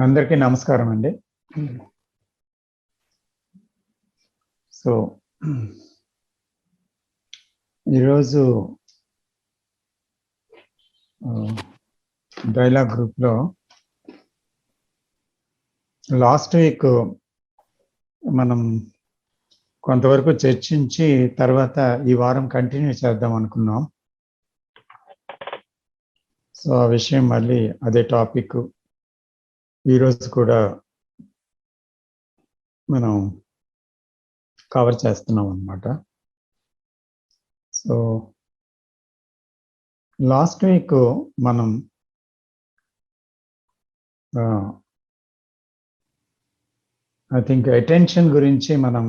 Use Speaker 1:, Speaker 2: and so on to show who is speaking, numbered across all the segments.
Speaker 1: అందరికీ నమస్కారం అండి. సో ఈరోజు డైలాగ్ గ్రూప్లో లాస్ట్ వీక్ మనం కొంతవరకు చర్చించి తర్వాత ఈ వారం కంటిన్యూ చేద్దాం అనుకున్నాం. సో ఆ విషయం మళ్ళీ అదే టాపిక్ ఈరోజు కూడా మనం కవర్ చేస్తున్నాం అన్నమాట. సో లాస్ట్ వీక్ మనం ఐ థింక్ అటెన్షన్ గురించి మనం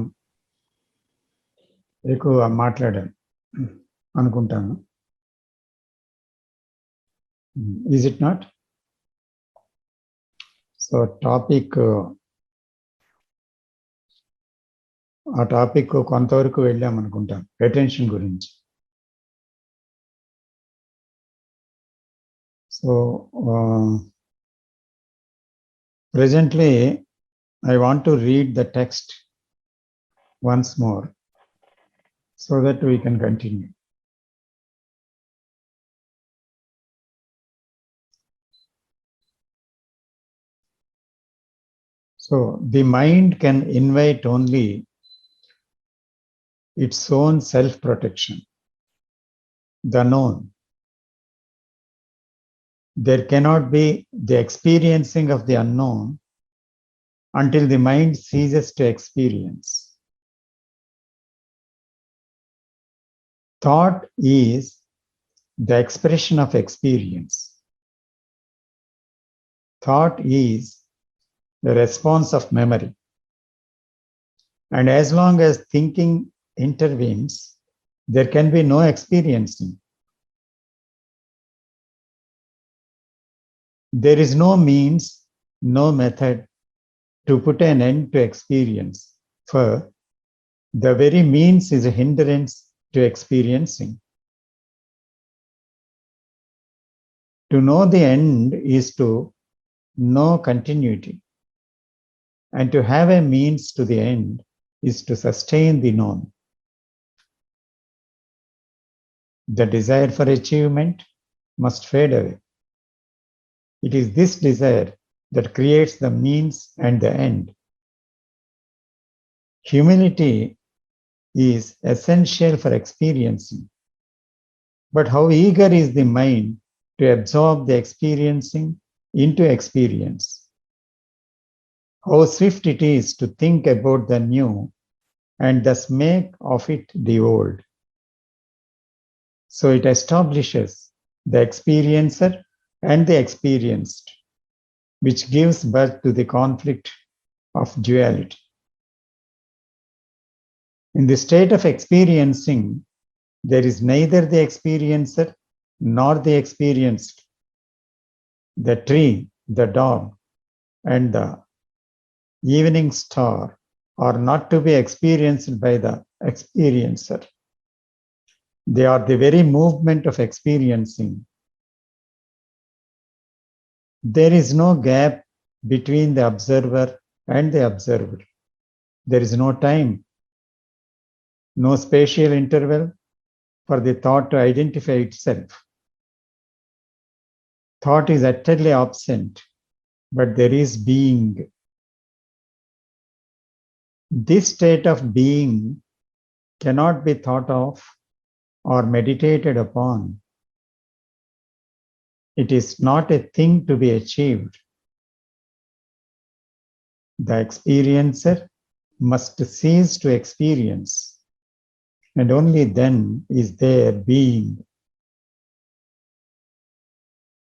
Speaker 1: ఎక్కువ మాట్లాడాం అనుకుంటాను. Is it not? So topic ఆ టాపిక్ కొంతవరకు వెళ్ళాం అనుకుంటాను, అటెన్షన్ గురించి. So presently I want to read the text once more so that we can continue. So the mind can invite only its own self-protection, the known. There cannot be the experiencing of the unknown until the mind ceases to experience. Thought is the expression of experience. Thought is the response of memory. And as long as thinking intervenes, there can be no experiencing. There is no means, no method to put an end to experience, for the very means is a hindrance to experiencing. To know the end is to know continuity, and to have a means to the end is to sustain the known. The desire for achievement must fade away. It is this desire that creates the means and the end. Humility is essential for experiencing. But how eager is the mind to absorb the experiencing into experience? How swift it is to think about the new and thus make of it the old. So it establishes the experiencer and the experienced, which gives birth to the conflict of duality. In the state of experiencing, there is neither the experiencer nor the experienced. The tree, the dog, and the evening star are not to be experienced by the experiencer. They are the very movement of experiencing. There is no gap between the observer and the observer. There is no time, no spatial interval for the thought to identify itself. Thought is utterly absent, but there is being. This state of being cannot be thought of or meditated upon. It is not a thing to be achieved. The experiencer must cease to experience, and only then is there being.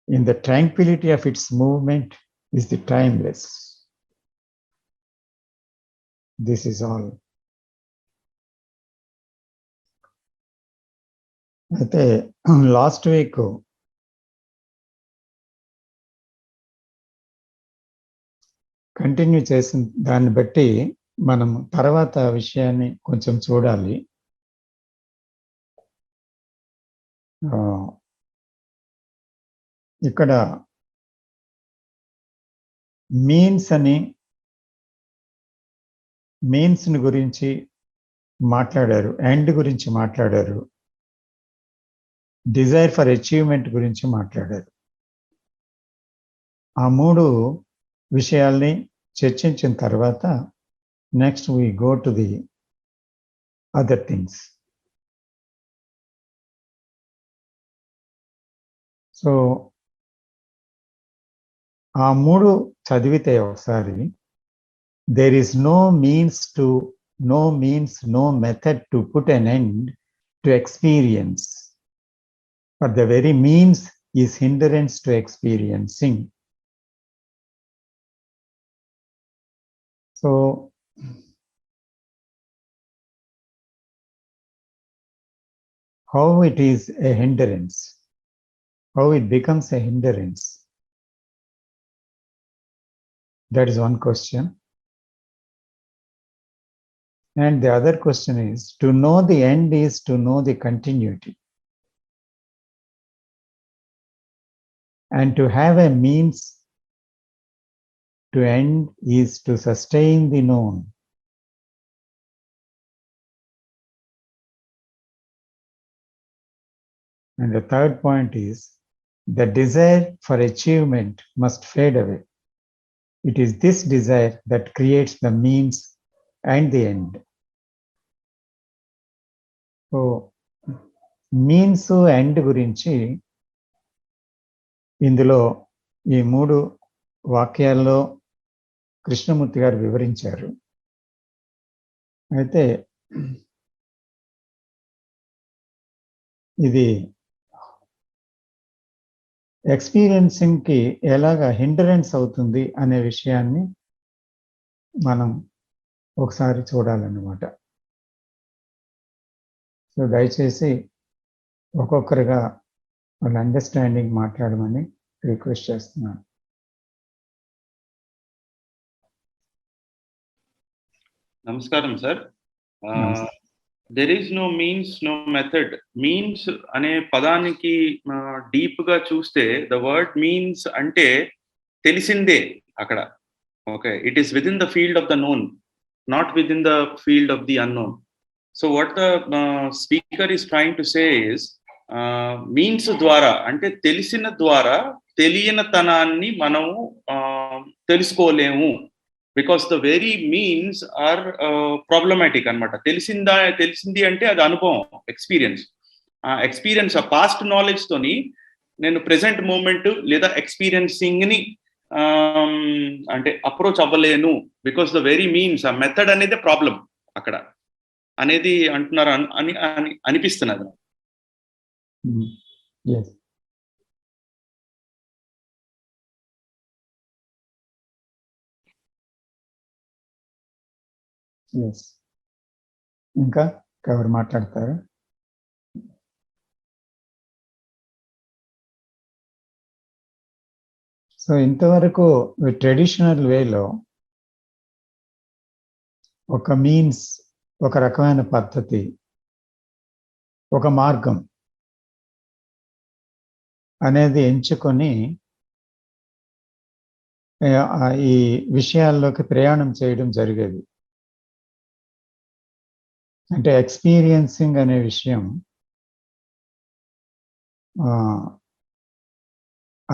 Speaker 1: In the tranquility of its movement is the timeless. This is all. అయితే last week continue చేసిన దాన్ని బట్టి మనం తర్వాత విషయాన్ని కొంచెం చూడాలి. uh, ఇక్కడ మీన్స్ అని మీన్స్ని గురించి మాట్లాడారు, ఎండ్ గురించి మాట్లాడారు, డిజైర్ ఫర్ అచీవ్మెంట్ గురించి మాట్లాడారు. ఆ మూడు విషయాల్ని చర్చించిన తర్వాత next we go to the other things. So ఆ మూడు చదివితే ఒకసారి there is no means, no method to put an end to experience, but the very means is hindrance to experiencing. So how it is a hindrance, how it becomes a hindrance, that is one question. And the other question is, to know the end is to know the continuity. And to have a means to end is to sustain the known. And the third point is, the desire for achievement must fade away. It is this desire that creates the means and the end. So, means and గురించి ఇందులో ఈ మూడు వాక్యాల్లో కృష్ణమూర్తి గారు వివరించారు. అయితే ఇది ఎక్స్పీరియన్సింగ్కి ఎలాగా హిండరెన్స్ అవుతుంది అనే విషయాన్ని మనం ఒకసారి చూడాలన్నమాట. సో దయచేసి ఒక్కొక్కరుగా వాళ్ళ అండర్స్టాండింగ్ మాట్లాడమని రిక్వెస్ట్ చేస్తున్నాను.
Speaker 2: నమస్కారం sir. There is no means no method. Means అనే పదానికి డీప్ గా చూస్తే ద వర్డ్ మీన్స్ అంటే తెలిసిందే అక్కడ. Okay, it is within the field of the known, not within the field of the unknown. So what the speaker is trying to say is, means ద్వారా అంటే తెలిసిన ద్వారా తెలియనితనాన్ని మనము తెలుసుకోలేము. Because the very means are problematic అనమాట. తెలిసింది అంటే అది అనుభవం, ఎక్స్పీరియన్స్. ఆ ఎక్స్పీరియన్స్, ఆ పాస్ట్ నాలెడ్జ్ తోని నేను ప్రెసెంట్ మూమెంట్ లేదా ఎక్స్పీరియన్సింగ్ ని అంటే అప్రోచ్ అవ్వలేను. బికాస్ ద వెరీ మీన్స్, ఆ మెథడ్ అనేది ప్రాబ్లం అక్కడ అనేది అంటున్నారు అని అనిపిస్తున్నది.
Speaker 1: Yes. Yes. ఇంకా ఎవరు మాట్లాడతారు? సో ఇంతవరకు ట్రెడిషనల్ వేలో ఒక మీన్స్, ఒక రకమైన పద్ధతి, ఒక మార్గం అనేది ఎంచుకొని ఈ విషయాల్లోకి ప్రయాణం చేయడం జరిగేది. అంటే ఎక్స్పీరియన్సింగ్ అనే విషయం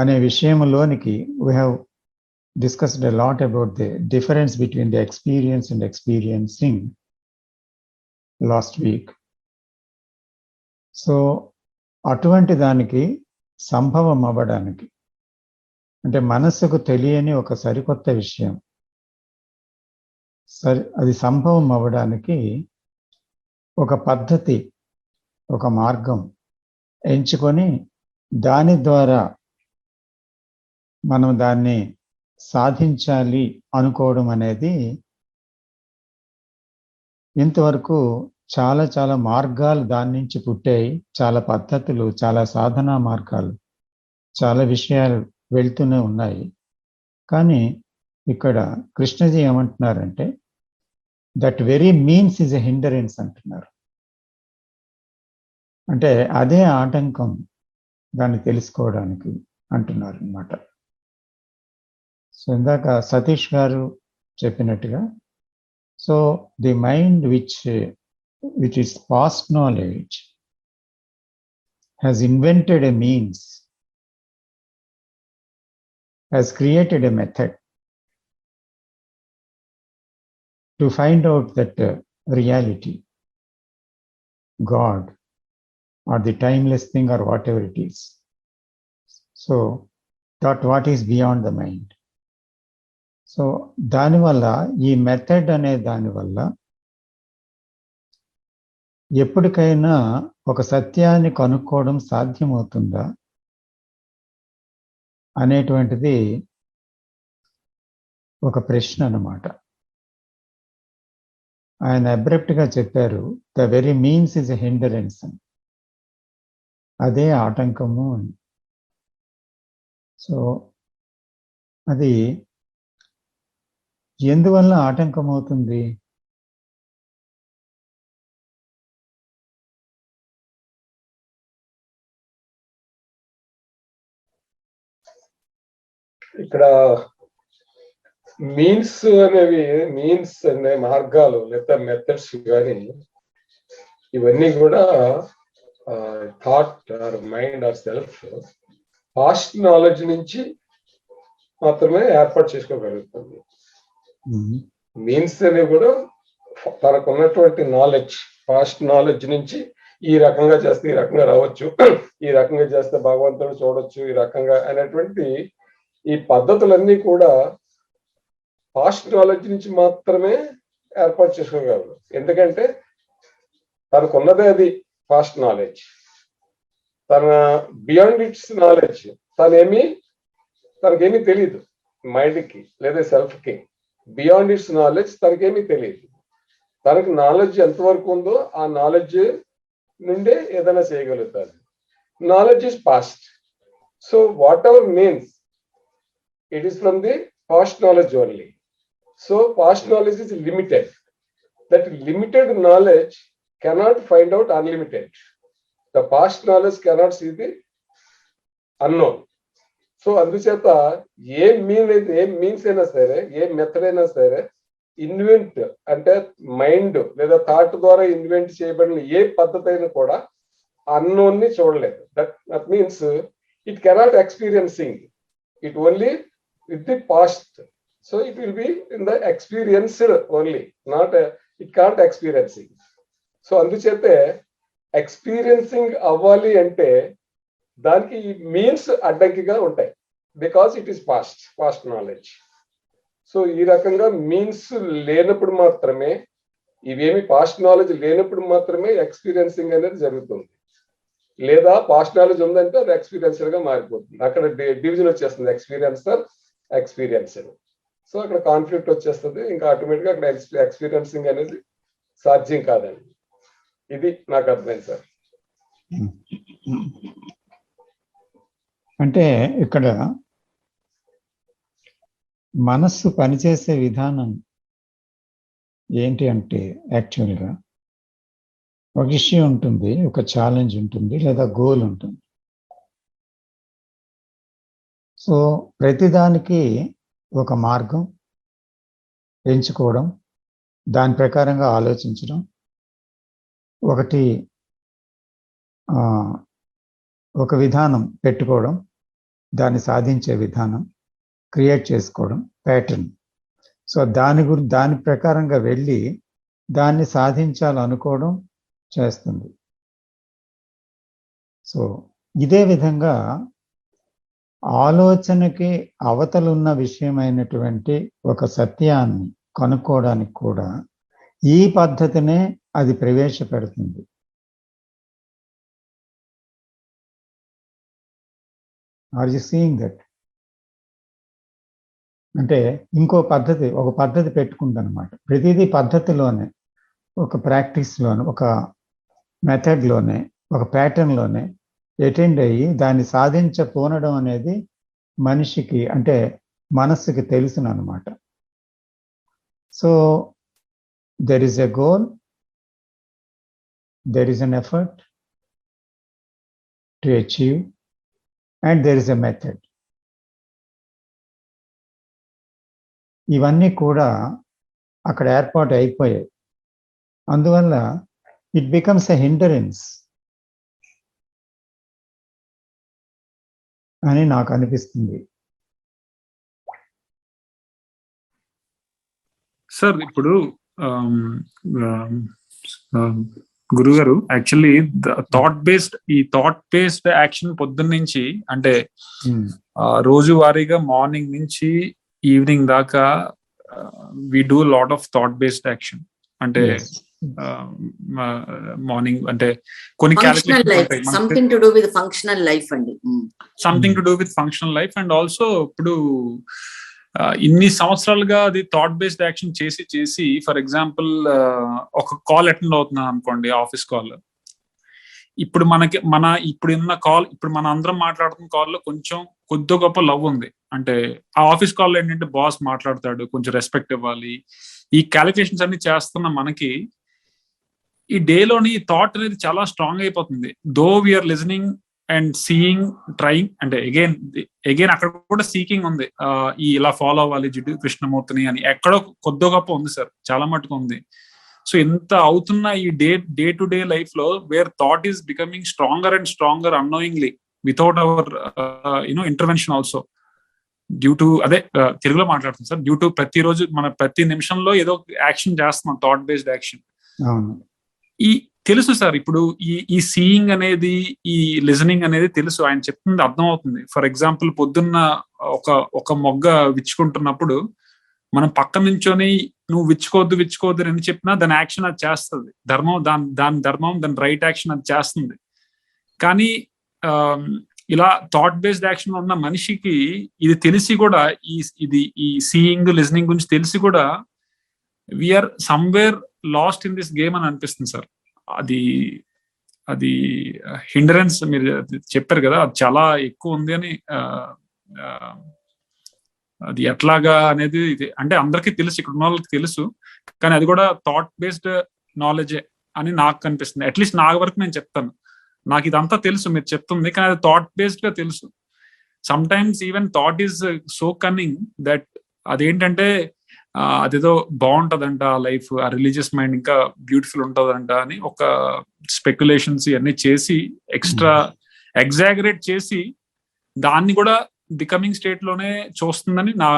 Speaker 1: అనే విషయంలోనికి we have discussed a lot about the difference between the experience and experiencing last week. So అటువంటి దానికి సంభవం అవ్వడానికి, అంటే మనస్సుకు తెలియని ఒక సరికొత్త విషయం అది సంభవం అవ్వడానికి ఒక పద్ధతి, ఒక మార్గం ఎంచుకొని దాని ద్వారా మనం దాన్ని సాధించాలి అనుకోవడం అనేది ఇంతవరకు చాలా చాలా మార్గాలు దాని నుంచి పుట్టాయి. చాలా పద్ధతులు, చాలా సాధనా మార్గాలు, చాలా విషయాలు వెళ్తూనే ఉన్నాయి. కానీ ఇక్కడ కృష్ణజీ ఏమంటున్నారంటే that very means is a hindrance అంటున్నారు. అంటే అదే ఆటంకం దాన్ని తెలుసుకోవడానికి అంటున్నారు అన్నమాట. సో ఇందాక సతీష్ గారు చెప్పినట్టుగా, so the mind which is past knowledge has invented a means, has created a method to find out that reality, God, or the timeless thing, or whatever it is. So that what is beyond the mind. So దానివల్ల ఈ method అనే దానివల్ల ఎప్పటికైనా ఒక సత్యాన్ని కనుక్కోవడం సాధ్యమవుతుందా అనేటువంటిది ఒక ప్రశ్న అన్నమాట. ఆయన అబ్రప్ట్గా చెప్పారు, the very means is a hindrance అని. అదే ఆటంకము అని. సో అది ఎందువల్ల ఆటంకం అవుతుంది?
Speaker 3: ఇక్కడ మీన్స్ అనే మార్గాలు లేదా మెథడ్స్ కానీ ఇవన్నీ కూడా thought or mind or self past knowledge నుంచి మాత్రమే ఏర్పాటు చేసుకోగలుగుతుంది. మీన్స్ అనేవి కూడా తనకున్నటువంటి నాలెడ్జ్, పాస్ట్ నాలెడ్జ్ నుంచి ఈ రకంగా చేస్తే ఈ రకంగా రావచ్చు, ఈ రకంగా చేస్తే భగవంతుడు చూడొచ్చు, ఈ రకంగా అనేటువంటి ఈ పద్ధతులన్నీ కూడా పాస్ట్ నాలెడ్జ్ నుంచి మాత్రమే ఏర్పాటు చేసుకోగలరు. ఎందుకంటే తనకున్నదే అది పాస్ట్ నాలెడ్జ్. తన బియాండ్ ఇట్స్ నాలెడ్జ్ తనకేమీ తెలియదు. మైండ్కి లేదా సెల్ఫ్కి బియాండ్ ఇట్స్ నాలెడ్జ్ తనకేమీ తెలియదు. తనకు నాలెడ్జ్ ఎంతవరకు ఉందో ఆ నాలెడ్జ్ నుండే ఏదైనా చేయగలుగుతారు. Knowledge is past. So what ever means it is from the past knowledge only. So past knowledge is limited. That limited knowledge cannot find out unlimited. The past knowledge cannot see the unknown. So అందుచేత ఏ means అయినా సరే, ఏ method అయినా సరే, invent అంటే mind లేదా thought ద్వారా invent చేయబడిన ఏ పద్ధతి అయినా కూడా అన్నోన్ ని చూడలేదు. That means it cannot experiencing it only with the past. So it will be in the experienced only, not it can't experiencing. So అందుచేతే ఎక్స్పీరియన్సింగ్ అవ్వాలి అంటే దానికి మీన్స్ అడ్డంకిగా ఉంటాయి. Because it is past knowledge. So ఈ రకంగా means లేనప్పుడు మాత్రమే, ఇవేమి పాస్ట్ నాలెడ్జ్ లేనప్పుడు మాత్రమే ఎక్స్పీరియన్సింగ్ అనేది జరుగుతుంది. లేదా పాస్ట్ నాలెడ్జ్ ఉందంటే అది ఎక్స్పీరియన్సర్ గా మారిపోతుంది. అక్కడ డివిజన్ వచ్చేస్తుంది, ఎక్స్పీరియన్సర్. సో అక్కడ కాన్ఫ్లిక్ట్ వచ్చేస్తుంది. ఇంకా ఆటోమేటిక్ గా అక్కడ ఎక్స్పీరియన్సింగ్ అనేది సాధ్యం కాదండి. ఇది నాకు అర్థమైంది సార్.
Speaker 1: అంటే ఇక్కడ మనస్సు పనిచేసే విధానం ఏంటి అంటే, యాక్చువల్గా ఒక ఇష్యూ ఉంటుంది, ఒక ఛాలెంజ్ ఉంటుంది, లేదా గోల్ ఉంటుంది. సో ప్రతిదానికి ఒక మార్గం ఎంచుకోవడం, దాని ప్రకారంగా ఆలోచించడం, ఒక విధానం పెట్టుకోవడం, దాన్ని సాధించే విధానం క్రియేట్ చేసుకోవడం, ప్యాటర్న్. సో దాని ప్రకారంగా వెళ్ళి దాన్ని సాధించాలనుకోవడం చేస్తుంది. సో ఇదే విధంగా ఆలోచనకి అవతలున్న విషయమైనటువంటి ఒక సత్యాన్ని కనుక్కోవడానికి కూడా ఈ పద్ధతినే అది ప్రవేశపెడుతుంది. Are you seeing that? అంటే ఒక పద్ధతి పెట్టుకుందనమాట. ప్రతిదీ పద్ధతిలోనే, ఒక ప్రాక్టీస్లోనే, ఒక మెథడ్లోనే, ఒక ప్యాటర్న్లోనే అటెండ్ అయ్యి దాన్ని సాధించపోనడం అనేది మనిషికి, అంటే మనస్సుకి తెలుసును అనమాట. So there is a goal, there is an effort to achieve, and there is a method. ఇవన్నీ కూడా అక్కడ ఏర్పాటు అయిపోయాయి. అందువల్ల ఇట్ బికమ్స్ ఎ హిండరెన్స్ అని నాకు అనిపిస్తుంది.
Speaker 4: సార్ ఇప్పుడు గురుగారు యాక్చువల్లీ థాట్ బేస్డ్ యాక్షన్ పొద్దున్న నుంచి అంటే రోజువారీగా మార్నింగ్ నుంచి ఈవినింగ్ దాకా we do lot of thought based action. అంటే మార్నింగ్ అంటే కొన్ని
Speaker 5: something to do with functional life అండి,
Speaker 4: something to do with functional life. And also ఇప్పుడు ఇన్ని సంవత్సరాలుగా అది థాట్ బేస్డ్ యాక్షన్ చేసి చేసి ఫర్ ఎగ్జాంపుల్ ఒక కాల్ అటెండ్ అవుతున్నాను అనుకోండి, ఆఫీస్ కాల్. ఇప్పుడు ఇప్పుడున్న కాల్, ఇప్పుడు మన అందరం మాట్లాడుతున్న కాల్లో కొంచెం కొద్ది గొప్ప లవ్ ఉంది. అంటే ఆ ఆఫీస్ కాల్లో ఏంటంటే బాస్ మాట్లాడతాడు, కొంచెం రెస్పెక్ట్ ఇవ్వాలి, ఈ క్యాలిక్యులేషన్స్ అన్ని చేస్తున్న మనకి ఈ డేలోని థాట్ అనేది చాలా స్ట్రాంగ్ అయిపోతుంది. Though we are listening and seeing, trying, అంటే అగైన్ అక్కడ కూడా సీకింగ్ ఉంది. ఈ ఇలా ఫాలో అవ్వాలి జిడ్డు కృష్ణమూర్తిని అని ఎక్కడో కొద్దో గొప్ప ఉంది సార్, చాలా మటుకు ఉంది. సో ఇంత అవుతున్న ఈ డే టు డే లైఫ్ లో where thought is becoming stronger and stronger annoyingly without our intervention also, due to తెలుగులో మాట్లాడుతుంది సార్, డ్యూ టు ప్రతిరోజు మన ప్రతి నిమిషంలో ఏదో యాక్షన్ చేస్తున్నాం, థాట్ బేస్డ్ యాక్షన్. ఈ తెలుసు సార్, ఇప్పుడు ఈ సీయింగ్ అనేది, ఈ లిజనింగ్ అనేది తెలుసు, ఆయన చెప్తుంది అర్థం అవుతుంది. ఫర్ ఎగ్జాంపుల్ పొద్దున్న ఒక మొగ్గ విచ్చుకుంటున్నప్పుడు మనం పక్క నుంచొని నువ్వు విచ్చుకోవద్దు అని చెప్పినా దాని యాక్షన్ అది చేస్తుంది, దాని రైట్ యాక్షన్ అది చేస్తుంది. కానీ ఇలా థాట్ బేస్డ్ యాక్షన్ ఉన్న మనిషికి ఇది తెలిసి కూడా, ఈ సీయింగ్ లిజనింగ్ గురించి తెలిసి కూడా we're somewhere lost in this game అని అనిపిస్తుంది సార్. అది హిండరెన్స్ మీరు చెప్పారు కదా, అది చాలా ఎక్కువ ఉంది అని. అది ఎట్లాగా అనేది అంటే అందరికీ తెలుసు, ఇక్కడ ఉన్న వాళ్ళకి తెలుసు, కానీ అది కూడా థాట్ బేస్డ్ నాలెడ్జే అని నాకు అనిపిస్తుంది. అట్లీస్ట్ నా వరకు నేను చెప్తాను, నాకు ఇదంతా తెలుసు మీరు చెప్తుంది, కానీ అది థాట్ బేస్డ్ గా తెలుసు. Some times even thought is so cunning that అదేంటంటే అదేదో బాగుంటదంట లైఫ్, ఆ రిలీజియస్ మైండ్ ఇంకా బ్యూటిఫుల్ ఉంటదంట అని ఒక స్పెక్యులేషన్స్ ఇవన్నీ చేసి ఎక్స్ట్రా ఎగ్జాగరేట్ చేసి దాన్ని కూడా బికమింగ్ స్టేట్ లోనే చూస్తుందని నా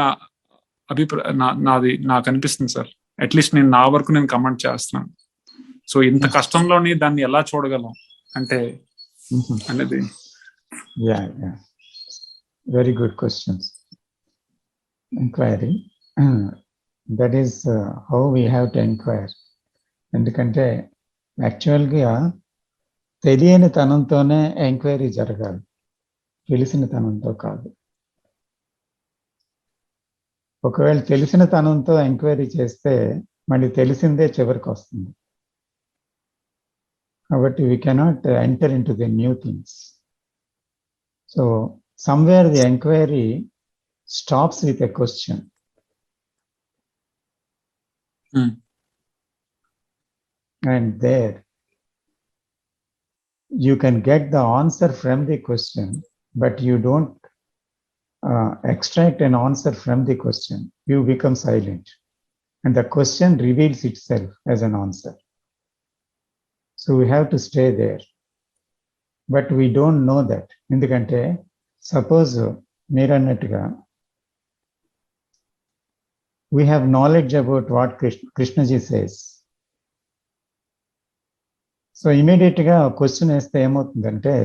Speaker 4: అభిప్రాయం, నాకు అనిపిస్తుంది సార్. అట్లీస్ట్ నేను నా వరకు నేను కమెంట్ చేస్తున్నాను. సో ఇంత కష్టంలోని దాన్ని ఎలా చూడగలం అంటే అనేది.
Speaker 1: Very good questions. Enquiry, that is how we have to enquire. ఎందుకంటే యాక్చువల్గా తెలియని తనంతోనే ఎంక్వైరీ జరగాలి, తెలిసిన తనంతో కాదు. ఒకవేళ తెలిసిన తనంతో ఎంక్వైరీ చేస్తే మళ్ళీ తెలిసిందే చివరికి వస్తుంది. కాబట్టి we cannot enter into the new things. So somewhere the inquiry stops with a question. And there you can get the answer from the question, but you don't extract an answer from the question. You become silent and the question reveals itself as an answer. So we have to stay there, but we don't know that. Endukante suppose meer annatuga we have knowledge about what Krishna ji says. So immediate ga question este emotundante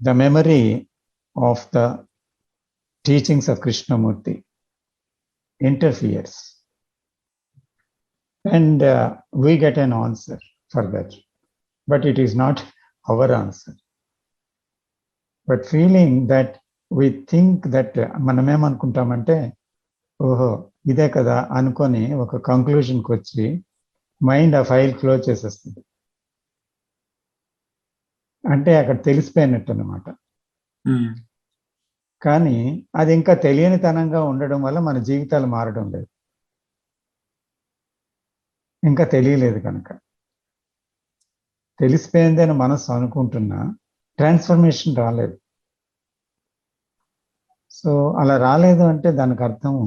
Speaker 1: the memory of the teachings of Krishnamurti interferes. And we get an answer for that, but it is not our answer. But feeling that we think that manamem anukuntamante oho ide kada anukoni oka conclusion ki vachi mind a file close chesestadi ante akkada telisipoyinattu annamata. కానీ అది ఇంకా తెలియని తనంగా ఉండడం వల్ల మన జీవితాలు మారడం లేదు, ఇంకా తెలియలేదు కనుక. తెలిసిపోయిందని మనసు అనుకుంటున్నా ట్రాన్స్ఫర్మేషన్ రాలేదు. సో అలా రాలేదు అంటే దానికి అర్థము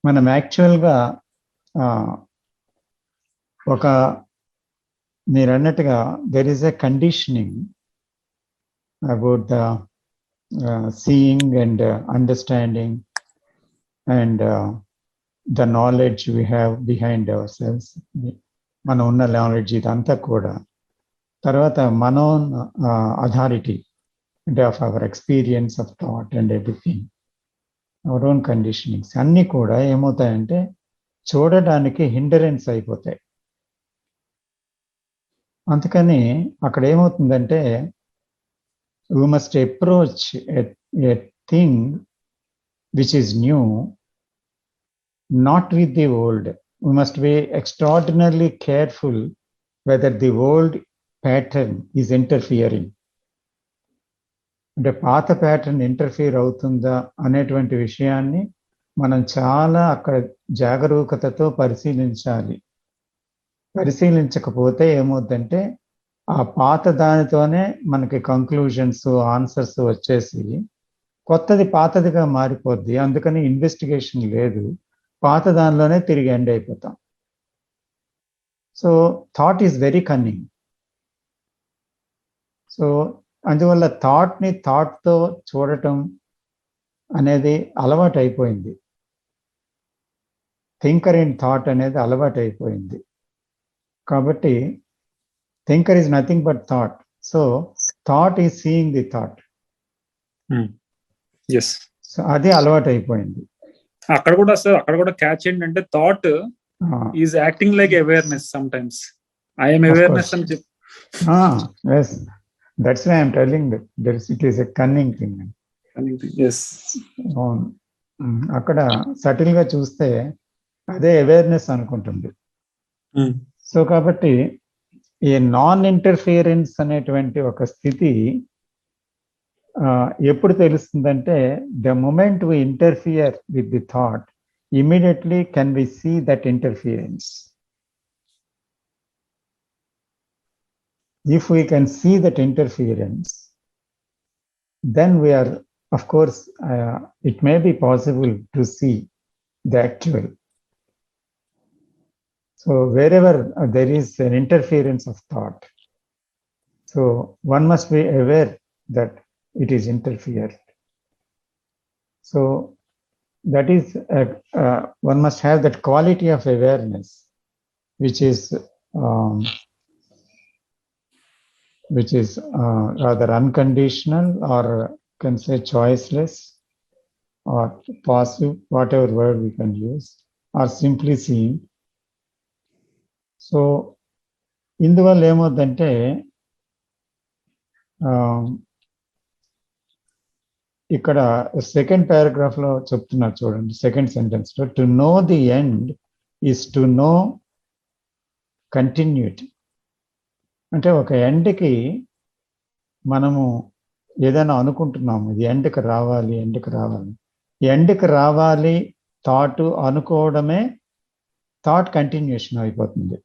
Speaker 1: మనం యాక్చువల్గా ఒక మీరు అన్నట్టుగా there is a conditioning about the seeing and understanding and the knowledge we have behind hour cells. మనం ఉన్న నాలెడ్జ్ ఇదంతా కూడా తర్వాత మన అథారిటీ అంటే of our experience of thought and everything, our own conditionings అన్నీ కూడా ఏమవుతాయంటే చూడడానికి హిండరెన్స్ అయిపోతాయి. అందుకని అక్కడ ఏమవుతుందంటే we must approach a thing which is new not with the old. We must be extraordinarily careful whether the old pattern is interfering. అంటే పాత pattern interfere అవుతుందా అనేటువంటి విషయాన్ని మనం చాలా అక్కడ జాగరూకతతో పరిశీలించాలి. పరిశీలించకపోతే ఏమవుతుందంటే ఆ పాత దానితోనే మనకి కంక్లూజన్స్ ఆన్సర్స్ వచ్చేసి కొత్తది పాతదిగా మారిపోద్ది. అందుకని ఇన్వెస్టిగేషన్ లేదు, పాత దానిలోనే తిరిగి ఎండ్ అయిపోతాం. So thought is very cunning. So అందువల్ల థాట్ని థాట్తో చూడటం అనేది అలవాటు అయిపోయింది. థింకర్ ఇన్ థాట్ అనేది అలవాటు అయిపోయింది. కాబట్టి thinker is nothing but thought. So thought is seeing the thought.
Speaker 4: Yes.
Speaker 1: So అది అలవాటు అయిపోయింది.
Speaker 4: అక్కడ కూడా సార్ అక్కడ కూడా క్యాచ్ ఏంటంటే thought is acting like awareness some times. I'm awareness అని చెప్పి.
Speaker 1: Yes, that's why I'm telling that it is a cunning thing.
Speaker 4: Yes.
Speaker 1: అక్కడ సటిల్ గా చూస్తే అదే అవేర్నెస్ అనుకుంటుంది. సో కాబట్టి ఈ నాన్ ఇంటర్ఫియరెన్స్ అనేటువంటి ఒక స్థితి ఎప్పుడు తెలుస్తుందంటే the moment we interfere with the thought immediately can we see that interference. If we can see that interference then we are, of course, it may be possible to see the actual. So wherever there is an interference of thought, so one must be aware that it is interfered. So that is one must have that quality of awareness, which is rather unconditional, or can say choiceless, or passive, whatever word we can use, or simply seeing. So ఇందువల్ల ఏమవుతుందంటే ఇక్కడ second paragraph లో చెప్తున్నారు చూడండి, second sentence లో to know the end is to know continuity. అంటే ఒక ఎండ్కి మనము ఏదైనా అనుకుంటున్నాము, ఇది ఎండ్కి రావాలి, ఎండ్కి రావాలి థాట్ అనుకోవడమే థాట్ కంటిన్యూషన్ అయిపోతుంది.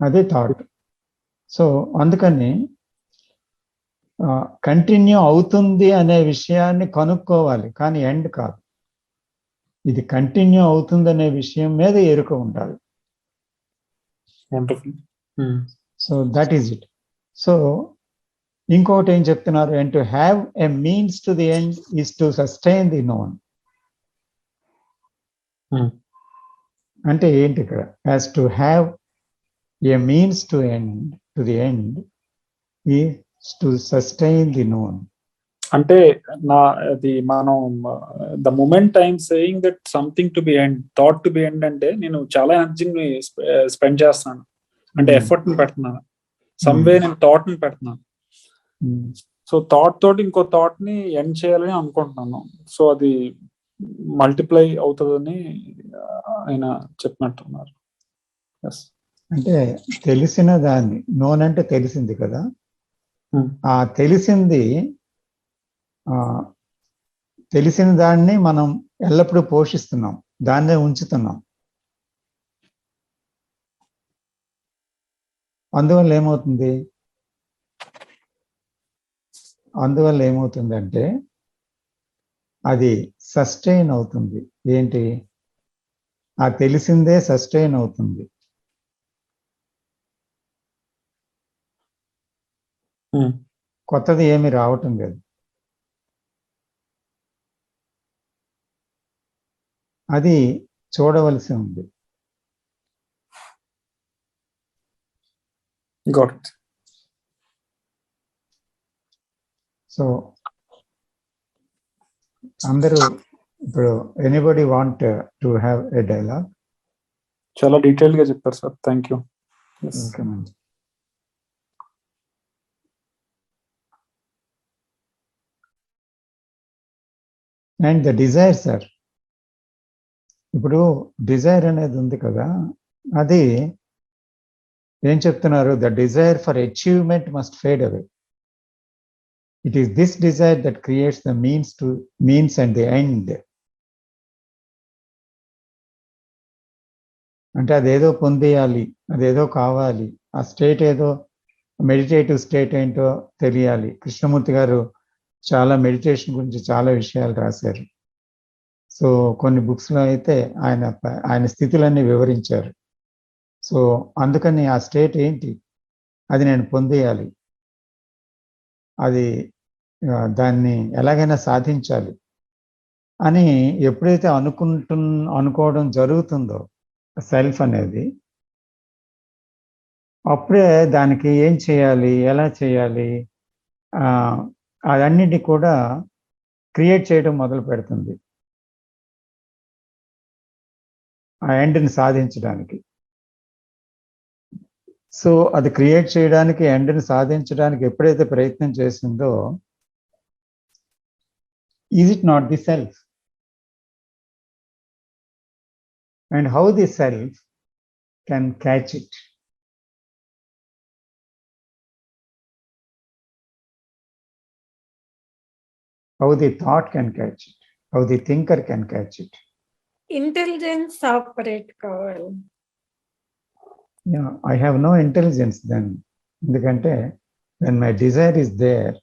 Speaker 1: అదే థాట్. సో అందుకని కంటిన్యూ అవుతుంది అనే విషయాన్ని కనుక్కోవాలి, కానీ ఎండ్ కాదు. ఇది కంటిన్యూ అవుతుంది అనే విషయం మీద ఎరుక ఉండాలి. So that is it. So ఇంకోటి ఏం చెప్తున్నారు, and to have a means to the end is to sustain the known. అంటే ఏంటి ఇక్కడ, as to have a means to the end is to sustain the known.
Speaker 4: అంటే అది మనం the moment I'm saying that something to be end, thought to be end అంటే నేను చాలా ఎనర్జీని స్పెండ్ చేస్తున్నాను, అంటే ఎఫర్ట్ ని పెడుతున్నాను, సమ్వే నేను థాట్ ని పెడుతున్నాను. సో థాట్ తోటి ఇంకో థాట్ ని ఎండ్ చేయాలని అనుకుంటున్నాను. సో అది మల్టిప్లై అవుతుందని ఆయన చెప్పినట్టున్నారు.
Speaker 1: అంటే తెలిసిన దాన్ని, నోన్ అంటే తెలిసింది కదా, ఆ తెలిసిన దాన్ని మనం ఎల్లప్పుడూ పోషిస్తున్నాం, దాన్నే ఉంచుతున్నాం. అందువల్ల ఏమవుతుందంటే అది సస్టైన్ అవుతుంది. ఏంటి? ఆ తెలిసిందే సస్టైన్ అవుతుంది. కొత్తది ఏమి రావటం లేదు. అది చూడవలసి ఉంది. సో అందరూ ఇప్పుడు anybody want to have a dialogue?
Speaker 4: చాలా డీటెయిల్ గా చెప్పారు sir, thank you.
Speaker 1: And the desire sir, ఇప్పుడు డిజైర్ అనేది ఉంది కదా, అది ఏం చెప్తున్నారు? The desire for achievement must fade away. It is this Dzire that creates the means and the end. అంటే అదేదో పొందేయాలి, అదేదో కావాలి, ఆ స్టేట్ ఏదో మెడిటేటివ్ స్టేట్ ఏంటో తెలియాలి. కృష్ణమూర్తి గారు చాలా మెడిటేషన్ గురించి చాలా విషయాలు రాశారు. సో కొన్ని బుక్స్లో అయితే ఆయన స్థితులన్నీ వివరించారు. సో అందుకని ఆ స్టేట్ ఏంటి, అది నేను పొందేయాలి, అది దాన్ని ఎలాగైనా సాధించాలి అని ఎప్పుడైతే అనుకోవడం జరుగుతుందో సెల్ఫ్ అనేది, అప్పుడే దానికి ఏం చేయాలి, ఎలా చేయాలి, అదన్నిటి కూడా క్రియేట్ చేయడం మొదలు పెడుతుంది ఆ ఎండ్ని సాధించడానికి. సో అది క్రియేట్ చేయడానికి, ఎండ్ని సాధించడానికి ఎప్పుడైతే ప్రయత్నం చేసిందో, is it not the self? And how the self can catch it? How the thought can catch it, how the thinker can catch it.
Speaker 6: Intelligence separate కావాలి.
Speaker 1: Yeah, I have no intelligence then. ఎందుకంటే when my desire is there,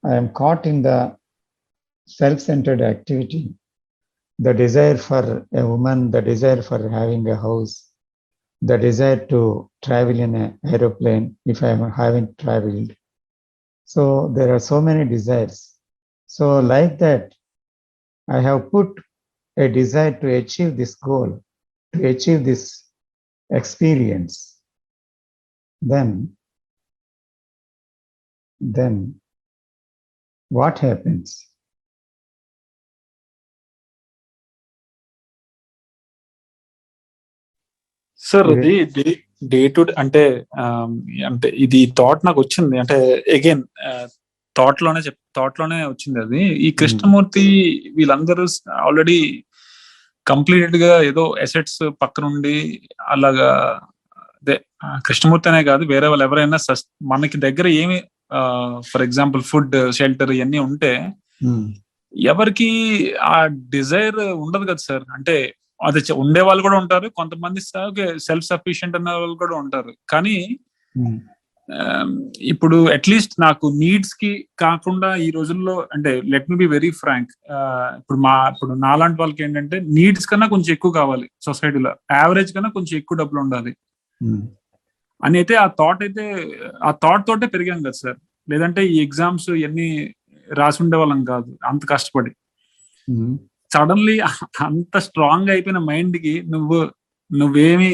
Speaker 1: I am caught in the self-centered activity. The desire for a woman, the desire for having a house, the desire to travel in an aeroplane if I haven't traveled. So there are so many desires. So like that, I have put a desire to achieve this goal, to achieve this experience. Then what happens?
Speaker 4: Sir అది day to day అంటే ఇది thought నాకు వచ్చింది, అంటే again thought లోనే వచ్చింది అది. ఈ కృష్ణమూర్తి వీళ్ళందరూ ఆల్రెడీ కంప్లీటెడ్ గా ఏదో అసెట్స్ పక్కనుండి అలాగా, అదే కృష్ణమూర్తి అనే కాదు, వేరే వాళ్ళు ఎవరైనా మనకి దగ్గర ఏమి ఫర్ ఎగ్జాంపుల్ ఫుడ్, షెల్టర్ ఇవన్నీ ఉంటే ఎవరికి ఆ డిజైర్ ఉండదు కదా సార్. అంటే అది ఉండే వాళ్ళు కూడా ఉంటారు, కొంతమంది సెల్ఫ్ సఫిషియెంట్ అన్న వాళ్ళు కూడా ఉంటారు. కానీ ఇప్పుడు అట్లీస్ట్ నాకు నీడ్స్ కి కాకుండా ఈ రోజుల్లో, అంటే let me be very frank, ఇప్పుడు నాలాంటి వాళ్ళకి ఏంటంటే నీడ్స్ కన్నా కొంచెం ఎక్కువ కావాలి సొసైటీలో, యావరేజ్ కన్నా కొంచెం ఎక్కువ డబ్బులు ఉండాలి అని అయితే ఆ థాట్ తోటే పెరిగాం కదా సార్. లేదంటే ఈ ఎగ్జామ్స్ ఇవన్నీ రాసి ఉండే వాళ్ళం కాదు అంత కష్టపడి. సడన్లీ అంత స్ట్రాంగ్ అయిపోయిన మైండ్ కి నువ్వేమి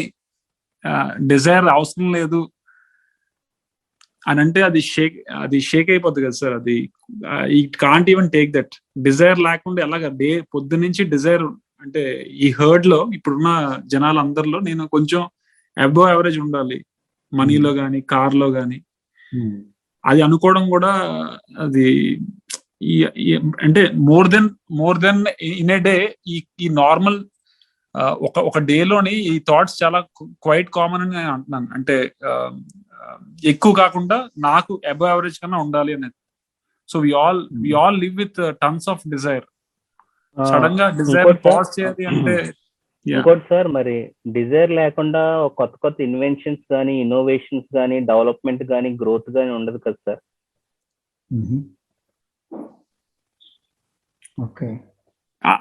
Speaker 4: డిజైర్ అవసరం లేదు అని అంటే అది షేక్ అయిపోద్ది కదా సార్. అది it can't even take that. Desire లేకుండా ఎలాగ పొద్దు నుంచి డిజైర్ అంటే ఈ హర్డ్ లో ఇప్పుడున్న జనాలందరిలో నేను కొంచెం అబోవ్ యావరేజ్ ఉండాలి మనీలో గానీ, కార్ లో గానీ, అది అనుకోవడం కూడా అది అంటే more than in a day ఈ నార్మల్ ఒక డేలోని ఈ థాట్స్ చాలా క్వైట్ కామన్ అని నేను అంటున్నాను. అంటే ఎక్కువ కాకుండా నాకు అబవ్ యావరేజ్ కన్నా ఉండాలి అనేది. So we all live with tons of desire. Sudden గా డిజైర్ పాజ్ చేయాలి అంటే
Speaker 7: ఇంకోటి సార్, మరి డిజైర్ లేకుండా కొత్త ఇన్వెన్షన్స్ కానీ, ఇన్నోవేషన్స్ కానీ, డెవలప్మెంట్ కానీ, గ్రోత్ కానీ ఉండదు కదా సార్.
Speaker 1: ఓకే.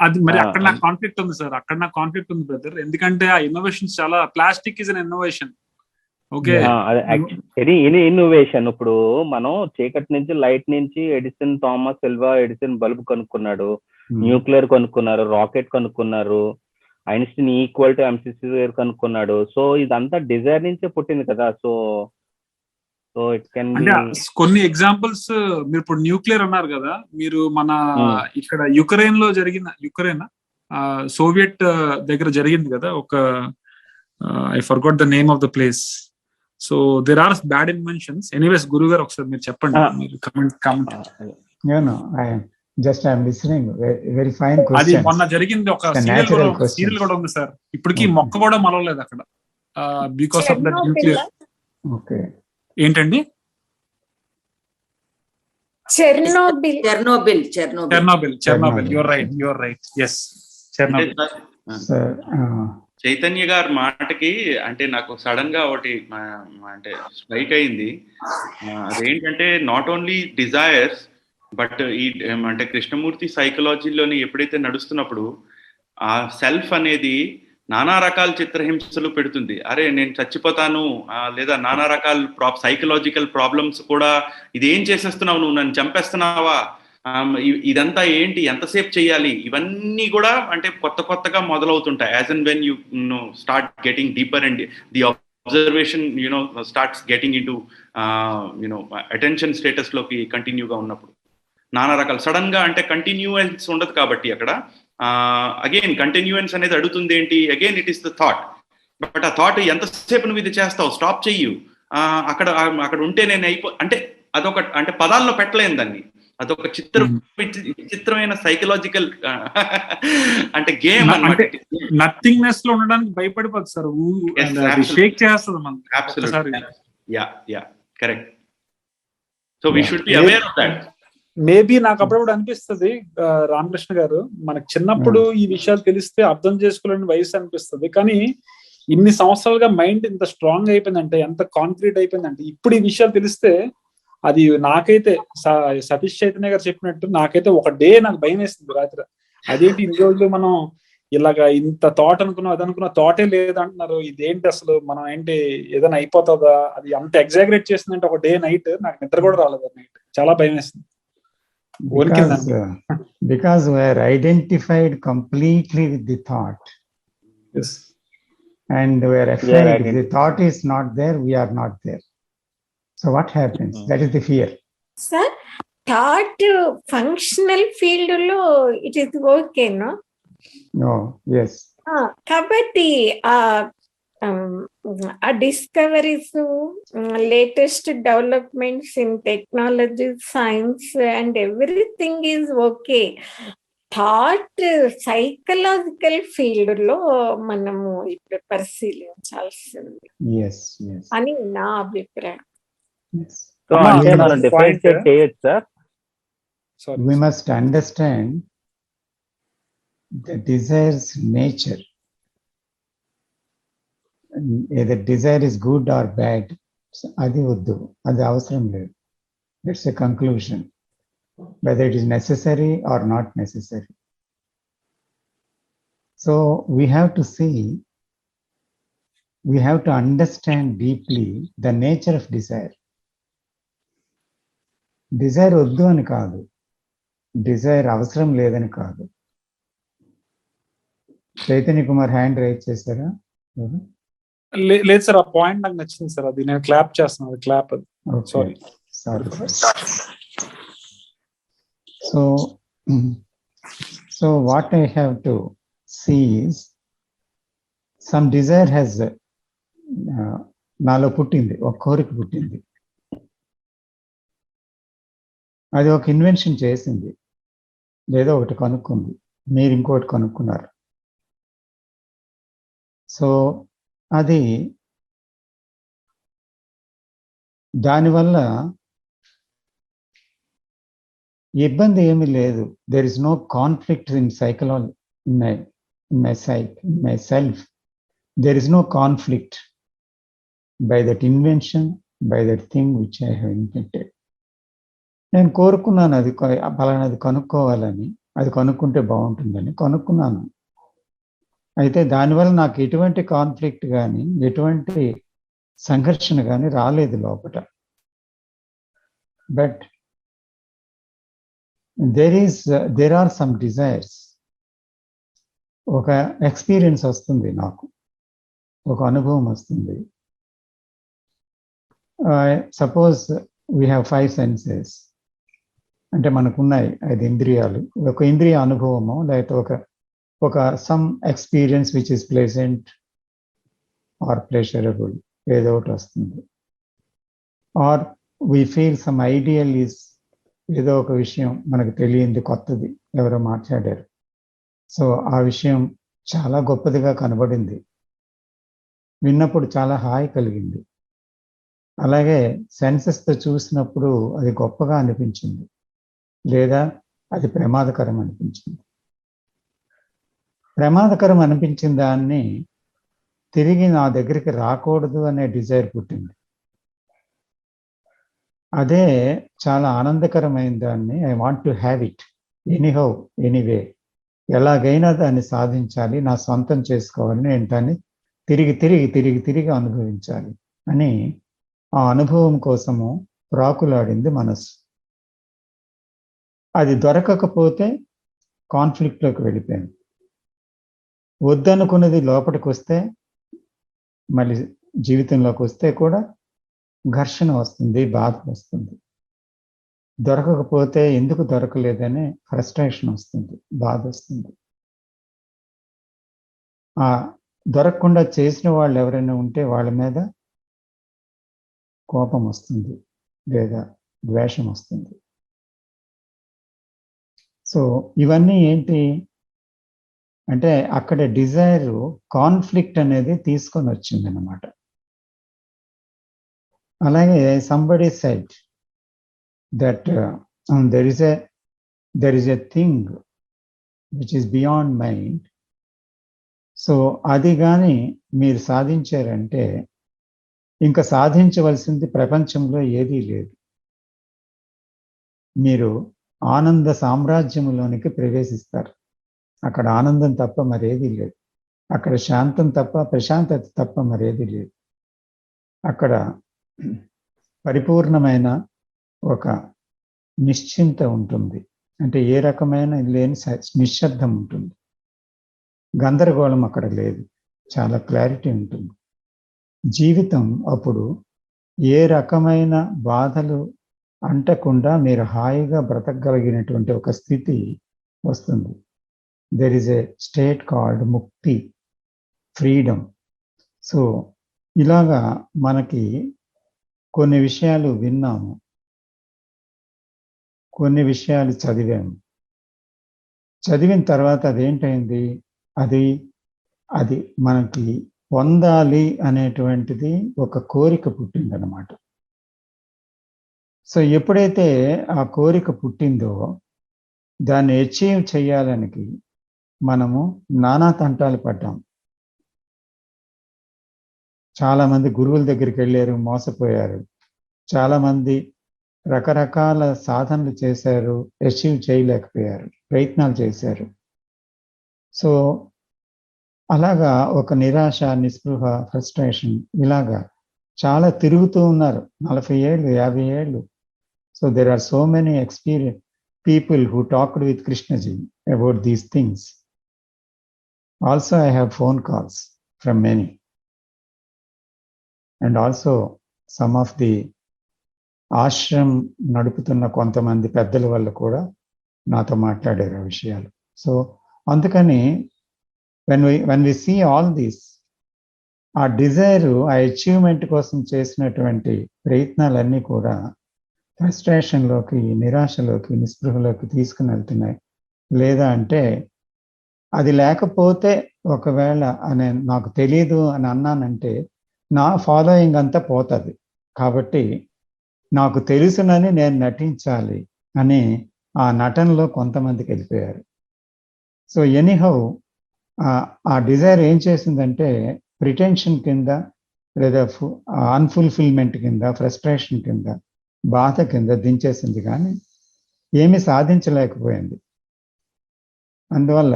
Speaker 4: అది మరి అక్కడ నాకు కాన్ఫ్లిక్ట్ ఉంది సార్, అక్కడ నాకు కాన్ఫ్లిక్ట్ ఉంది బ్రదర్. ఎందుకంటే ఆ ఇన్నోవేషన్స్ చాలా, plastic is an innovation. Okay,
Speaker 7: any innovation. ఇప్పుడు మనం చీకటి నుంచి లైట్ నుంచి Edison Thomas Alva Edison bulb కనుక్కున్నాడు, న్యూక్లియర్ కనుక్కున్నారు, రాకెట్ కనుక్కున్నారు, Einstein equal to MC square కనుక్కున్నాడు. సో ఇదంతా డిజైర్ నుంచే పుట్టింది కదా. సో ఇట్ కెన్
Speaker 4: అంటే కొన్ని ఎగ్జాంపుల్స్, మీరు ఇప్పుడు న్యూక్లియర్ అన్నారు కదా, మీరు మన ఇక్కడ యుక్రెయిన్ లో జరిగిన, యుక్రెయిన్ సోవియట్ దగ్గర జరిగింది కదా ఒక, I forgot the name of the place. So there are bad inventions. Anyways గురువు గారు ఒకసారి మీరు చెప్పండి, మీరు comment.
Speaker 1: Just I'm listening. Very fine question.
Speaker 4: అది మొన్న జరిగింది, ఒక సీరియల్ కూడా ఉంది సార్, ఇప్పటికీ మొక్క కూడా మలవలేదు అక్కడ, because of that nuclear.
Speaker 1: Okay,
Speaker 4: ఏంటండి?
Speaker 5: Chernobyl.
Speaker 4: Your right. Yes, Chernobyl.
Speaker 2: Chaitanya గారి మాటకి అంటే నాకు సడన్ గా ఒకటి అంటే స్ట్రైక్ అయింది. అదేంటంటే నాట్ ఓన్లీ డిజైర్స్ బట్ ఈ అంటే కృష్ణమూర్తి సైకలాజీలోని ఎప్పుడైతే నడుస్తున్నప్పుడు ఆ సెల్ఫ్ అనేది నానా రకాల చిత్రహింసలు పెడుతుంది. అరే నేను చచ్చిపోతాను, లేదా నానా రకాల సైకలాజికల్ ప్రాబ్లమ్స్ కూడా, ఇదేం చేసేస్తున్నావు నువ్వు, నన్ను చంపేస్తున్నావా, ఇదంతా ఏంటి, ఎంతసేపు చేయాలి, ఇవన్నీ కూడా అంటే కొత్తగా మొదలవుతుంటాయి. As and when you start getting deeper and the observation starts getting into attention status లోకి కంటిన్యూగా ఉన్నప్పుడు నానా రకాల సడన్ గా అంటే కంటిన్యూయన్స్ ఉండదు కాబట్టి అక్కడ అగైన్ కంటిన్యూయన్స్ అనేది అడుగుతుంది ఏంటి, again it is the thought. But ఆ థాట్ ఎంతసేపు నువ్వు ఇది చేస్తావు, స్టాప్ చెయ్యు, అక్కడ ఉంటే నేను అంటే అదొక అంటే పదాల్లో పెట్టలేను దాన్ని, అదొక విచిత్రమైన సైకలాజికల్ అంటే గేమ్ అన్నమాట.
Speaker 4: నథింగ్నెస్ లో ఉండడానికి భయపడిపోతుంది సార్, షేక్ చేస్తుంది మనకి.
Speaker 2: Yeah correct. So we should be aware of that.
Speaker 4: Maybe నాకు అప్పుడప్పుడు అనిపిస్తుంది రామకృష్ణ గారు, మనకు చిన్నప్పుడు ఈ విషయాలు తెలిస్తే అర్థం చేసుకోలేని వయసు అనిపిస్తుంది, కానీ ఇన్ని సంవత్సరాలుగా మైండ్ ఇంత స్ట్రాంగ్ అయిపోయిందంటే, ఎంత కాన్క్రీట్ అయిపోయిందంటే, ఇప్పుడు ఈ విషయాలు తెలిస్తే అది నాకైతే సతీష్ చైతన్య గారు చెప్పినట్టు నాకైతే ఒక డే నాకు భయం వేస్తుంది రాత్రి. అదేంటి ఇన్ని రోజులు మనం ఇలాగా ఇంత థాట్ అనుకున్నాం, అది అనుకున్నా, థాటే లేదంటున్నారు, ఇదేంటి అసలు, మనం ఏంటి ఏదైనా అయిపోతుందా, అది అంత ఎగ్జాగరేట్ చేసిందంటే ఒక డే నైట్ నాకు నిద్ర కూడా రాలేదు, నైట్ చాలా భయం వేస్తుంది.
Speaker 1: Because we are identified completely with the thought.
Speaker 4: Yes.
Speaker 1: And we are afraid if the thought is not there, we are not there. So what happens? That is the fear.
Speaker 6: Sir, thought functional field lo it is okay, no?
Speaker 1: No, yes.
Speaker 6: Kabatti ఆ discoveries, latest developments in technology, science and everything is okay. Thought psychological field లో మనము ఇప్పుడు పరిశీలించాల్సింది అని నా అభిప్రాయం.
Speaker 1: We must understand the desire's nature. Either desire is good or bad, adi uddu, adi avasaram ledu. It's a conclusion, whether it is necessary or not necessary. So we have to see, we have to understand deeply the nature of desire. Desire uddu ani kaadu, desire avasaram ledani kaadu. Chaitanya Kumar hand raise chesara.
Speaker 4: లేదు sir, ఆ point నాకు నచ్చింది sir, అది నేను clap చేస్తున్నాను, అది clap. అది sorry.
Speaker 1: So what I have to see is some desire has నాలో పుట్టింది, ఒక కోరిక పుట్టింది, అది ఒక ఇన్వెన్షన్ చేసింది, లేదా ఒకటి కనుక్కుంది, మీరు ఇంకోటి కనుక్కున్నారు. సో అది దానివల్ల ఇబ్బంది ఏమీ లేదు. There is no conflict in psychology, in myself. There is no conflict by that invention, by that thing which I have invented. నేను కోరుకున్నాను అది ఫలానాది కనుక్కోవాలని, అది కొనుక్కుంటే బాగుంటుందని కొనుక్కున్నాను. అయితే దానివల్ల నాకు ఎటువంటి కాన్ఫ్లిక్ట్ కానీ ఎటువంటి సంఘర్షణ కానీ రాలేదు లోపల. But there are some desires. ఒక ఎక్స్పీరియన్స్ వస్తుంది, నాకు ఒక అనుభవం వస్తుంది. సపోజ్ వీ హ్యావ్ 5 సెన్సెస్, అంటే మనకున్నాయి 5 ఇంద్రియాలు. ఒక ఇంద్రియ అనుభవము లేకపోతే ఒక some experience which is pleasant or pleasurable ఏదో ఒకటి వస్తుంది. Or we feel some ideal is, ఏదో ఒక విషయం మనకు తెలియంది, కొత్తది ఎవరో మాట్లాడారు, సో ఆ విషయం చాలా గొప్పదిగా కనబడింది, విన్నప్పుడు చాలా హాయి కలిగింది. అలాగే సెన్సెస్తో చూసినప్పుడు అది గొప్పగా అనిపించింది, లేదా అది ప్రమాదకరం అనిపించింది. ప్రమాదకరం అనిపించిన దాన్ని తిరిగి నా దగ్గరికి రాకూడదు అనే డిజైర్ పుట్టింది. అదే చాలా ఆనందకరమైన దాన్ని I want to have it anyhow anyway, ఎలాగైనా దాన్ని సాధించాలి, నా సొంతం చేసుకోవాలి, నేను దాన్ని తిరిగి తిరిగి తిరిగి తిరిగి అనుభవించాలి అని ఆ అనుభవం కోసము ప్రాకులాడింది మనస్సు. అది దొరకకపోతే కాన్ఫ్లిక్ట్లోకి వెళ్ళిపోయింది. వద్దనుకున్నది లోపలికి వస్తే, మళ్ళీ జీవితంలోకి వస్తే కూడా ఘర్షణ వస్తుంది, బాధ వస్తుంది. దొరకకపోతే ఎందుకు దొరకలేదనే ఫ్రస్ట్రేషన్ వస్తుంది, బాధ వస్తుంది. ఆ దొరకకుండా చేసిన వాళ్ళు ఎవరైనా ఉంటే వాళ్ళ మీద కోపం వస్తుంది, లేదా ద్వేషం వస్తుంది. సో ఇవన్నీ ఏంటి అంటే అక్కడ డిజైర్ కాన్ఫ్లిక్ట్ అనేది తీసుకొని వచ్చింది అన్నమాట. అలాగే somebody said that there is a thing which is beyond mind. So అది కానీ మీరు సాధించారంటే ఇంకా సాధించవలసింది ప్రపంచంలో ఏదీ లేదు. మీరు ఆనంద సామ్రాజ్యంలోనికి ప్రవేశిస్తారు. అక్కడ ఆనందం తప్ప మరేదీ లేదు, అక్కడ శాంతం తప్ప, ప్రశాంతత తప్ప మరేదీ లేదు. అక్కడ పరిపూర్ణమైన ఒక నిశ్చింత ఉంటుంది, అంటే ఏ రకమైన లేని నిశ్శబ్దం ఉంటుంది, గందరగోళం అక్కడ లేదు, చాలా క్లారిటీ ఉంటుంది. జీవితం అప్పుడు ఏ రకమైన బాధలు అంటకుండా మీరు హాయిగా బ్రతకగలిగినటువంటి ఒక స్థితి వస్తుంది. There is a state called ముక్తి, ఫ్రీడమ్. సో ఇలాగా మనకి కొన్ని విషయాలు విన్నాము, కొన్ని విషయాలు చదివాము. చదివిన తర్వాత అదేంటైంది, అది మనకి పొందాలి అనేటువంటిది ఒక కోరిక పుట్టిందన్నమాట. సో ఎప్పుడైతే ఆ కోరిక పుట్టిందో దాన్ని అచీవ్ చేయాలని మనము నానా తంటాలు పడ్డాం. చాలామంది గురువుల దగ్గరికి వెళ్ళారు, మోసపోయారు. చాలామంది రకరకాల సాధనలు చేశారు, అచీవ్ చేయలేకపోయారు, ప్రయత్నాలు చేశారు. సో అలాగా ఒక నిరాశ, నిస్పృహ, ఫ్రస్ట్రేషన్, ఇలాగా చాలా తిరుగుతూ ఉన్నారు 40 ఏళ్ళు, 50 ఏళ్ళు. So there are so many experienced people who talked with Krishnaji about these things. Also I have phone calls from many, and also some of the ఆశ్రమం నడుపుతున్న కొంతమంది పెద్దల వల్ల కూడా నాతో మాట్లాడారు ఆ విషయాలు. సో అందుకని when we see all this, ఆ డిజైర్, ఆ అచీవ్మెంట్ కోసం చేసినటువంటి ప్రయత్నాలన్నీ కూడా ఫ్రస్ట్రేషన్లోకి, నిరాశలోకి, నిస్పృహలోకి తీసుకుని వెళ్తున్నాయి. లేదా అంటే అది లేకపోతే ఒకవేళ నాకు తెలీదు అని అన్నానంటే నా ఫాలోయింగ్ అంతా పోతుంది. కాబట్టి నాకు తెలుసునని నేను నటించాలి అని ఆ నటనలో కొంతమందికి వెళ్ళిపోయారు. సో ఎనీహౌ ఆ డిజైర్ ఏం చేసిందంటే ప్రిటెన్షన్ కింద, లేదా అన్ఫుల్ఫిల్మెంట్ కింద, ఫ్రస్ట్రేషన్ కింద, బాధ కింద దించేసింది, కానీ ఏమీ సాధించలేకపోయింది. అందువల్ల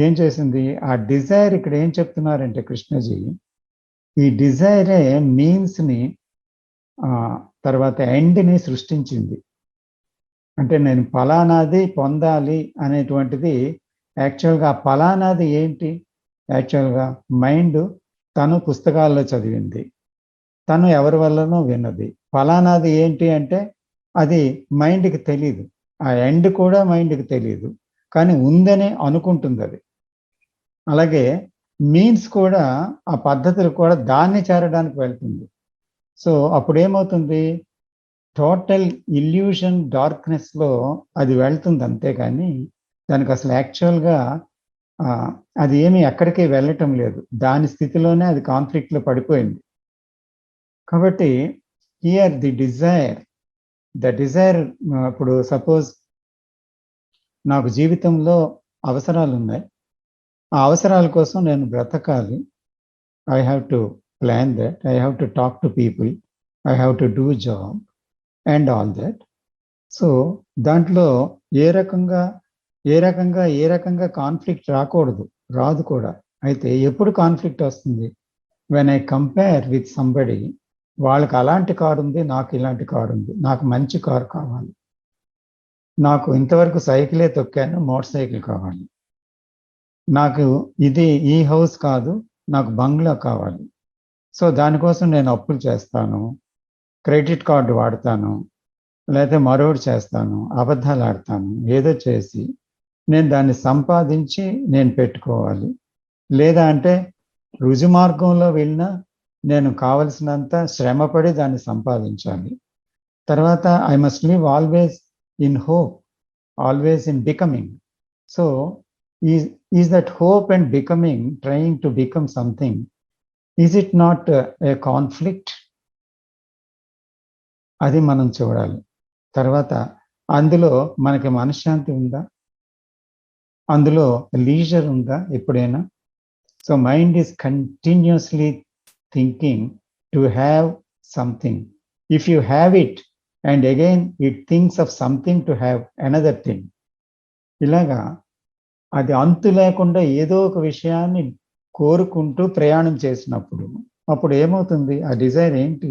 Speaker 1: ఏం చేసింది, ఆ డిజైర్ ఇక్కడ ఏం చెప్తున్నారంటే కృష్ణజీ, ఈ డిజైరే మీన్స్ని తర్వాత ఎండ్ని సృష్టించింది. అంటే నేను ఫలానాది పొందాలి అనేటువంటిది యాక్చువల్గా ఆ ఫలానాది ఏంటి, యాక్చువల్గా మైండ్ తను పుస్తకాల్లో చదివింది, తను ఎవరి వల్లనో విన్నది. ఫలానాది ఏంటి అంటే అది మైండ్కి తెలియదు, ఆ ఎండ్ కూడా మైండ్కి తెలియదు, కానీ ఉందని అనుకుంటుంది అది. అలాగే మీన్స్ కూడా ఆ పద్ధతులు కూడా దాన్ని చేరడానికి వెళ్తుంది. సో అప్పుడు ఏమవుతుంది, టోటల్ ఇల్యూషన్ డార్క్నెస్లో అది వెళ్తుంది, అంతేకాని దానికి అసలు యాక్చువల్గా అది ఏమీ ఎక్కడికి వెళ్ళటం లేదు, దాని స్థితిలోనే అది కాన్ఫ్లిక్ట్లో పడిపోయింది. కాబట్టి హియర్ ద డిజైర్ ఇప్పుడు సపోజ్ నాకు జీవితంలో అవసరాలు ఉన్నాయి, ఆ అవసరాల కోసం నేను బ్రతకాలి, I have to plan that, I have to talk to people, I have to do job and all that. So దాంట్లో ఏ రకంగా కాన్ఫ్లిక్ట్ రాదు కూడా. అయితే ఎప్పుడు కాన్ఫ్లిక్ట్ వస్తుంది, when I compare with somebody, వాళ్ళకి అలాంటి కారు ఉంది, నాకు ఇలాంటి కారు ఉంది, నాకు మంచి కారు కావాలి, నాకు ఇంతవరకు సైకిలే తొక్కాను, మోటార్ సైకిల్ కావాలి, నాకు ఈ హౌస్ కాదు, నాకు బంగ్లా కావాలి. సో దానికోసం నేను అప్పులు చేస్తాను, క్రెడిట్ కార్డు వాడతాను, లేకపోతే మరొకటి చేస్తాను, అబద్ధాలు ఆడతాను, ఏదో చేసి నేను దాన్ని సంపాదించి నేను పెట్టుకోవాలి. లేదా అంటే రుజు మార్గంలో వెళ్ళినా నేను కావలసినంత శ్రమపడి దాన్ని సంపాదించాలి. తర్వాత I must live always in hope, always in becoming. So is that hope and becoming, trying to become something, is it not a conflict? అది మనం చూడాలి. తర్వాత అందులో మనకి మనశ్శాంతి ఉందా, అందులో లీజర్ ఉందా ఎప్పుడైనా? So mind is continuously thinking to have something. If you have it and again it thinks of something to have another thing. ఇలాగా అది అంతు లేకుండా ఏదో ఒక విషయాన్ని కోరుకుంటూ ప్రయాణం చేసినప్పుడు అప్పుడు ఏమవుతుంది, ఆ డిజైర్ ఏంటి,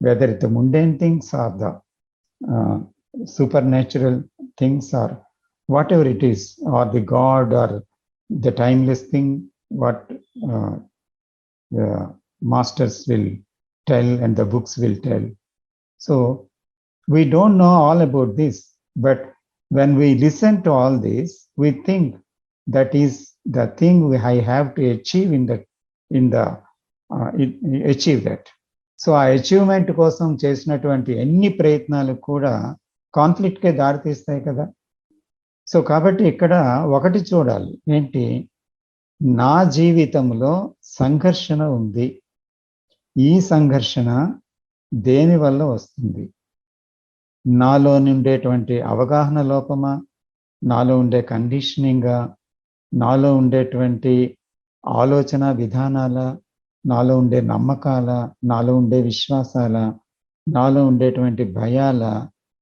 Speaker 1: whether it the mundane things or the supernatural things or whatever it is, or the God or the timeless thing, what the masters will tell and the books will tell. So we don't know all about this, but when we listen to all this, we think that is the thing I have to achieve achieve that. So ఆ achievement కోసం చేసినటువంటి ఎన్ని ప్రయత్నాలు కూడా కాన్ఫ్లిక్ట్కే దారితీస్తాయి కదా. So కాబట్టి ఇక్కడ ఒకటి చూడాలి, ఏంటి, నా జీవితంలో సంఘర్షణ ఉంది, ఈ సంఘర్షణ దేని వల్ల వస్తుంది? నాలో ఉండేటువంటి అవగాహన లోపమా, నాలో ఉండే కండిషనింగా, నాలో ఉండేటువంటి ఆలోచన విధానాల, నాలో ఉండే నమ్మకాల, నాలో ఉండే విశ్వాసాల, నాలో ఉండేటువంటి భయాల,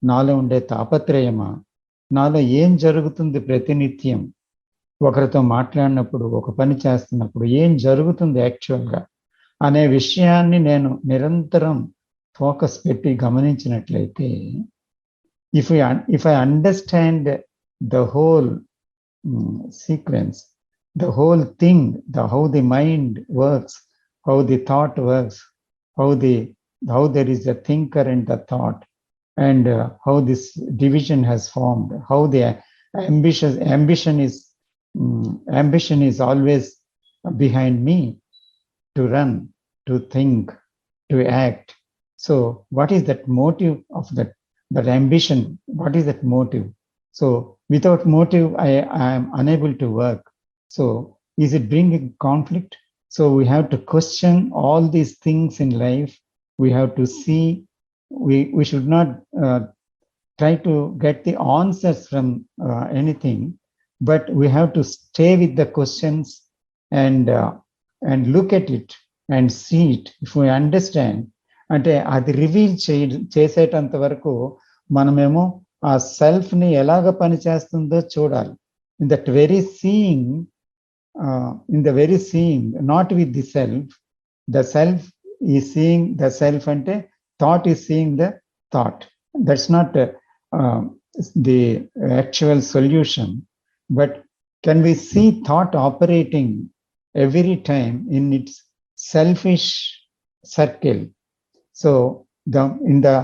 Speaker 1: నాలో ఉండే తాపత్రయమా, నాలో ఏం జరుగుతుంది ప్రతినిత్యం? ఒకరితో మాట్లాడినప్పుడు, ఒక పని చేస్తున్నప్పుడు ఏం జరుగుతుంది యాక్చువల్గా అనే విషయాన్ని నేను నిరంతరం ఫోకస్ పెట్టి గమనించినట్లయితే, if I understand the whole sequence, the whole thing, how the mind works, how the thought works, how there is a thinker and the thought, and how this division has formed, how the ambition is always behind me to run, to think, to act. So what is that motive of that ambition? What is that motive? So without motive I am unable to work. So is it bringing conflict? So we have to question all these things in life. We have to see, we should not try to get the answers from anything, but we have to stay with the questions and look at it and see it. If we understand, అంటే అది reveal చేసేటంత వరకు మనమేమో ఆ సెల్ఫ్ని ఎలాగ పనిచేస్తుందో చూడాలి. in that very seeing, in the very seeing, not with the self is seeing the self, ante thought is seeing the thought. That's not the actual solution. But can we see thought operating every time in its selfish circle? So in the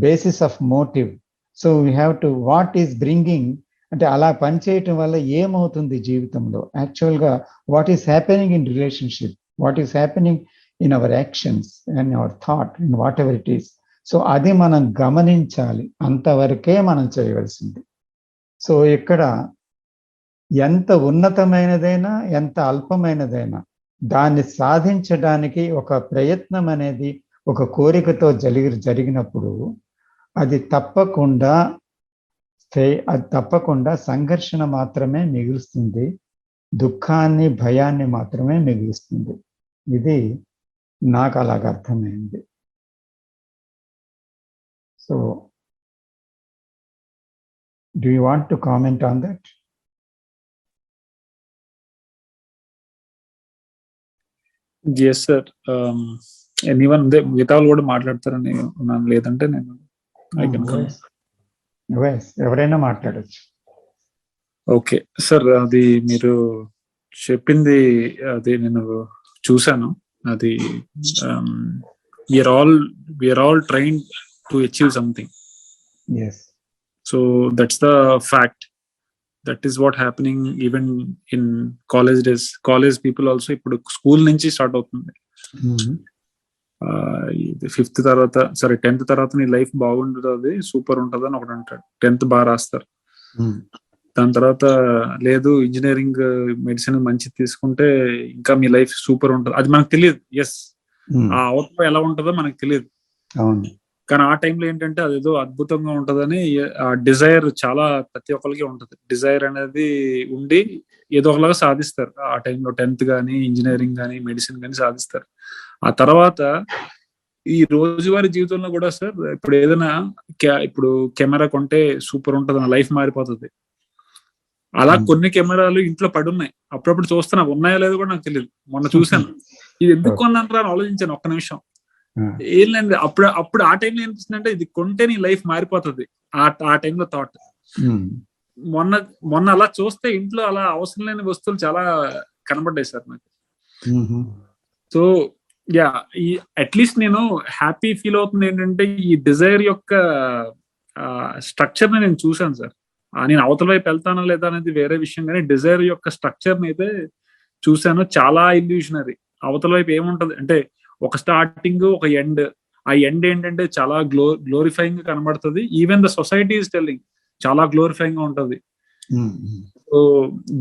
Speaker 1: basis of motive, so we have to, what is bringing, అంటే అలా పనిచేయటం వల్ల ఏమవుతుంది జీవితంలో, యాక్చువల్గా what is happening in relationship, what is happening in our actions and our thought, in what ever it is. So అది మనం గమనించాలి, అంతవరకే మనం చేయవలసింది. సో ఇక్కడ ఎంత ఉన్నతమైనదైనా ఎంత అల్పమైనదైనా దాన్ని సాధించడానికి ఒక ప్రయత్నం అనేది ఒక కోరికతో జరిగినప్పుడు అది తప్పకుండా సంఘర్షణ మాత్రమే మిగులుస్తుంది, దుఃఖాన్ని భయాన్ని మాత్రమే మిగులుస్తుంది. ఇది నాకు అలాగ అర్థమైంది. So do you want to comment on that?
Speaker 4: Yes sir, anyone మిగతా వాళ్ళు కూడా మాట్లాడతారని ఉన్నాను, లేదంటే నేను
Speaker 1: ఎవరైనా మాట్లాడచ్చు.
Speaker 4: ఓకే సార్, అది మీరు చెప్పింది అది నేను చూసాను. అది we're all trying to achieve something. So that's the fact. That is what happening even in college days. College people also ఇప్పుడు స్కూల్ నుంచి స్టార్ట్ అవుతుంది. 5th తర్వాత, సరే 10th తర్వాత నీ లైఫ్ బాగుంటుంది, సూపర్ ఉంటుంది అని ఒకటి అంటాడు. 10th బాగా రాస్తారు, దాని తర్వాత లేదు ఇంజనీరింగ్ మెడిసిన్ మంచి తీసుకుంటే ఇంకా మీ లైఫ్ సూపర్ ఉంటుంది. అది మనకు తెలియదు. ఎస్, ఆ అవుట్పుట్ ఎలా ఉంటుందో మనకు తెలియదు. కానీ ఆ టైంలో ఏంటంటే అదేదో అద్భుతంగా ఉంటదని ఆ డిజైర్ చాలా ప్రతి ఒక్కరికి ఉంటది. డిజైర్ అనేది ఉండి ఏదో ఒకలాగా సాధిస్తారు ఆ టైంలో. 10th కానీ ఇంజనీరింగ్ కానీ మెడిసిన్ కానీ సాధిస్తారు. ఆ తర్వాత ఈ రోజువారీ జీవితంలో కూడా సార్, ఇప్పుడు ఏదైనా ఇప్పుడు కెమెరా కొంటే సూపర్ ఉంటుంది, నా లైఫ్ మారిపోతుంది. అలా కొన్ని కెమెరాలు ఇంట్లో పడున్నాయి, అప్పుడప్పుడు చూస్తున్నా, ఉన్నాయో లేదో కూడా నాకు తెలియదు. మొన్న చూసాను, ఇది ఎందుకు కొన్నాను అని ఆలోచించాను ఒక్క నిమిషం. ఏం లేదు, అప్పుడు ఆ టైంలో ఏనిపిస్తుందంటే ఇది కొంటే నీ లైఫ్ మారిపోతుంది. ఆ టైంలో థాట్. మొన్న అలా చూస్తే ఇంట్లో అలా అవసరం లేని వస్తువులు చాలా కనబడ్డాయి సార్ నాకు. సో యా, ఈ అట్లీస్ట్ నేను హ్యాపీ ఫీల్ అవుతుంది ఏంటంటే ఈ డిజైర్ యొక్క స్ట్రక్చర్ ని నేను చూసాను సార్. నేను అవతల వైపు వెళ్తానా లేదా అనేది వేరే విషయం, కానీ డిజైర్ యొక్క స్ట్రక్చర్ ని అయితే చూసాను. చాలా ఇల్యూషనరీ. అవతల వైపు ఏముంటది అంటే ఒక స్టార్టింగ్, ఒక ఎండ్. ఆ ఎండ్ ఏంటంటే చాలా గ్లోరిఫైయింగ్ గా కనబడుతుంది. Even the society is telling చాలా గ్లోరిఫైయింగ్ గా ఉంటది. So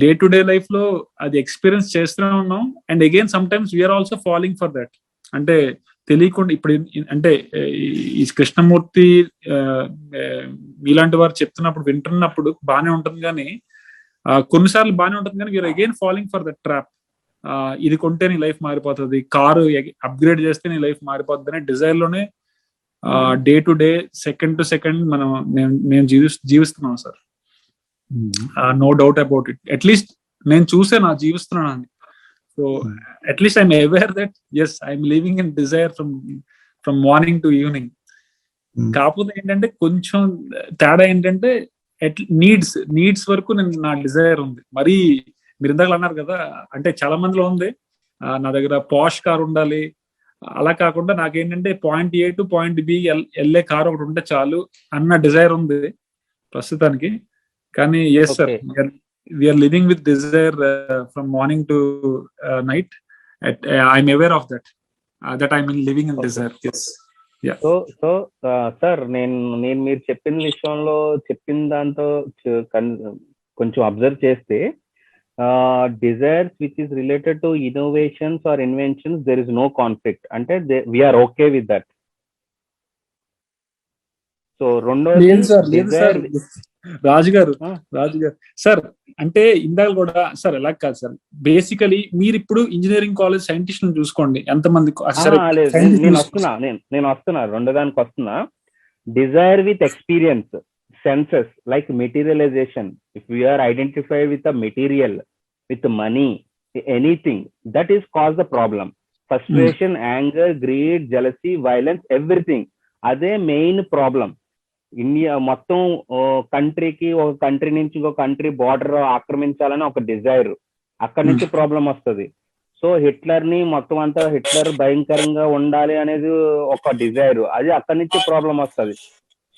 Speaker 4: day to day life లో అది ఎక్స్పీరియన్స్ చేస్తూనే ఉన్నాం. And again sometimes we're also following for that. అంటే తెలియకుండా ఇప్పుడు అంటే ఈ కృష్ణమూర్తి మీలాంటి వారు చెప్తున్నప్పుడు వింటున్నప్పుడు బానే ఉంటుంది, కానీ కొన్నిసార్లు బానే ఉంటుంది, కానీ we're again following for that trap. ఇది కొంటే నీ లైఫ్ మారిపోతుంది, కారు అప్గ్రేడ్ చేస్తే నీ లైఫ్ మారిపోతుంది అనే డిజైర్ లోనే day to day, second to second మేము జీవిస్తున్నాం sir. No doubt about it. At least నేను చూసే నా జీవిస్తున్నాను. So at least I'm aware that yes I'm living in desire from morning to evening. కాకపోతే ఏంటంటే కొంచెం తేడా ఏంటంటే నీడ్స్ వరకు నా డిజైర్ ఉంది. మరి మీరు ఇందాక అన్నారు కదా, అంటే చాలా మందిలో ఉంది నా దగ్గర పాష్ కార్ ఉండాలి, అలా కాకుండా నాకేంటంటే point A to point B వెళ్ళే కార్ ఒకటి ఉంటే చాలు అన్న డిజైర్ ఉంది ప్రస్తుతానికి. కానీ yes sir, we're living with desire from morning to night. I'm aware of that I'm living in desire. Yes.
Speaker 7: So sir, నేను మీరు చెప్పిన విషయంలో చెప్పిన దాంతో కొంచెం అబ్జర్వ్ చేస్తే desires which is related to innovations or inventions, there is no conflict. Ante we are okay with that. So
Speaker 4: రాజు గారు sir, అంటే ఇందాక కూడా సార్ ఎలా కాదు సార్, బేసికలీ మీరు ఇప్పుడు ఇంజనీరింగ్ కాలేజ్ సైంటిస్ట్ చూసుకోండి, ఎంతమంది.
Speaker 7: నేను వస్తున్నా రెండో దానికి వస్తున్నా. Desire with experience, senses like materialization. If we are identified with a material, with money, anything, that is cause the problem. Frustration, anger, greed, jealousy, violence, everything. అదే మెయిన్ ప్రాబ్లం. ఇండియా మొత్తం కంట్రీకి, ఒక కంట్రీ నుంచి ఇంకో country border ఆక్రమించాలని ఒక Dzire, అక్కడి నుంచి problem వస్తుంది. సో హిట్లర్ ని మొత్తం అంతా హిట్లర్ భయంకరంగా ఉండాలి అనేది ఒక డిజైర్, అది అక్కడి నుంచి ప్రాబ్లం వస్తుంది.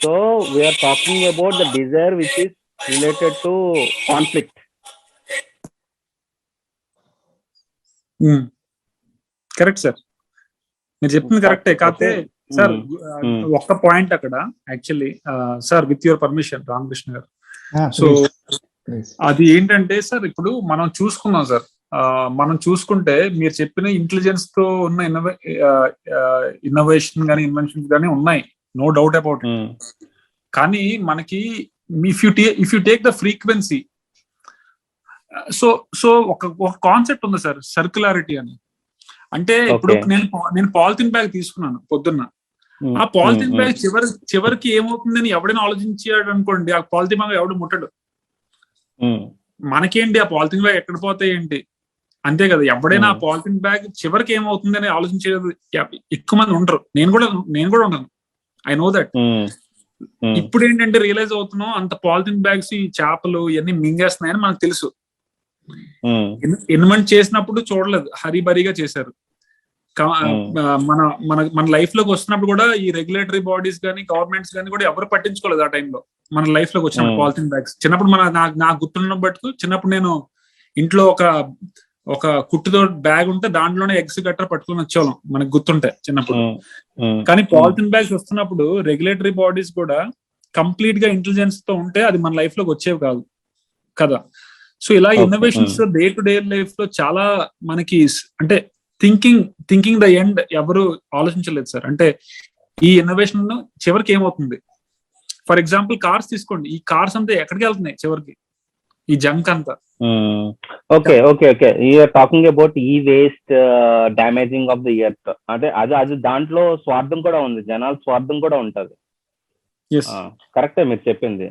Speaker 7: So we're talking about the desire which is related to conflict.
Speaker 4: Correct sir, మీరు చెప్పింది కరెక్టే. కాకపోతే సార్ ఒక్క పాయింట్ అక్కడ actually sir, with your permission Ramakrishna garu. So అది ఏంటంటే సార్, ఇప్పుడు మనం చూసుకున్నాం సార్, మనం చూసుకుంటే మీరు చెప్పిన ఇంటెలిజెన్స్ తో ఉన్న ఇన్నోవేషన్ కానీ ఇన్వెన్షన్స్ కానీ ఉన్నాయి, నో డౌట్ అబౌట్ ఇట్. కానీ మనకి if you take the frequency, so ఒక కాన్సెప్ట్ ఉంది సార్, సర్క్యులారిటీ అని. అంటే ఇప్పుడు నేను పాలిథిన్ బ్యాగ్ తీసుకున్నాను పొద్దున్న, ఆ పాలిథిన్ బ్యాగ్ చివరికి ఏమవుతుందని ఎవడైనా ఆలోచించాడు అనుకోండి, ఆ పాలిథిన్ బ్యాగ్ ఎవడు ముట్టడు. మనకేంటి ఆ పాలిథిన్ బ్యాగ్ ఎక్కడ పోతాయి ఏంటి, అంతే కదా. ఎవడైనా ఆ పాలిథిన్ బ్యాగ్ చివరికి ఏమవుతుంది అని ఆలోచించేది ఎక్కువ మంది ఉండరు. నేను కూడా ఉన్నాను, ఐ నో దట్. ఇప్పుడు ఏంటంటే రియలైజ్ అవుతున్నాం, అంత పాలిథిన్ బ్యాగ్స్ ఈ చేపలు ఇవన్నీ మింగేస్తున్నాయని మనకు తెలుసు. ఇన్వెంట్ చేసినప్పుడు చూడలేదు, హరిబరిగా చేశారు. మన మన మన లైఫ్ లోకి వస్తున్నప్పుడు కూడా ఈ రెగ్యులేటరీ బాడీస్ కానీ గవర్నమెంట్స్ కానీ కూడా ఎవరు పట్టించుకోలేదు ఆ టైంలో. మన లైఫ్ లోకి వచ్చినప్పుడు పాలిథిన్ బ్యాగ్స్ చిన్నప్పుడు నాకు గుర్తున్న బట్టుకు, చిన్నప్పుడు నేను ఇంట్లో ఒక కుట్టుతో బ్యాగ్ ఉంటే దాంట్లోనే ఎగ్స్ గట్రా పట్టుకుని వచ్చేవాళ్ళం, మనకు గుర్తుంటే చిన్నప్పుడు. కానీ పాలిథిన్ బ్యాగ్స్ వస్తున్నప్పుడు రెగ్యులేటరీ బాడీస్ కూడా కంప్లీట్ గా ఇంటెలిజెన్స్ తో ఉంటే అది మన లైఫ్ లోకి వచ్చేవి కాదు కదా. సో ఇలా innovations day to day life లో చాలా మనకి, అంటే థింకింగ్ ద ఎండ్ ఎవరు ఆలోచించలేదు సార్. అంటే ఈ ఇన్నోవేషన్ చివరికి ఏమవుతుంది, ఫర్ ఎగ్జాంపుల్ కార్స్ తీసుకోండి, ఈ కార్స్ అంతా ఎక్కడికి వెళ్తున్నాయి చివరికి, ఈ జంక్ అంతా.
Speaker 7: ఓకే యూఆర్ టాకింగ్ అబౌట్ ఈ waste damaging of the earth. అంటే అది దాంట్లో స్వార్థం కూడా ఉంది, జనాల స్వార్థం కూడా ఉంటది. కరెక్టే మీరు చెప్పింది.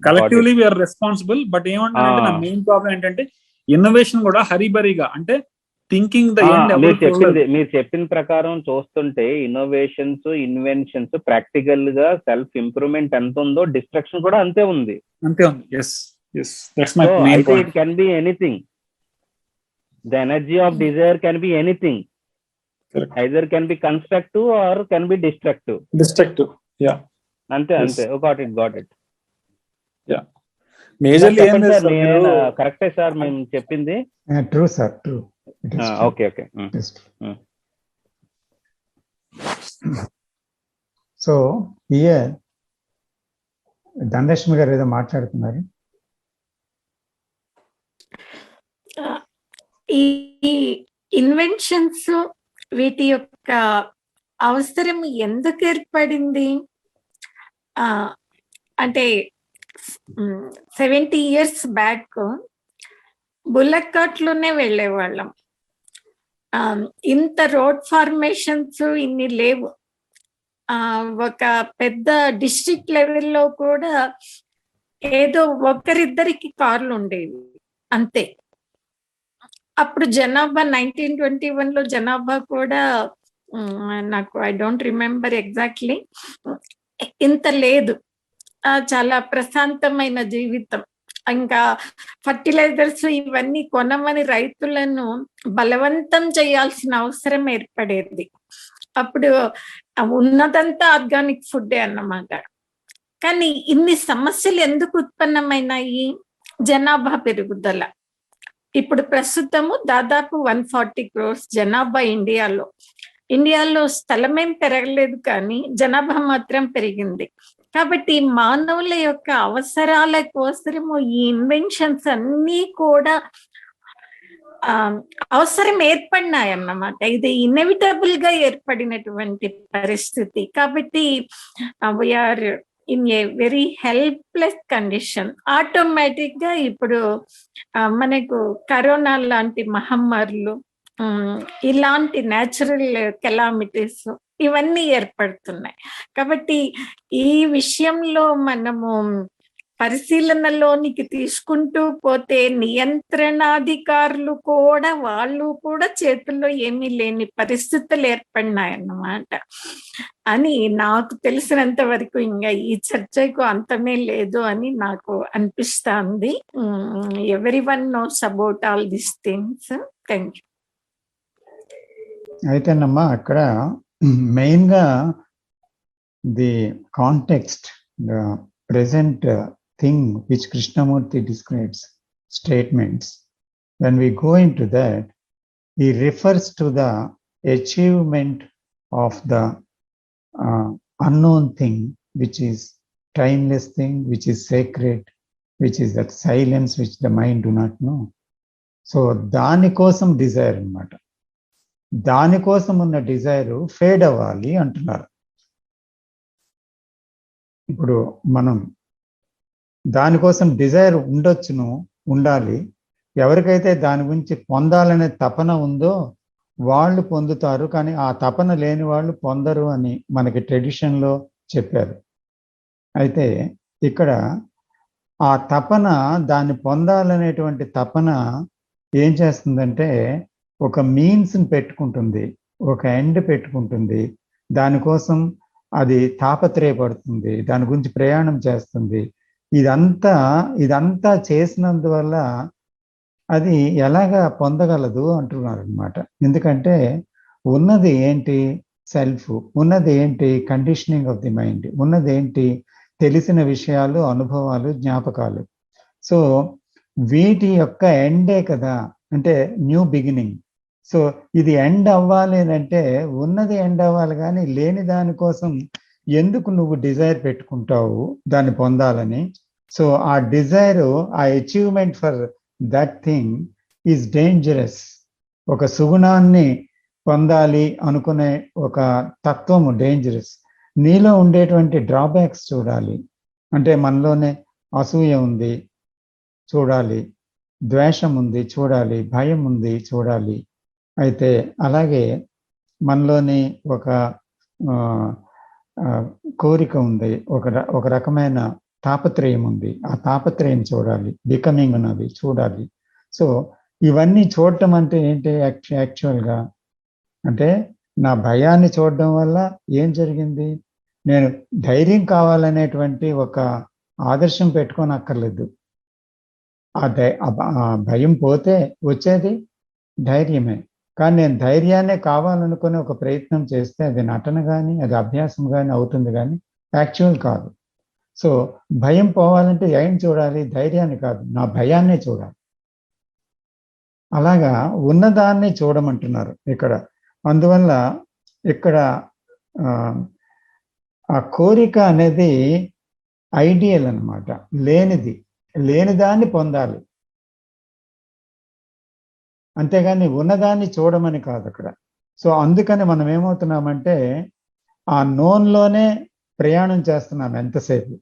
Speaker 4: Collectively we are responsible. బట్ ఏమంటే నా మెయిన్ ప్రాబ్లం ఏంటంటే ఇన్నోవేషన్ కూడా హరిబరిగా, అంటే థింకింగ్ ద ఎండ్.
Speaker 7: మీరు చెప్పిన ప్రకారం చూస్తుంటే ఇన్నోవేషన్స్, ఇన్వెన్షన్స్ ప్రాక్టికల్ గా సెల్ఫ్ ఇంప్రూవ్మెంట్ ఎంత ఉందో, డిస్ట్రక్షన్ కూడా అంతే ఉంది.
Speaker 4: Yes, that's my main point.
Speaker 7: It can be anything. The energy of desire can be anything. Correct. Either can be constructive or can be destructive.
Speaker 4: Yeah.
Speaker 7: Ante. Got it.
Speaker 4: Yeah. Majorly
Speaker 7: correct sir, మేము చెప్పింది.
Speaker 1: True sir, true.
Speaker 7: Okay.
Speaker 1: So here Dhanalakshmi గారు ఏదో మాట్లాడుతున్నారు.
Speaker 6: ఈ inventions వీటి యొక్క అవసరం ఎందుకు ఏర్పడింది అంటే 70 years బ్యాక్ బుల్లెట్ కార్ట్లోనే వెళ్ళేవాళ్ళం. ఇంత రోడ్ ఫార్మేషన్స్ ఇన్ని లేవు. ఒక పెద్ద డిస్ట్రిక్ట్ లెవెల్లో కూడా ఏదో ఒకరిద్దరికి కార్లు ఉండేవి అంతే. అప్పుడు జనాభా 1921లో జనాభా కూడా నాకు ఐ డోంట్ రిమెంబర్ ఎగ్జాక్ట్లీ, ఇంత లేదు. చాలా ప్రశాంతమైన జీవితం. ఇంకా ఫర్టిలైజర్స్ ఇవన్నీ కొనమని రైతులను బలవంతం చేయాల్సిన అవసరం ఏర్పడేది. అప్పుడు ఉన్నదంతా ఆర్గానిక్ ఫుడ్డే అన్నమాట. కానీ ఇన్ని సమస్యలు ఎందుకు ఉత్పన్నమైనాయి? జనాభా పెరుగుదల. ఇప్పుడు ప్రస్తుతము దాదాపు 140 crores జనాభా ఇండియాలో స్థలమేం పెరగలేదు కానీ జనాభా మాత్రం పెరిగింది. కాబట్టి మానవుల యొక్క అవసరాల కోసము ఈ ఇన్వెన్షన్స్ అన్నీ కూడా అవసరం ఏర్పడినాయి అన్నమాట. ఇది ఇన్ఎవిటబుల్ గా ఏర్పడినటువంటి పరిస్థితి. కాబట్టి we're in a very helpless condition. Automatic గా ఇప్పుడు మనకు కరోనా లాంటి మహమ్మారులు, ఇలాంటి న్యాచురల్ కెలామిటీస్ ఇవన్నీ ఏర్పడుతున్నాయి. కాబట్టి ఈ విషయంలో మనము పరిశీలనలోనికి తీసుకుంటూ పోతే నియంత్రణాధికారులు కూడా వాళ్ళు కూడా చేతుల్లో ఏమీ లేని పరిస్థితులు ఏర్పడినాయన్నమాట అని నాకు తెలిసినంత వరకు. ఇంకా ఈ చర్చకు అంతమే లేదు అని నాకు అనిపిస్తుంది. Everyone knows about all these things. Thank you.
Speaker 1: అయితేనమ్మా అక్కడ మెయిన్గా the context, the present thing which Krishnamurti describes, statements, when we go into that, he refers to the achievement of the unknown thing, which is timeless thing, which is sacred, which is that silence which the mind do not know. So దాని కోసం Dzire అన్నమాట. దానికోసం ఉన్న Dzire fade అవ్వాలి అంటున్నారు. ఇప్పుడు మనం దానికోసం డిజైర్ ఉండొచ్చును, ఉండాలి. ఎవరికైతే దాని గురించి పొందాలనే తపన ఉందో వాళ్ళు పొందుతారు, కానీ ఆ తపన లేని వాళ్ళు పొందరు అని మనకి ట్రెడిషన్లో చెప్పారు. అయితే ఇక్కడ ఆ తపన, దాన్ని పొందాలనేటువంటి తపన ఏం చేస్తుందంటే ఒక మీన్స్ని పెట్టుకుంటుంది, ఒక ఎండ్ పెట్టుకుంటుంది, దానికోసం అది తాపత్రయపడుతుంది, దాని గురించి ప్రయాణం చేస్తుంది. ఇదంతా చేసినందువల్ల అది ఎలాగా పొందగలదు అంటున్నారు అనమాట. ఎందుకంటే ఉన్నది ఏంటి? సెల్ఫ్. ఉన్నది ఏంటి? Conditioning of the mind. ఉన్నది ఏంటి? తెలిసిన విషయాలు, అనుభవాలు, జ్ఞాపకాలు. సో వీటి యొక్క ఎండే కదా, అంటే న్యూ బిగినింగ్. సో ఇది ఎండ్ అవ్వాలి అంటే ఉన్నది ఎండ్ అవ్వాలి, కానీ లేని దానికోసం ఎందుకు నువ్వు డిజైర్ పెట్టుకుంటావు దాన్ని పొందాలని? సో ఆ డిజైర్, ఆ achievement for that thing is dangerous. ఒక సుగుణాన్ని పొందాలి అనుకునే ఒక తత్వము డేంజరస్. నీలో ఉండేటువంటి డ్రాబ్యాక్స్ చూడాలి. అంటే మనలోనే అసూయ ఉంది చూడాలి, ద్వేషం ఉంది చూడాలి, భయం ఉంది చూడాలి. అయితే అలాగే మనలోని ఒక కోరిక ఉంది, ఒక రకమైన తాపత్రయం ఉంది, ఆ తాపత్రయం చూడాలి, బికమింగ్ ఉన్నది చూడాలి. సో ఇవన్నీ చూడటం అంటే ఏంటి? యాక్చువల్గా అంటే నా భయాన్ని చూడడం వల్ల ఏం జరిగింది? నేను ధైర్యం కావాలనేటువంటి ఒక ఆదర్శం పెట్టుకొని అక్కర్లేదు. ఆ భయం పోతే వచ్చేది ధైర్యమే. కానీ నేను ధైర్యాన్నే కావాలనుకుని ఒక ప్రయత్నం చేస్తే అది నటన కానీ, అది అభ్యాసం కానీ అవుతుంది, కానీ యాక్చువల్ కాదు. సో భయం పోవాలంటే ఏం చూడాలి? ధైర్యాన్ని కాదు, నా భయాన్నే చూడాలి. అలాగా ఉన్నదాన్ని చూడమంటున్నారు ఇక్కడ. అందువల్ల ఇక్కడ ఆ కోరిక అనేది ఐడియల్ అన్నమాట. లేనిదాన్ని పొందాలి, అంతేగాని ఉన్నదాన్ని చూడమని కాదు అక్కడ. సో అందుకని మనం ఏమవుతున్నామంటే ఆ నోన్లోనే ప్రయాణం చేస్తున్నాం ఎంతసేపు.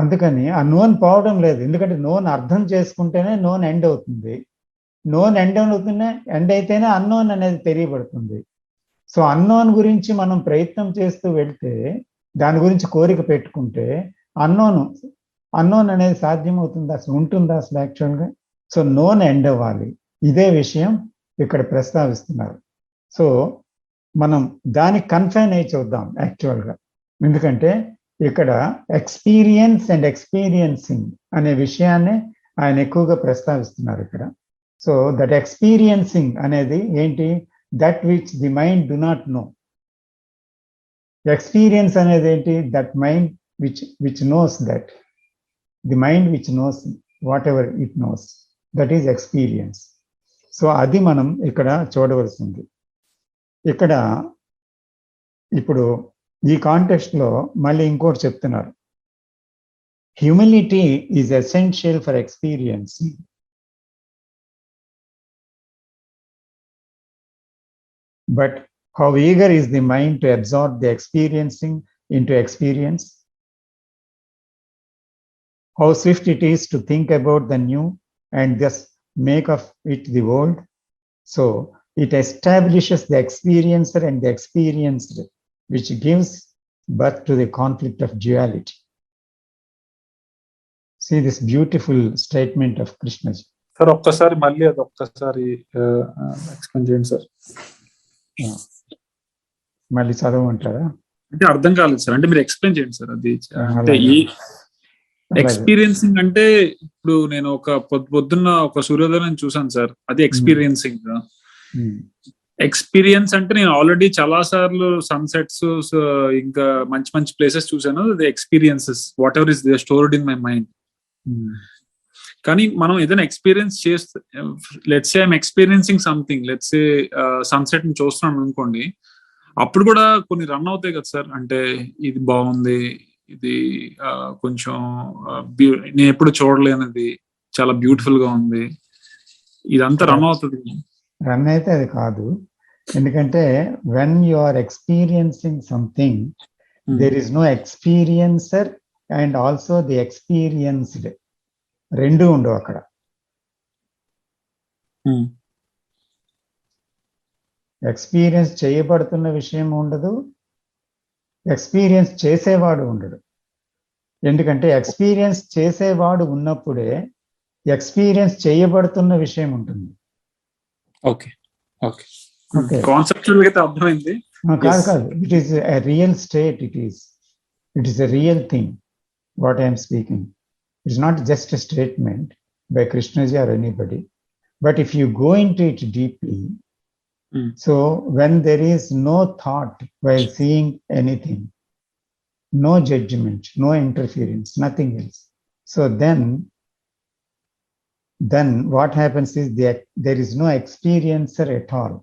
Speaker 1: అందుకని ఆ నోన్ పోవడం లేదు. ఎందుకంటే నోన్ అర్థం చేసుకుంటేనే నోన్ ఎండ్ అవుతుంది. నోన్ ఎండ్ అయితేనే అన్నోన్ అనేది తెలియబడుతుంది. సో అన్నోన్ గురించి మనం ప్రయత్నం చేస్తూ వెళ్తే, దాని గురించి కోరిక పెట్టుకుంటే అన్నోన్ అనేది సాధ్యమవుతుందా? అసలు ఉంటుందా అసలు యాక్చువల్గా? సో నోన్ ఎండ్ అవ్వాలి. ఇదే విషయం ఇక్కడ ప్రస్తావిస్తున్నారు. సో మనం దానికి కన్ఫైన్ అయి చూద్దాం యాక్చువల్గా. ఎందుకంటే ఇక్కడ ఎక్స్పీరియన్స్ అండ్ ఎక్స్పీరియన్సింగ్ అనే విషయాన్ని ఆయన ఎక్కువగా ప్రస్తావిస్తున్నారు ఇక్కడ. సో దట్ ఎక్స్పీరియన్సింగ్ అనేది ఏంటి? That which the mind do not know. Experience అనేది ఏంటి? That mind which knows that. The mind which knows whatever it knows, that is experience. So అది మనం ఇక్కడ చూడవలసింది. ఇక్కడ ఇప్పుడు ఈ కాంటెక్స్ట్లో మళ్ళీ ఇంకోటి చెప్తున్నారు. Humility is essential for experiencing. But how eager is the mind to absorb the experiencing into experience? How swift it is to think about the new and thus make of it the old? So it establishes the experiencer and the experienced, which gives birth to the conflict of duality. See this beautiful statement of Krishna.
Speaker 4: Sir ఒక్కసారి మళ్ళీ అది ఒక్కసారి explain చేయండి sir.
Speaker 1: మళ్ళీ చదవమంటారా?
Speaker 4: అంటే అర్థం కాలేదు sir, అంటే మీరు ఎక్స్ప్లెయిన్ చేయండి సార్. అది అంటే ఈ ఎక్స్పీరియన్సింగ్ అంటే ఇప్పుడు నేను ఒక పొద్దున్న ఒక సూర్యోదయం చూసాను సార్, అది ఎక్స్పీరియన్సింగ్. ఎక్స్పీరియన్స్ అంటే నేను ఆల్రెడీ చాలా సార్లు సన్సెట్స్ ఇంకా మంచి మంచి ప్లేసెస్ చూసాను, అది experiences what ever is they stored in my mind. కానీ మనం ఏదైనా ఎక్స్పీరియన్స్ చేస్తే, let's say I'm experiencing something, let's say sunset ని చూస్తున్నాను అనుకోండి, అప్పుడు కూడా కొన్ని రన్ అవుతాయి కదా సార్. అంటే ఇది బాగుంది, ఇది కొంచెం నేను ఎప్పుడు చూడలేనిది, చాలా బ్యూటిఫుల్ గా ఉంది, ఇదంతా రన్ అవుతుంది.
Speaker 1: రన్ అయితే అది కాదు, ఎందుకంటే when you are experiencing something there is no experiencer and also the experienced, రెండు ఉండవు అక్కడ. ఎక్స్పీరియన్స్ చేయబడుతున్న విషయం ఉండదు, ఎక్స్పీరియన్స్ చేసేవాడు ఉండడు. ఎందుకంటే ఎక్స్పీరియన్స్ చేసేవాడు ఉన్నప్పుడే ఎక్స్పీరియన్స్ చేయబడుతున్న విషయం ఉంటుంది.
Speaker 4: ఓకే ఓకే ఓకే, కాన్సెప్చువల్ గా అర్థమైంది.
Speaker 1: కాదు కాదు, it is a real state, it is a real thing what I'm speaking. It's not just a statement by Krishnaji or anybody, but if you go into it deeply, so when there is no thought while seeing anything, no judgment, no interference, nothing else, so then what happens is there is no experiencer at all.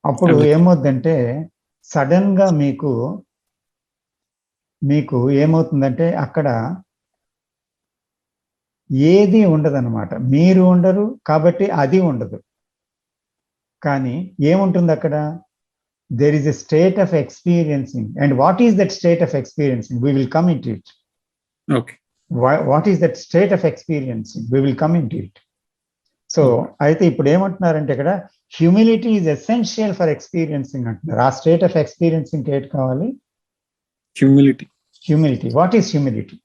Speaker 1: అప్పుడు ఏమవుతుందంటే sudden గా మీకు ఏమవుతుందంటే అక్కడ ఏది ఉండదన్నమాట. మీరు ఉండరు కాబట్టి అది ఉండదు. కానీ ఏముంటుంది అక్కడ? There is a state of experiencing. And what is that state of experiencing? We will come into it.
Speaker 4: Okay,
Speaker 1: what is that state of experiencing? We will come into it. So అయితే ఇప్పుడు ఏమంటున్నారంటే ఇక్కడ humility is essential for experiencing అంటున్నారు. ఆ state of experiencing ఏంటి కావాలి? Humility. What is humility?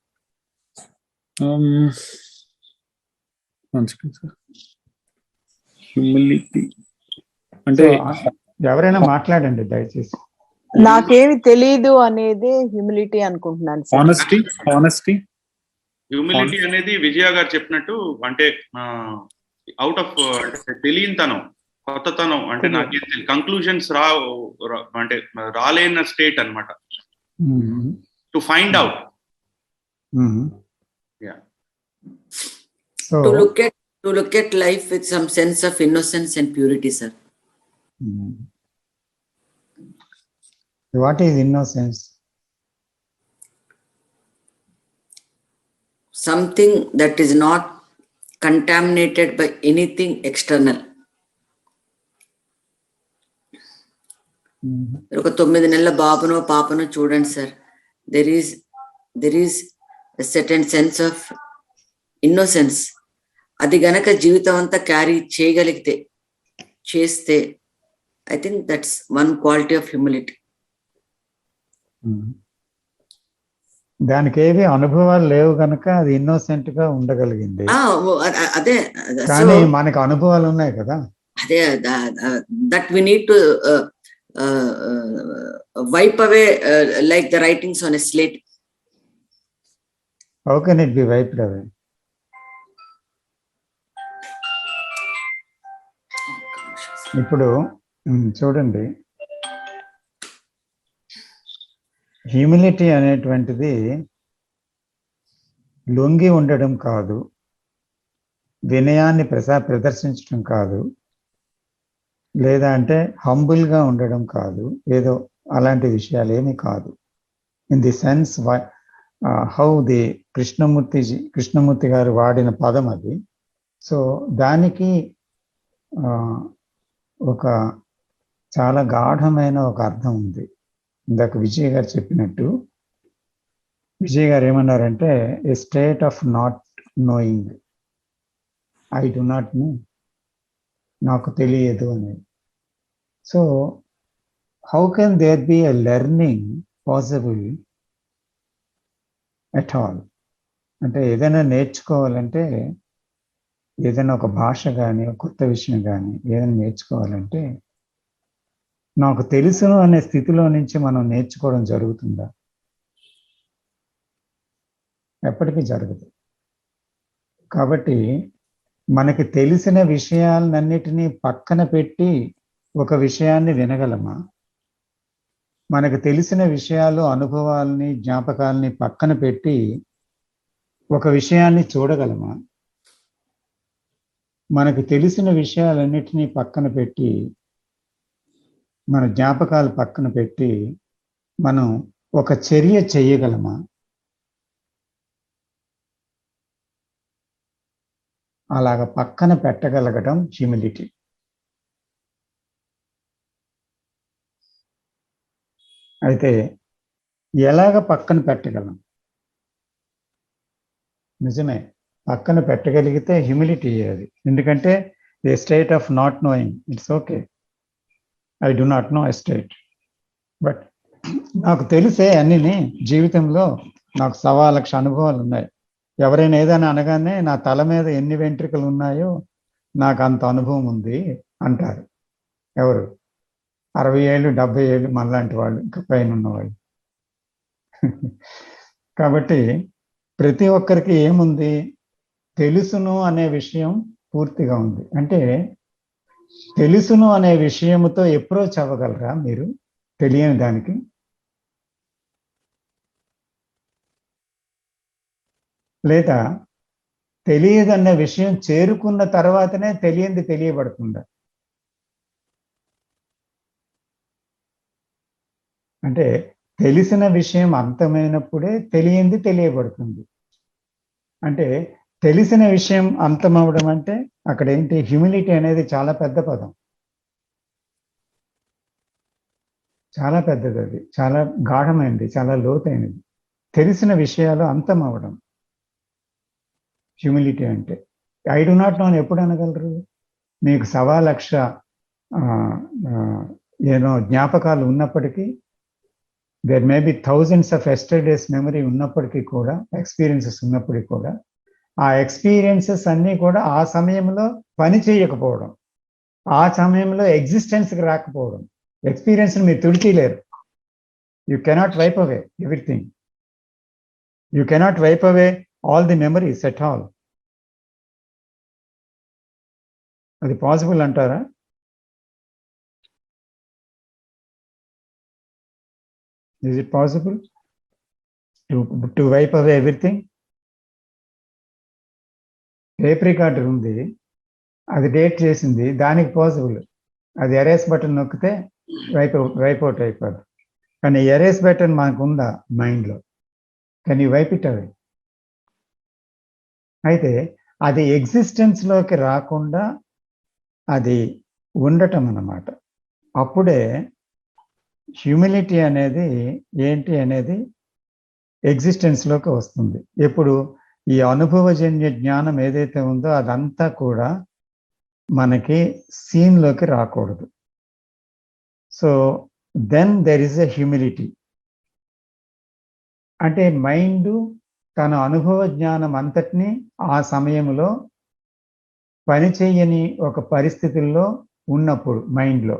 Speaker 4: Humility అంటే
Speaker 1: ఎవరైనా మాట్లాడండి దయచేసి.
Speaker 8: నాకేమి తెలీదు అనేది హ్యూమిలిటీ అనుకుంటున్నాను.
Speaker 4: హానెస్టీ.
Speaker 2: హ్యూమిలిటీ అనేది విజయ గారు చెప్పినట్టు అంటే అవుట్ ఆఫ్ తెలియనితనం, కొత్తతనం, అంటే నాకేం తెలియదు, కంక్లూజన్స్ అంటే రాలేన స్టేట్ అన్నమాట. To find out. Yeah.
Speaker 5: So, to look at life with some sense of innocence and purity, sir.
Speaker 1: What is innocence?
Speaker 5: Something that is not contaminated by anything external. ఒక 9 నెలల బాబునో పాపనో చూడండి sir, there is a certain sense of innocence. అది గనక జీవితం అంతా carry చేస్తే I think that's one quality of humility.
Speaker 1: దానికి ఏవి అనుభవాలు లేవు కనుక అది ఇన్నోసెంట్ గా ఉండగలిగింది.
Speaker 5: అదే,
Speaker 1: కానీ మనకు అనుభవాలు ఉన్నాయి కదా.
Speaker 5: అదే that we need to wipe away like the writings on a slate.
Speaker 1: How can it be wiped away? ఇప్పుడు చూడండి, హ్యూమిలిటీ అనేటువంటిది లొంగి ఉండడం కాదు, వినయాన్ని ప్రదర్శించడం కాదు, లేదా అంటే హంబుల్గా ఉండడం కాదు, ఏదో అలాంటి విషయాలు ఏమీ కాదు. In the sense how the Krishnamurthy గారు వాడిన పదం అది. సో దానికి ఒక చాలా గాఢమైన ఒక అర్థం ఉంది. ఇందాక విజయ్ గారు చెప్పినట్టు, విజయ్ గారు ఏమన్నారంటే a state of not knowing, I do not know, నాకు తెలియదు అనేది. So how can there be a learning possible at all? అంటే ఏదైనా నేర్చుకోవాలంటే, ఏదైనా ఒక భాష కానీ కొత్త విషయం కానీ ఏదైనా నేర్చుకోవాలంటే నాకు తెలుసును అనే స్థితిలో నుంచి మనం నేర్చుకోవడం జరుగుతుందా? ఎప్పటికీ జరగదు. కాబట్టి మనకి తెలిసిన విషయాలన్నిటినీ పక్కన పెట్టి ఒక విషయాన్ని వినగలమా? మనకు తెలిసిన విషయాలు, అనుభవాల్ని, జ్ఞాపకాలని పక్కన పెట్టి ఒక విషయాన్ని చూడగలమా? మనకు తెలిసిన విషయాలన్నిటినీ పక్కన పెట్టి, మన జ్ఞాపకాలు పక్కన పెట్టి మనం ఒక చర్య చేయగలమా? అలాగ పక్కన పెట్టగలగడం హ్యూమిలిటీ. అయితే ఎలాగ పక్కన పెట్టగలం? నిజమే, పక్కన పెట్టగలిగితే హ్యూమిలిటీ అది. ఎందుకంటే a state of not knowing, it's okay, I do not know a state, but నాకు తెలిసే అన్నిని. జీవితంలో నాకు 1,00,000 అనుభవాలు ఉన్నాయి. ఎవరైనా ఏదైనా అనగానే నా తల మీద ఎన్ని వెంట్రుకలు ఉన్నాయో నాకు అంత అనుభవం ఉంది అంటారు. ఎవరు? 60 ఏళ్ళు 70 ఏళ్ళు మనలాంటి వాళ్ళు, ఇంకా పైన ఉన్నవాళ్ళు. కాబట్టి ప్రతి ఒక్కరికి ఏముంది? తెలుసును అనే విషయం పూర్తిగా ఉంది. అంటే తెలుసును అనే విషయముతో అప్రోచ్ అవ్వగలరా మీరు తెలియని దానికి? లేదా తెలియదన్న విషయం చేరుకున్న తర్వాతనే తెలియంది తెలియబడుతుందా? అంటే తెలిసిన విషయం అంతమైనప్పుడే తెలియంది తెలియబడుతుంది. అంటే తెలిసిన విషయం అంతమవడం అంటే అక్కడ ఏంటి? హ్యూమిలిటీ అనేది చాలా పెద్ద పదం, చాలా పెద్దది, అది చాలా గాఢమైనది, చాలా లోతైనది. తెలిసిన విషయాలు అంతమవడం హ్యూమిలిటీ అంటే. ఐ డు నాట్ నో అని ఎప్పుడు అనగలరు? మీకు 1,00,000 జ్ఞాపకాలు ఉన్నప్పటికీ, there may be thousands of yesterdays memory ఉన్నప్పటికీ కూడా, ఎక్స్పీరియన్సెస్ ఉన్నప్పటికీ కూడా, ఆ ఎక్స్పీరియన్సెస్ అన్నీ కూడా ఆ సమయంలో పని చేయకపోవడం, ఆ సమయంలో ఎగ్జిస్టెన్స్కి రాకపోవడం. ఎక్స్పీరియన్స్ని మీరు తుడిచిలేరు. You cannot wipe away everything. You cannot wipe away all the memories at all. అది పాసిబుల్ అంటారా? Is it possible to wipe away everything? Tape recorder ఉంది, అది డేట్ చేసింది, దానికి పాసిబుల్. అది ఎరేస్ బటన్ నొక్కితే వైప్ అవుట్ అయిపోదు. కానీ ఎరేస్ బటన్ మనకు ఉందా మైండ్లో? Can you wipe it away? అయితే అది ఎగ్జిస్టెన్స్లోకి రాకుండా అది ఉండటం అన్నమాట. అప్పుడే హ్యూమిలిటీ అనేది ఏంటి అనేది ఎగ్జిస్టెన్స్లోకి వస్తుంది. ఎప్పుడు ఈ అనుభవజన్య జ్ఞానం ఏదైతే ఉందో అదంతా కూడా మనకి సీన్లోకి రాకూడదు. So then there is a humility. అంటే మైండ్ తన అనుభవ జ్ఞానం అంతటినీ ఆ సమయంలో పనిచేయని ఒక పరిస్థితుల్లో ఉన్నప్పుడు మైండ్లో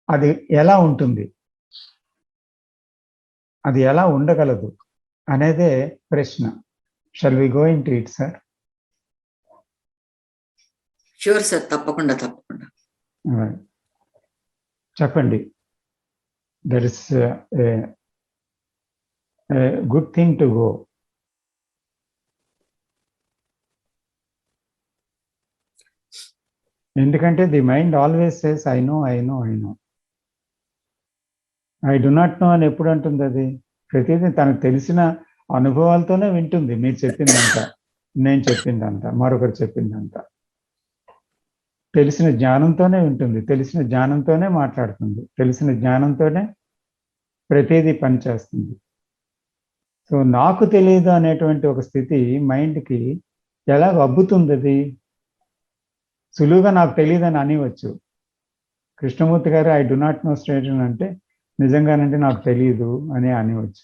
Speaker 1: అది ఎలా ఉంటుంది, అది ఎలా ఉండగలదు అనేదే ప్రశ్న. Shall we go into it sir?
Speaker 5: Sure sir, తప్పకుండా తప్పకుండా.
Speaker 1: చెప్పండి. That is good thing to go. ఎందుకంటే the mind always says I know I know I know. I do not know అని ఎప్పుడు అంటుంది? అది ప్రతిదీ తనకు తెలిసిన అనుభవాలతోనే వింటుంది. మీరు చెప్పిందంతా, నేను చెప్పిందంతా, మరొకరు చెప్పిందంతా తెలిసిన జ్ఞానంతోనే వింటుంది, తెలిసిన జ్ఞానంతోనే మాట్లాడుతుంది, తెలిసిన జ్ఞానంతోనే ప్రతిదీ పనిచేస్తుంది. సో నాకు తెలియదు అనేటువంటి ఒక స్థితి మైండ్కి ఎలాగ అబ్బుతుంది? అది సులువుగా నాకు తెలియదని అనివచ్చు. Krishnamurti garu I do not know state అంటే నిజంగానంటే నాకు తెలియదు అని అనివచ్చు.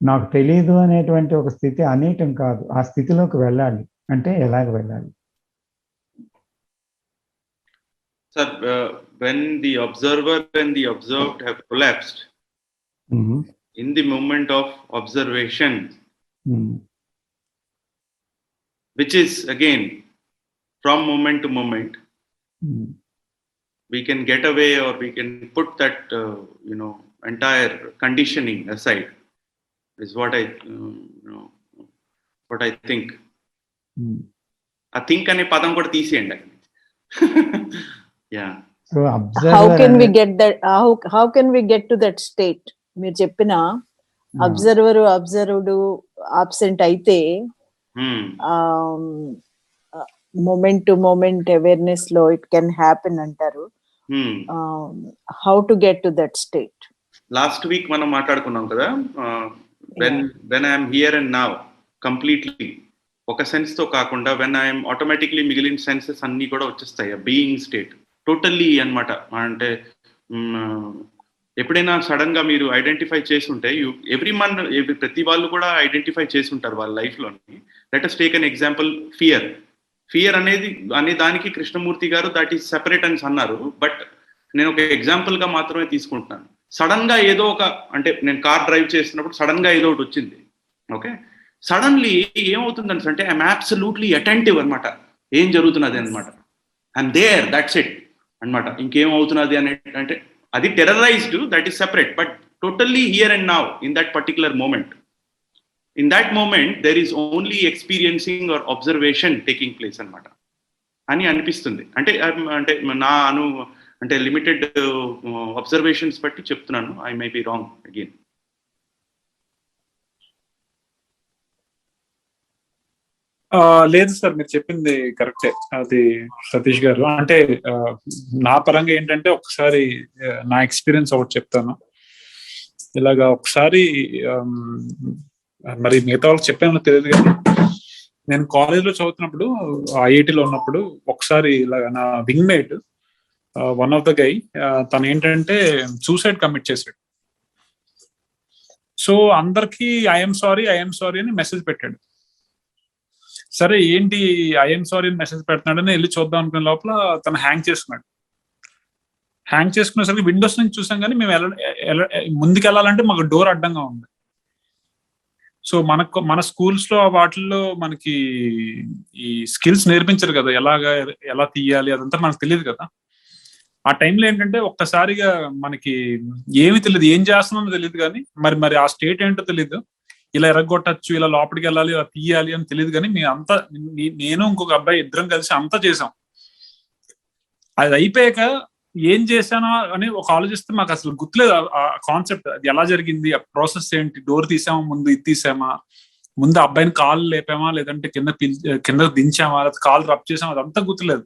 Speaker 1: నాకు తెలియదు అనేటువంటి ఒక స్థితి అనేయటం కాదు, ఆ స్థితిలోకి వెళ్ళాలి. అంటే ఎలాగ వెళ్ళాలి?
Speaker 2: Sir, when the observer and the observed have collapsed, in the moment of observation, which is again from moment to moment, we can get away, or we can put that entire conditioning aside, is what I think. I think ane padam kuda teeseyandi. Yeah.
Speaker 1: So observer,
Speaker 8: how can we get that, how can we get to that state? మీరు చెప్పిన observer observed absent అయితే moment to moment awareness లో it can happen అంటారు. How to get to that state?
Speaker 2: Last week మనం మాట్లాడుకున్నాం కదా, when I am here and now completely, ఒక sense తో కాకుండా when I am automatically మిగిలిన సెన్సెస్ అన్ని కూడా వచ్చేస్తాయి, బీయింగ్ స్టేట్ టోటల్లీ అన్నమాట. అంటే ఎప్పుడైనా సడన్ గా మీరు ఐడెంటిఫై చేసి ఉంటే, ప్రతి వాళ్ళు కూడా ఐడెంటిఫై చేసి ఉంటారు వాళ్ళ లైఫ్ లోని. Let us take an example, fear అనే దానికి కృష్ణమూర్తి గారు దట్ ఈస్ సెపరేట్ అని అన్నారు. బట్ నేను ఒక ఎగ్జాంపుల్ గా మాత్రమే తీసుకుంటున్నాను. సడన్ గా ఏదో ఒక, అంటే నేను కార్ డ్రైవ్ చేస్తున్నప్పుడు సడన్ గా ఏదో ఒకటి వచ్చింది. ఓకే, సడన్లీ ఏమవుతుందంటే, అంటే ఐఎమ్ అబ్సల్యూట్లీ అటెంటివ్ అనమాట, ఏం జరుగుతున్నది అనమాట. ఐఎమ్ దేర్, దట్స్ ఇట్ అనమాట. ఇంకేమవుతున్నది అంటే అది terrorised, that is separate, but totally here and now in that particular moment. In that moment there is only experiencing or observation taking place అన్నమాట అని అనిపిస్తుంది. అంటే నా అంటే లిమిటెడ్ అబ్జర్వేషన్స్ బట్టి చెప్తున్నాను. I may be wrong again.
Speaker 4: లేదు sir, మీరు చెప్పింది కరెక్టే. అది సతీష్ గారు, అంటే నా పరంగా ఏంటంటే, ఒకసారి నా ఎక్స్పీరియన్స్ ఒకటి చెప్తాను. ఇలాగా ఒకసారి మరి మిగతా వాళ్ళకి చెప్పానో తెలియదు కానీ, నేను కాలేజ్లో చదువుతున్నప్పుడు, ఐఐటిలో ఉన్నప్పుడు ఒకసారి ఇలాగ నా wing mate, one of the guy, తను ఏంటంటే సూసైడ్ కమిట్ చేశాడు. సో అందరికి ఐఎమ్ సారీ అని మెసేజ్ పెట్టాడు. సరే ఏంటి ఐఎమ్ సారీ అని మెసేజ్ పెడుతున్నాడని వెళ్ళి చూద్దాం అనుకునే లోపల తను హ్యాంగ్ చేసుకున్నాడు. హ్యాంగ్ చేసుకునేసరికి విండోస్ నుంచి చూసాం కానీ మేము ముందుకు వెళ్ళాలంటే మాకు డోర్ అడ్డంగా ఉంది. సో మన స్కూల్స్ లో వాటిల్లో మనకి ఈ స్కిల్స్ నేర్పించరు కదా, ఎలా తీయాలి అదంతా మనకు తెలియదు కదా. ఆ టైంలో ఏంటంటే ఒక్కసారిగా మనకి ఏమి తెలియదు, ఏం చేస్తున్నామో తెలియదు కానీ, మరి ఆ స్టేట్ ఏంటో తెలియదు. ఇలా ఎరగొట్టచ్చు, ఇలా లోపలికి వెళ్ళాలి, ఇలా తీయాలి అని తెలియదు కానీ నేను ఇంకొక అబ్బాయి ఇద్దరం కలిసి అంతా చేసాం. అది అయిపోయాక ఏం చేశానా అని ఒక ఆలోచిస్తే మాకు అసలు గుర్తులేదు ఆ కాన్సెప్ట్, అది ఎలా జరిగింది, ఆ ప్రాసెస్ ఏంటి, డోర్ తీసామా, ముందు ఇది తీసామా, ముందు అబ్బాయిని కాళ్ళు లేపామా, లేదంటే కింద దించామా, లేదా కాళ్ళు రబ్ చేసామా, అదంతా గుర్తులేదు.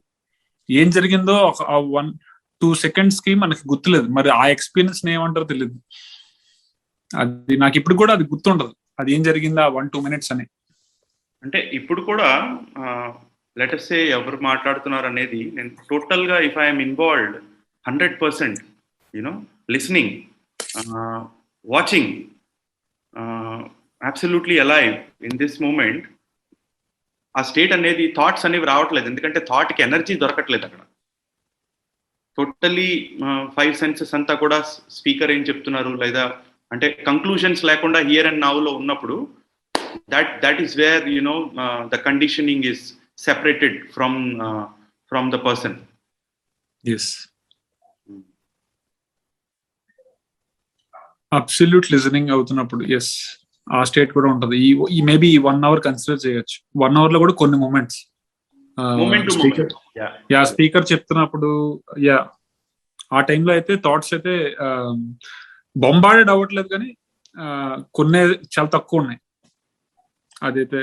Speaker 4: ఏం జరిగిందో ఒక 1-2 seconds కి మనకి గుర్తులేదు. మరి ఆ ఎక్స్పీరియన్స్ ఏమంటారో తెలియదు. అది నాకు ఇప్పుడు కూడా అది గుర్తుండదు, అది ఏం జరిగిందా 1-2 minutes అని.
Speaker 2: అంటే ఇప్పుడు కూడా లెట్ us సే ఎవరు మాట్లాడుతున్నారు అనేది, నేను టోటల్ గా if I'm involved 100%, listening, watching, absolutely alive in this moment, ఆ స్టేట్ అనేది థాట్స్ అనేవి రావట్లేదు. ఎందుకంటే థాట్కి ఎనర్జీ దొరకట్లేదు అక్కడ. టోటల్లీ 5 senses అంతా కూడా స్పీకర్ ఏం చెప్తున్నారు, లేదా అంటే కంక్లూషన్స్ లేకుండా హియర్ అండ్ నౌ లో ఉన్నప్పుడు, that is where the conditioning is separated from the person.
Speaker 4: Yes, absolute listening అవుతున్నప్పుడు ఎస్ ఆ స్టేట్ కూడా ఉంటది. ఈ మేబీ 1 hour కన్సిడర్ చేయొచ్చు. 1 hour లో కూడా కొన్ని మూమెంట్స్ స్పీకర్ చెప్తున్నప్పుడు, ఆ టైంలో అయితే థాట్స్ అయితే బొంబార్డెడ్ అవ్వట్లేదు కానీ కొన్ని చాలా తక్కువ ఉన్నాయి. అదైతే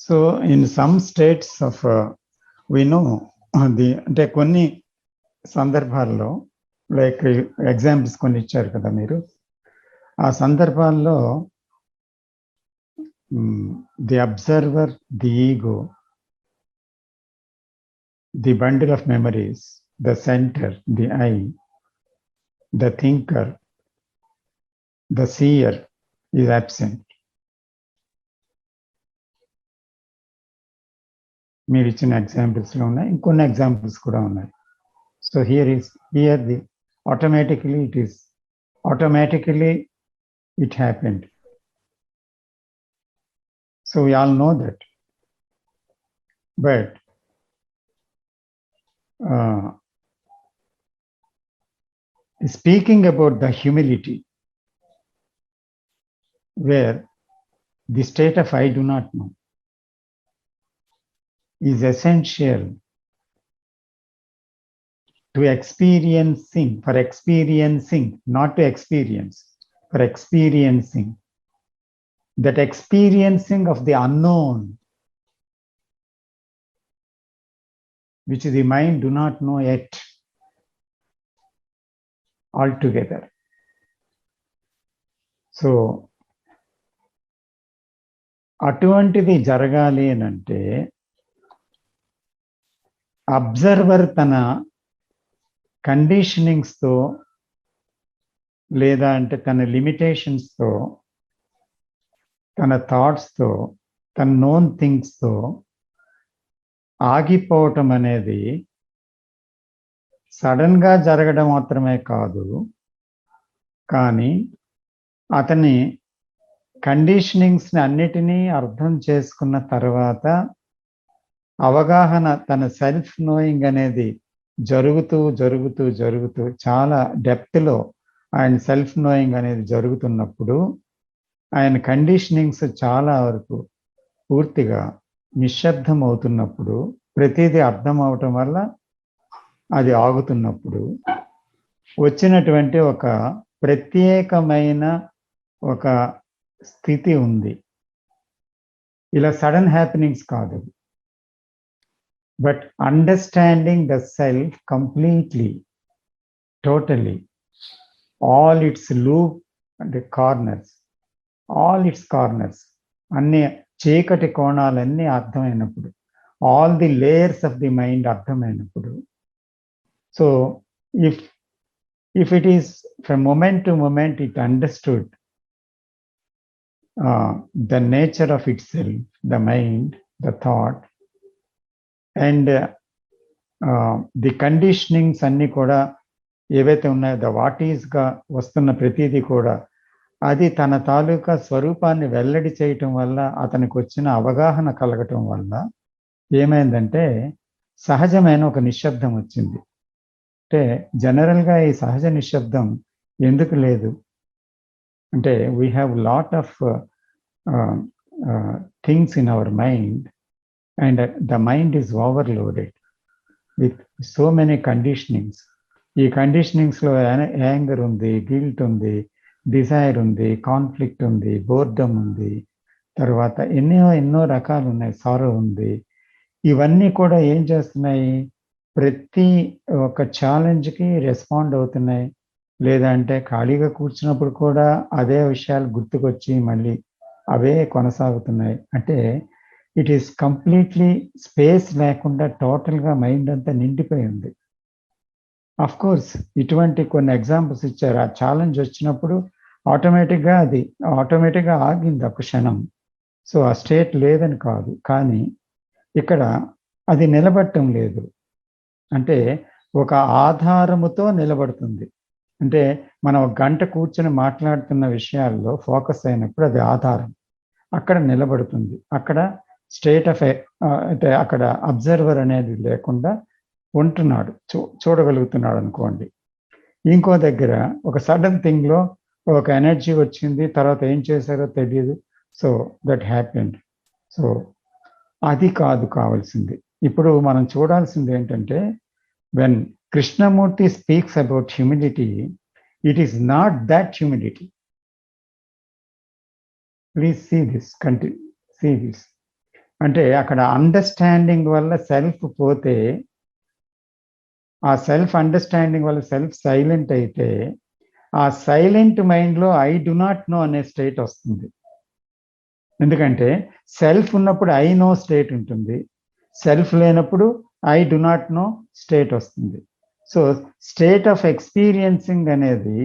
Speaker 1: so in some states of we know అంటే కొన్ని సందర్భాల్లో, లైక్ ఎగ్జాంపుల్స్ కొన్ని ఇచ్చారు కదా మీరు, ఆ సందర్భాల్లో the observer, the ego, the bundle of memories, the centre, the I, the thinker, the seer is absent. మీరు ఇచ్చిన ఎగ్జాంపుల్స్లో ఉన్నాయి, ఇంకొన్ని ఎగ్జాంపుల్స్ కూడా ఉన్నాయి. So here the automatically it happened. So we all know that. But speaking about the humility, where the state of I do not know is essential to experiencing, not to experience, for experiencing. That experiencing of the unknown, which the mind do not know yet altogether. So, అటువంటిది జరగాలి అంటే observer తన కండిషనింగ్స్తో లేదా అంటే తన లిమిటేషన్స్తో, తన థాట్స్తో, తన known థింగ్స్తో ఆగిపోవటం అనేది సడన్గా జరగడం మాత్రమే కాదు, కానీ అతని కండిషనింగ్స్ని అన్నిటినీ అర్థం చేసుకున్న తర్వాత అవగాహన, తన సెల్ఫ్ నోయింగ్ అనేది జరుగుతూ చాలా డెప్త్లో ఆయన సెల్ఫ్ నోయింగ్ అనేది జరుగుతున్నప్పుడు ఆయన కండిషనింగ్స్ చాలా వరకు పూర్తిగా నిశ్శబ్దం అవుతున్నప్పుడు, ప్రతిదీ అర్థం అవటం వల్ల అది ఆగుతున్నప్పుడు వచ్చినటువంటి ఒక ప్రత్యేకమైన ఒక స్థితి ఉంది. ఇలా సడన్ హ్యాపెనింగ్స్ కాదు, but understanding the self completely, totally, all its loop అంటే కార్నర్స్, అన్ని చీకటి కోణాలన్నీ అర్థమైనప్పుడు, all the layers of the mind అర్థమైనప్పుడు, so if it is from moment to moment it understood the nature of itself, the mind, the thought, and the conditionings అన్ని కూడా ఏవైతే ఉన్నాయో ద వాట్ ఈస్గా వస్తున్న ప్రతిదీ కూడా అది తన తాలూకా స్వరూపాన్ని వెల్లడి చేయటం వల్ల అతనికి వచ్చిన అవగాహన కలగటం వల్ల ఏమైందంటే సహజమైన ఒక నిశ్శబ్దం వచ్చింది. అంటే జనరల్గా ఈ సహజ నిశ్శబ్దం ఎందుకు లేదు అంటే we have lot of things in our mind and the mind is overloaded with so many conditionings. ఈ కండిషనింగ్స్లో యాంగర్ ఉంది, గిల్ట్ ఉంది, డిజైర్ ఉంది, కాన్ఫ్లిక్ట్ ఉంది, బోర్డమ్ ఉంది, తర్వాత ఎన్నో రకాలు ఉన్నాయి, సారో ఉంది. ఇవన్నీ కూడా ఏం చేస్తున్నాయి, ప్రతి ఒక్క ఛాలెంజ్కి రెస్పాండ్ అవుతున్నాయి. లేదా అంటే ఖాళీగా కూర్చున్నప్పుడు కూడా అదే విషయాలు గుర్తుకొచ్చి మళ్ళీ అవే కొనసాగుతున్నాయి. అంటే ఇట్ ఈస్ కంప్లీట్లీ స్పేస్ లేకుండా టోటల్గా మైండ్ అంతా నిండిపోయి ఉంది. అఫ్ కోర్స్ ఇటువంటి కొన్ని ఎగ్జాంపుల్స్ ఇచ్చారు. ఆ ఛాలెంజ్ వచ్చినప్పుడు ఆటోమేటిక్గా ఆగింది ఒక క్షణం. సో ఆ స్టేట్ లేదని కాదు, కానీ ఇక్కడ అది నిలబడటం లేదు. అంటే ఒక ఆధారముతో నిలబడుతుంది. అంటే మనం ఒక గంట కూర్చొని మాట్లాడుతున్న విషయాల్లో ఫోకస్ అయినప్పుడు అది ఆధారం, అక్కడ నిలబడుతుంది. అక్కడ స్టేట్ ఆఫ్ అంటే అక్కడ అబ్జర్వర్ అనేది లేకుండా ఉంటున్నాడు, చూడగలుగుతున్నాడు అనుకోండి. ఇంకో దగ్గర ఒక సడన్ థింగ్లో ఒక ఎనర్జీ వచ్చింది, తర్వాత ఏం చేశారో తెలియదు. So that happened. సో అది కాదు కావాల్సింది. ఇప్పుడు మనం చూడాల్సింది ఏంటంటే when Krishnamurti speaks about humility, it is not that humility. Please see this. అంటే అక్కడ అండర్స్టాండింగ్ వల్ల సెల్ఫ్ పోతే, ఆ సెల్ఫ్ అండర్స్టాండింగ్ వల్ల సెల్ఫ్ సైలెంట్ అయితే, ఆ సైలెంట్ మైండ్లో ఐ డు నాట్ నో అనే స్టేట్ వస్తుంది. ఎందుకంటే సెల్ఫ్ ఉన్నప్పుడు ఐ నో స్టేట్ ఉంటుంది, సెల్ఫ్ లేనప్పుడు I do not know state వస్తుంది. సో స్టేట్ ఆఫ్ ఎక్స్పీరియన్సింగ్ అనేది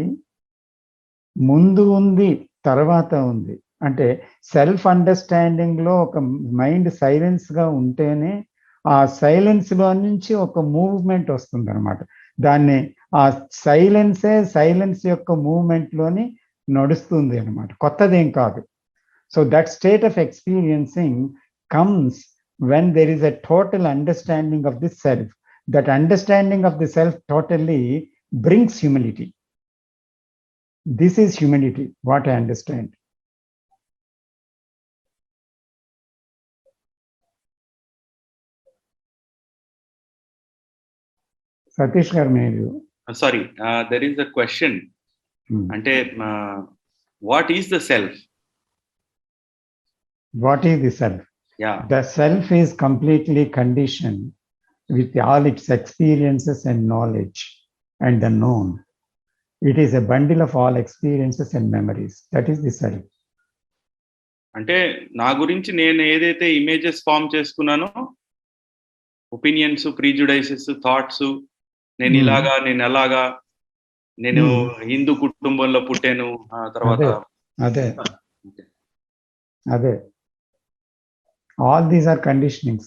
Speaker 1: ముందు ఉంది, తర్వాత ఉంది. అంటే సెల్ఫ్ అండర్స్టాండింగ్ లో ఒక మైండ్ సైలెన్స్ గా ఉంటేనే ఆ సైలెన్స్ లో నుంచి ఒక మూవ్మెంట్ వస్తుంది అనమాట. దాన్ని ఆ సైలెన్స్ యొక్క మూవ్మెంట్ లోని నడుస్తుంది అనమాట, కొత్తదేం కాదు. So that state of experiencing comes when there is a total understanding of the self. That understanding of the self totally brings humility. This is humility, what I understand. Satish garu, maybe.
Speaker 2: Sorry, there is a question. Ante, what is the self?
Speaker 1: What is the self?
Speaker 2: Yeah.
Speaker 1: The self is completely conditioned with all its experiences and knowledge and the known. It is a bundle of all experiences and memories. That is the self.
Speaker 2: అంటే నా గురించి నేను ఏదైతే images form చేసుకున్నానో, opinions, ప్రీజుడైసెస్, thoughts, నేను ఇలాగా, నేను అలాగా, నేను హిందూ కుటుంబంలో పుట్టాను, తర్వాత
Speaker 1: అదే all these are conditionings,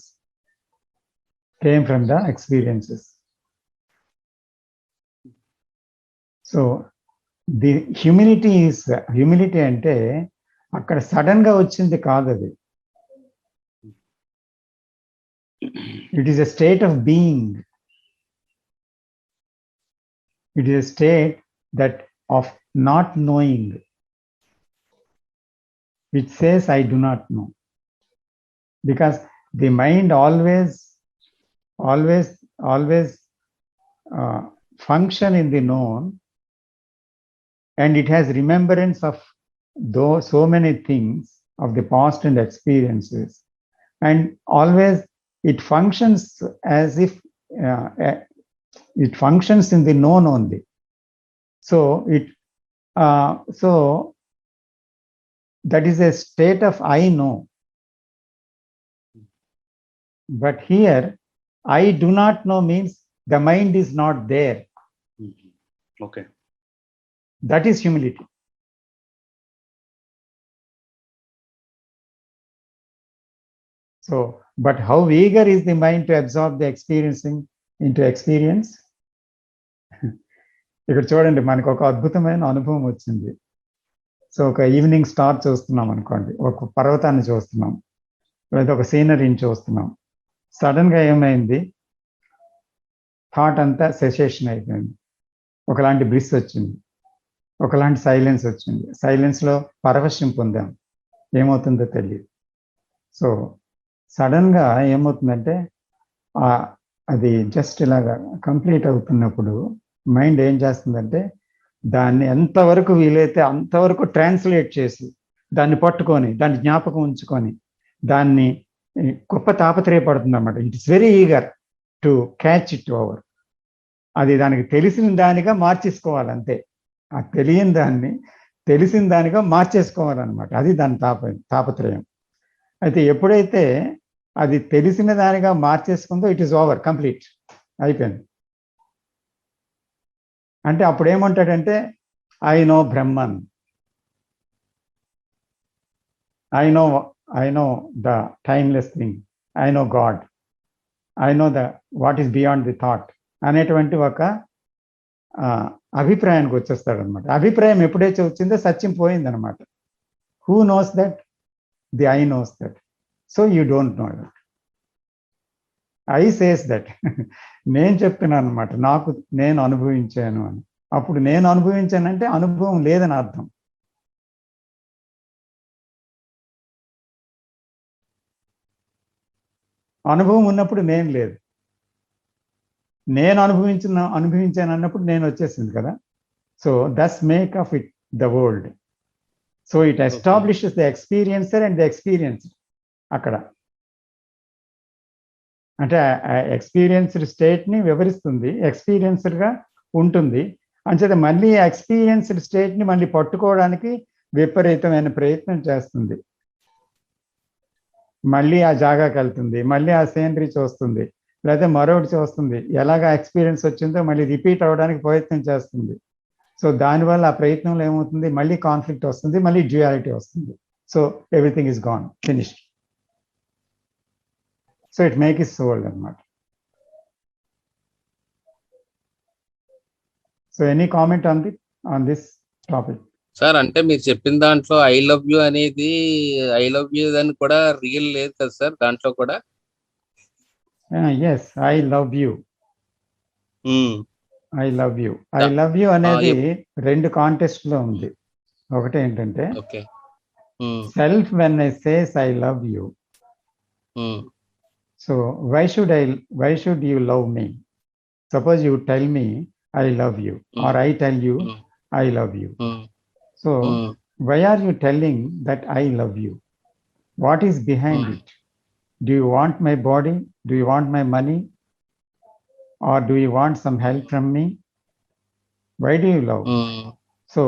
Speaker 1: came from the experiences. So the humility అంటే అక్కడ సడన్ గా వచ్చింది కాదు అది. It is a state of being. It is a state that of not knowing, which says I do not know. Because the mind always function in the known, and it has remembrance of so many things of the past and experiences, and always it functions as if it functions in the known only. So that is a state of I know. But here, I do not know means the mind is not there.
Speaker 2: Okay.
Speaker 1: That is humility. So, but how eager is the mind to absorb the experiencing into experience? ఇక్కడ చూడండి, మనకు ఒక అద్భుతమైన అనుభవం వచ్చింది. So ఒక evening star చూస్తున్నాం అనుకోండి, ఒక పర్వతాన్ని చూస్తున్నాం, లేదా ఒక సీనరీని చూస్తున్నాం. సడన్ గా ఏమైంది, థాట్ అంతా సెసేషన్ అయిపోయింది, ఒకలాంటి బ్లిస్ వచ్చింది, ఒకలాంటి సైలెన్స్ వచ్చింది. సైలెన్స్ లో పరవశం పొందాం, ఏమవుతుందో తెలియదు. సో సడన్ గా ఏమవుతుందంటే అది జస్ట్ ఇలాగా కంప్లీట్ అవుతున్నప్పుడు మైండ్ ఏం చేస్తుందంటే దాన్ని ఎంతవరకు వీలైతే అంతవరకు ట్రాన్స్లేట్ చేసి, దాన్ని పట్టుకొని, దాన్ని జ్ఞాపకం ఉంచుకొని, దాన్ని గొప్ప తాపత్రయపడుతుంది అన్నమాట. It is very eager to catch it over. అది దానికి తెలిసిన దానిగా మార్చేసుకోవాలి అంతే. ఆ తెలియని దాన్ని తెలిసిన దానిగా మార్చేసుకోవాలన్నమాట. అది దాని తాపత్రయం. అయితే ఎప్పుడైతే అది తెలిసిన దానిగా మార్చేసుకుందో, ఇట్ ఈస్ ఓవర్, కంప్లీట్ అయిపోయింది. అంటే అప్పుడు ఏమంటాడంటే, I know Brahman, I know the timeless thing, I know God, I know what is beyond the thought అనేటువంటి ఒక అభిప్రాయానికి వచ్చేస్తాడనమాట. అభిప్రాయం ఎప్పుడైతే వచ్చిందో సత్యం పోయిందనమాట. Who knows that? The I knows that. So you don't know that. I says that. నేను చెప్తున్నాను అనమాట, నేను అనుభవించాను అని. అప్పుడు నేను అనుభవించానంటే అనుభవం లేదని అర్థం. అనుభవం ఉన్నప్పుడు నేను లేదు. నేను అనుభవించాను అన్నప్పుడు నేను వచ్చేసింది కదా. So thus make of it the world. So it establishes the experiencer and the experience. అక్కడ అంటే ఎక్స్పీరియన్స్డ్ స్టేట్ని వివరిస్తుంది, ఎక్స్పీరియన్స్డ్గా ఉంటుంది. అంచేత మళ్ళీ ఎక్స్పీరియన్స్డ్ స్టేట్ని మళ్ళీ పట్టుకోవడానికి విపరీతమైన ప్రయత్నం చేస్తుంది. మళ్ళీ ఆ జాగాకి వెళ్తుంది, మళ్ళీ ఆ సీనరీ చూస్తుంది, లేదా మరొకటి చూస్తుంది. ఎలాగ ఎక్స్పీరియన్స్ వచ్చిందో మళ్ళీ రిపీట్ అవ్వడానికి ప్రయత్నం చేస్తుంది. సో దానివల్ల ఆ ప్రయత్నంలో ఏమవుతుంది, మళ్ళీ కాన్ఫ్లిక్ట్ వస్తుంది, మళ్ళీ డ్యూయాలిటీ వస్తుంది. So everything is gone, finished. So it make is sold అనమాట. So any comment on this topic?
Speaker 9: Sir అంటే మీరు చెప్పిన దాంట్లో ఐ లవ్ యూ అనేది ఐ లవ్ యూ అని కూడా రియల్ లేదు కదా సార్ దాంట్లో కూడా?
Speaker 1: Yes, I love you, I love you, I love you అనేది రెండు కాంటెక్స్ట్ లో ఉంది. ఒకటి ఏంటంటే self when I says I love you, so why should you love me? Suppose you tell me I love you, or I tell you I love you. So why are you telling that I love you? What is behind it? Do you want my body? Do you want my money? Or do you want some help from me? Why do you love? So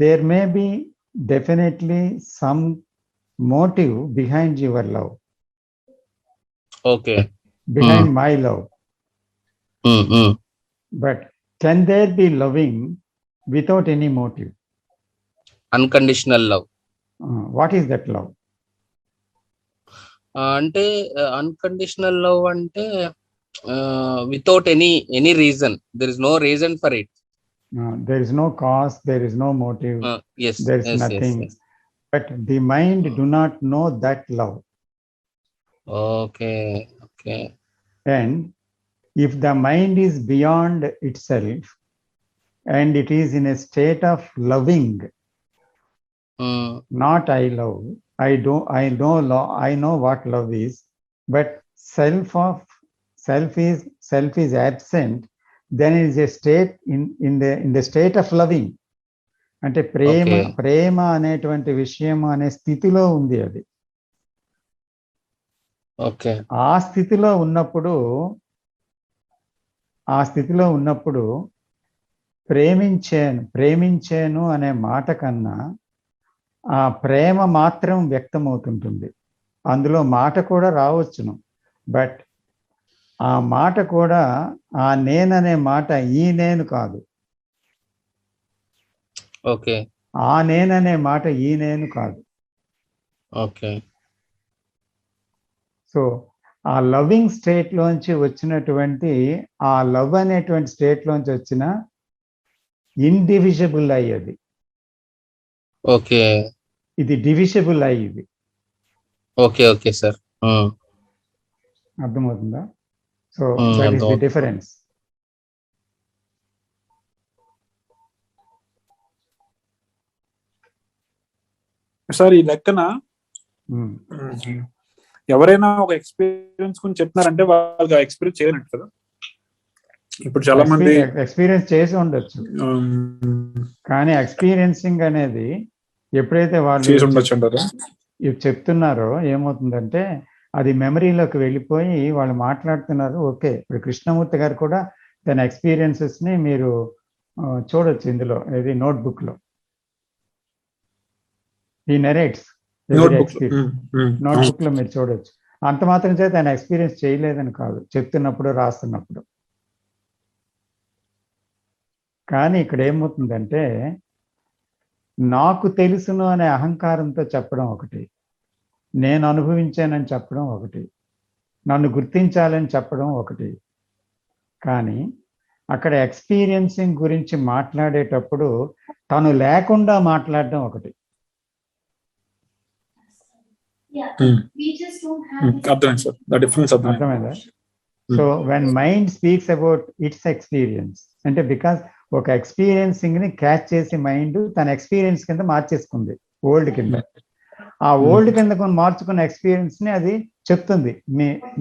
Speaker 1: there may be definitely some motive behind your love.
Speaker 9: Okay.
Speaker 1: Behind my love. But can there be loving without any motive?
Speaker 9: Unconditional love.
Speaker 1: What is that love?
Speaker 9: అంటే unconditional love అంటే without any reason, there is no reason for it.
Speaker 1: There is no cause, there is no motive,
Speaker 9: yes,
Speaker 1: there is nothing. Yes. But the mind do not know that love.
Speaker 9: Okay.
Speaker 1: And if the mind is beyond itself and it is in a state of loving, not I love, I know what love is, but self is absent, then it is a state in the state of loving. అంటే ప్రేమ అనేటువంటి విషయం అనే స్థితిలో ఉంది అది.
Speaker 9: Okay.
Speaker 1: ఆ స్థితిలో ఉన్నప్పుడు ప్రేమించాను అనే మాట కన్నా ఆ ప్రేమ మాత్రం వ్యక్తమవుతుంటుంది. అందులో మాట కూడా రావచ్చును, బట్ ఆ మాట కూడా ఆ నేననే మాట ఈ నేను కాదు.
Speaker 9: ఓకే.
Speaker 1: ఆ నేననే మాట ఈ నేను కాదు.
Speaker 9: ఓకే.
Speaker 1: సో ఆ లవింగ్ స్టేట్ లోంచి వచ్చినటువంటి ఆ లవ్ అనేటువంటి స్టేట్ లోంచి వచ్చిన ఇండివిజిబుల్ అయ్యేది.
Speaker 9: ఓకే.
Speaker 1: ఇది డివిజిబుల్ అయ్యింది.
Speaker 9: Okay sir.
Speaker 1: అర్థమవుతుందా? So that is the difference.
Speaker 4: Sir ఈ లెక్కన ఎవరైనా ఒక ఎక్స్పీరియన్స్ గురించి చెప్తున్నారంటే వాళ్ళకి ఎక్స్పీరియన్స్ చేయనట్టు కదా. ఇప్పుడు చాలా మంది
Speaker 1: ఎక్స్పీరియన్స్ చేసి ఉండొచ్చు, కానీ ఎక్స్పీరియన్సింగ్ అనేది ఎప్పుడైతే వాళ్ళు చెప్తున్నారో ఏమవుతుందంటే అది మెమరీలోకి వెళ్ళిపోయి వాళ్ళు మాట్లాడుతున్నారు. ఓకే, ఇప్పుడు కృష్ణమూర్తి గారు కూడా తన ఎక్స్పీరియన్సెస్ ని మీరు చూడొచ్చు ఇందులో, ఇది నోట్బుక్ లో. ఈ నెరేట్స్ నోట్బుక్ లో మీరు చూడొచ్చు. అంత మాత్రం చేత ఆయన ఎక్స్పీరియన్స్ చేయలేదని కాదు, చెప్తున్నప్పుడు రాస్తున్నప్పుడు. కానీ ఇక్కడ ఏమవుతుందంటే నాకు తెలుసును అనే అహంకారంతో చెప్పడం ఒకటి, నేను అనుభవించానని చెప్పడం ఒకటి, నన్ను గుర్తించాలని చెప్పడం ఒకటి. కానీ అక్కడ ఎక్స్పీరియన్సింగ్ గురించి మాట్లాడేటప్పుడు తను లేకుండా మాట్లాడడం ఒకటి. అర్థమైందా? So when mind speaks about it's experience అంటే బికాస్ ఒక ఎక్స్పీరియన్సింగ్ ని క్యాచ్ చేసి మైండ్ తన ఎక్స్పీరియన్స్ కింద మార్చేసుకుంది, ఓల్డ్ కింద. ఆ ఓల్డ్ కింద మార్చుకున్న ఎక్స్పీరియన్స్ ని అది చెప్తుంది.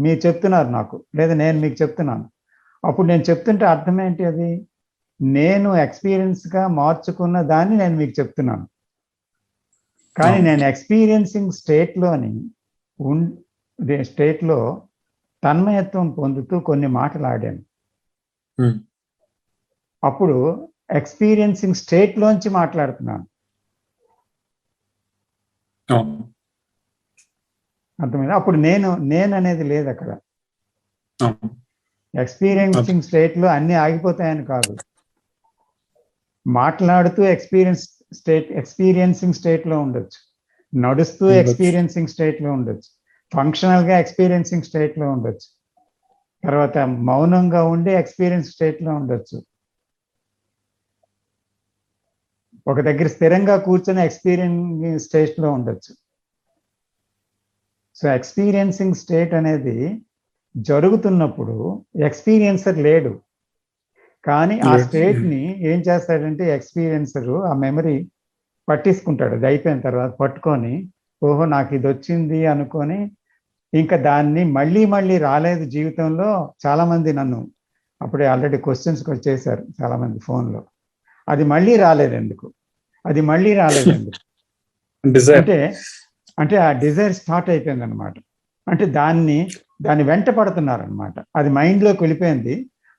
Speaker 1: మీరు చెప్తున్నారు నాకు, లేదా నేను మీకు చెప్తున్నాను. అప్పుడు నేను చెప్తుంటే అర్థం ఏంటి? అది నేను ఎక్స్పీరియన్స్ గా మార్చుకున్న దాన్ని నేను మీకు చెప్తున్నాను. కానీ నేను ఎక్స్పీరియన్సింగ్ స్టేట్లో తన్మయత్వం పొందుతూ కొన్ని మాటలు ఆడాను. అప్పుడు ఎక్స్పీరియన్సింగ్ స్టేట్ లోంచి మాట్లాడుతున్నాను. అర్థమైంది? అప్పుడు నేను అనేది లేదు అక్కడ. ఎక్స్పీరియన్సింగ్ స్టేట్ లో అన్ని ఆగిపోతాయని కాదు, మాట్లాడుతూ ఎక్స్పీరియన్సింగ్ స్టేట్లో ఉండొచ్చు, నడుస్తూ ఎక్స్పీరియన్సింగ్ స్టేట్లో ఉండొచ్చు, ఫంక్షనల్గా ఎక్స్పీరియన్సింగ్ స్టేట్లో ఉండొచ్చు, తర్వాత మౌనంగా ఉండి ఎక్స్పీరియన్స్ స్టేట్లో ఉండొచ్చు, ఒక దగ్గర స్థిరంగా కూర్చొని ఎక్స్పీరియన్స్ స్టేట్లో ఉండొచ్చు. సో ఎక్స్పీరియన్సింగ్ స్టేట్ అనేది జరుగుతున్నప్పుడు ఎక్స్పీరియన్సర్ లేడు, కానీ ఆ స్టేట్ని ఏం చేస్తాడంటే ఎక్స్పీరియన్సరు ఆ మెమరీ పట్టించుకుంటాడు. అది అయిపోయిన తర్వాత పట్టుకొని, ఓహో నాకు ఇది వచ్చింది అనుకొని, ఇంకా దాన్ని మళ్ళీ మళ్ళీ రాలేదు జీవితంలో. చాలామంది నన్ను అప్పుడే ఆల్రెడీ క్వశ్చన్స్ చేశారు చాలామంది ఫోన్లో, అది మళ్ళీ రాలేదు ఎందుకు, అది మళ్ళీ రాలేదు ఎందుకు అంటే ఆ డిజైర్ స్టార్ట్ అయిపోయింది అనమాట. అంటే దాన్ని వెంట పడుతున్నారు అనమాట. అది మైండ్లోకి వెళ్ళిపోయింది.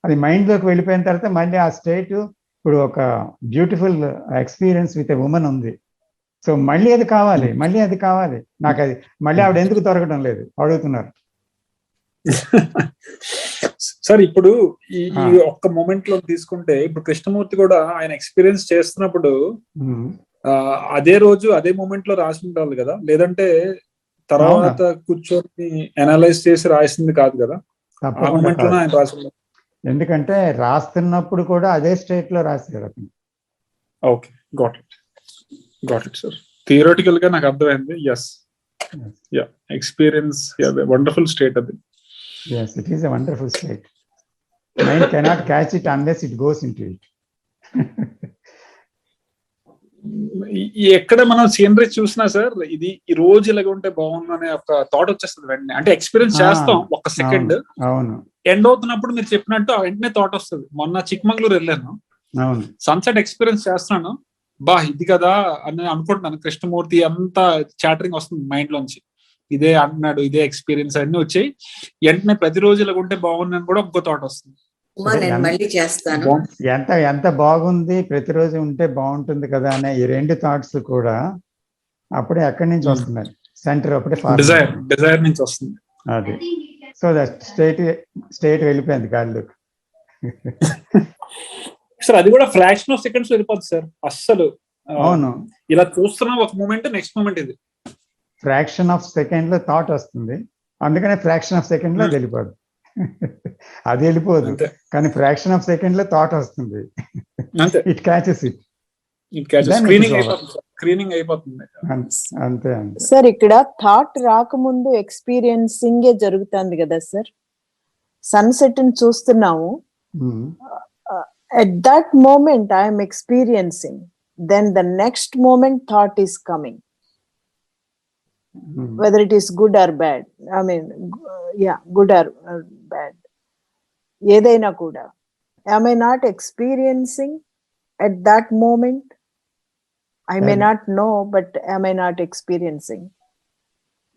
Speaker 1: అది మైండ్లోకి వెళ్ళిపోయిన తర్వాత మళ్ళీ ఆ స్టేట్, ఇప్పుడు ఒక beautiful experience with a women ఉంది, సో మళ్ళీ అది కావాలి, మళ్ళీ అది కావాలి నాకు, అది మళ్ళీ ఆవిడ ఎందుకు దొరకడం లేదు అడుగుతున్నారు.
Speaker 4: సార్ ఇప్పుడు ఈ ఒక్క మూమెంట్ లో తీసుకుంటే, ఇప్పుడు కృష్ణమూర్తి కూడా ఆయన ఎక్స్పీరియన్స్ చేస్తున్నప్పుడు అదే రోజు అదే మూమెంట్ లో రాసి ఉండాలి కదా, లేదంటే తర్వాత కూర్చొని అనలైజ్ చేసి రాసింది కాదు కదా, ఆ మూమెంట్ లోనే ఆయన రాసి ఉండాలి.
Speaker 1: ఎందుకంటే రాస్తున్నప్పుడు కూడా అదే స్టేట్ లో రాశారు అతను.
Speaker 4: Okay, got it sir. Theoretical గా నాకు అర్థమైంది. Yes, ya, experience, wonderful state అది.
Speaker 1: Yes, it is a wonderful state. Mind cannot catch it unless it goes into it.
Speaker 4: ఎక్కడ మనం సీనరీ చూసినా సార్, ఇది ఈ రోజు ఇలాగ ఉంటే బాగుంది అనే ఒక థాట్ వచ్చేస్తుంది వెంటనే. అంటే ఎక్స్పీరియన్స్ చేస్తాం ఒక సెకండ్,
Speaker 1: అవును,
Speaker 4: ఎండ్ అవుతున్నప్పుడు మీరు చెప్పినట్టు వెంటనే థాట్ వస్తుంది. మొన్న చిక్మంగళూరు వెళ్ళాను, సన్సెట్ ఎక్స్పీరియన్స్ చేస్తున్నాను, బా ఇది కదా అని అనుకుంటున్నాను. కృష్ణమూర్తి అంతా చాటరింగ్ వస్తుంది మైండ్ లోంచి, ఇదే అంటున్నాడు, ఇదే ఎక్స్పీరియన్స్ అన్ని వచ్చాయి. వెంటనే ప్రతిరోజు ఇలా ఉంటే బాగుందని కూడా ఇంకో థాట్ వస్తుంది.
Speaker 1: ఎంత బాగుంది, ప్రతిరోజు ఉంటే బాగుంటుంది కదా అనే ఈ రెండు థాట్స్ కూడా అప్పుడే ఎక్కడి నుంచి వస్తున్నాయి, సెంటర్ అప్పుడే
Speaker 4: డిజైర్ నుంచి వస్తుంది.
Speaker 1: అది సో స్టేట్ వెళ్ళిపోయింది గాలిలోకి.
Speaker 4: సార్ అది కూడా ఫ్రాక్షన్ ఆఫ్ సెకండ్స్ వెళ్ళిపోతుంది సార్ అస్సలు.
Speaker 1: అవును,
Speaker 4: ఇలా చూస్తున్నాం ఒక మూమెంట్, నెక్స్ట్ మూమెంట్ ఇది
Speaker 1: ఫ్రాక్షన్ ఆఫ్ సెకండ్ లో థాట్ వస్తుంది, అందుకనే ఫ్రాక్షన్ ఆఫ్ సెకండ్ లో వెళ్ళిపోదు. అది వెళ్ళిపోదు, కానీ ఫ్రాక్షన్ ఆఫ్ సెకండ్ లో థాట్ వస్తుంది. ఇట్ క్యాచెస్ ఇట్,
Speaker 4: స్క్రీనింగ్ అయిపోతుంది.
Speaker 1: అంతే.
Speaker 8: సార్ ఇక్కడ థాట్ రాకముందు ఎక్స్పీరియన్సింగ్ జరుగుతుంది కదా సార్. సన్సెట్ ని చూస్తున్నాము, at that moment I am experiencing, then the next moment thought is coming, whether it is good or bad. I mean, yeah, good or bad, ఏదైనా కూడా. Am I not experiencing at that moment? I may not know, but am I not experiencing?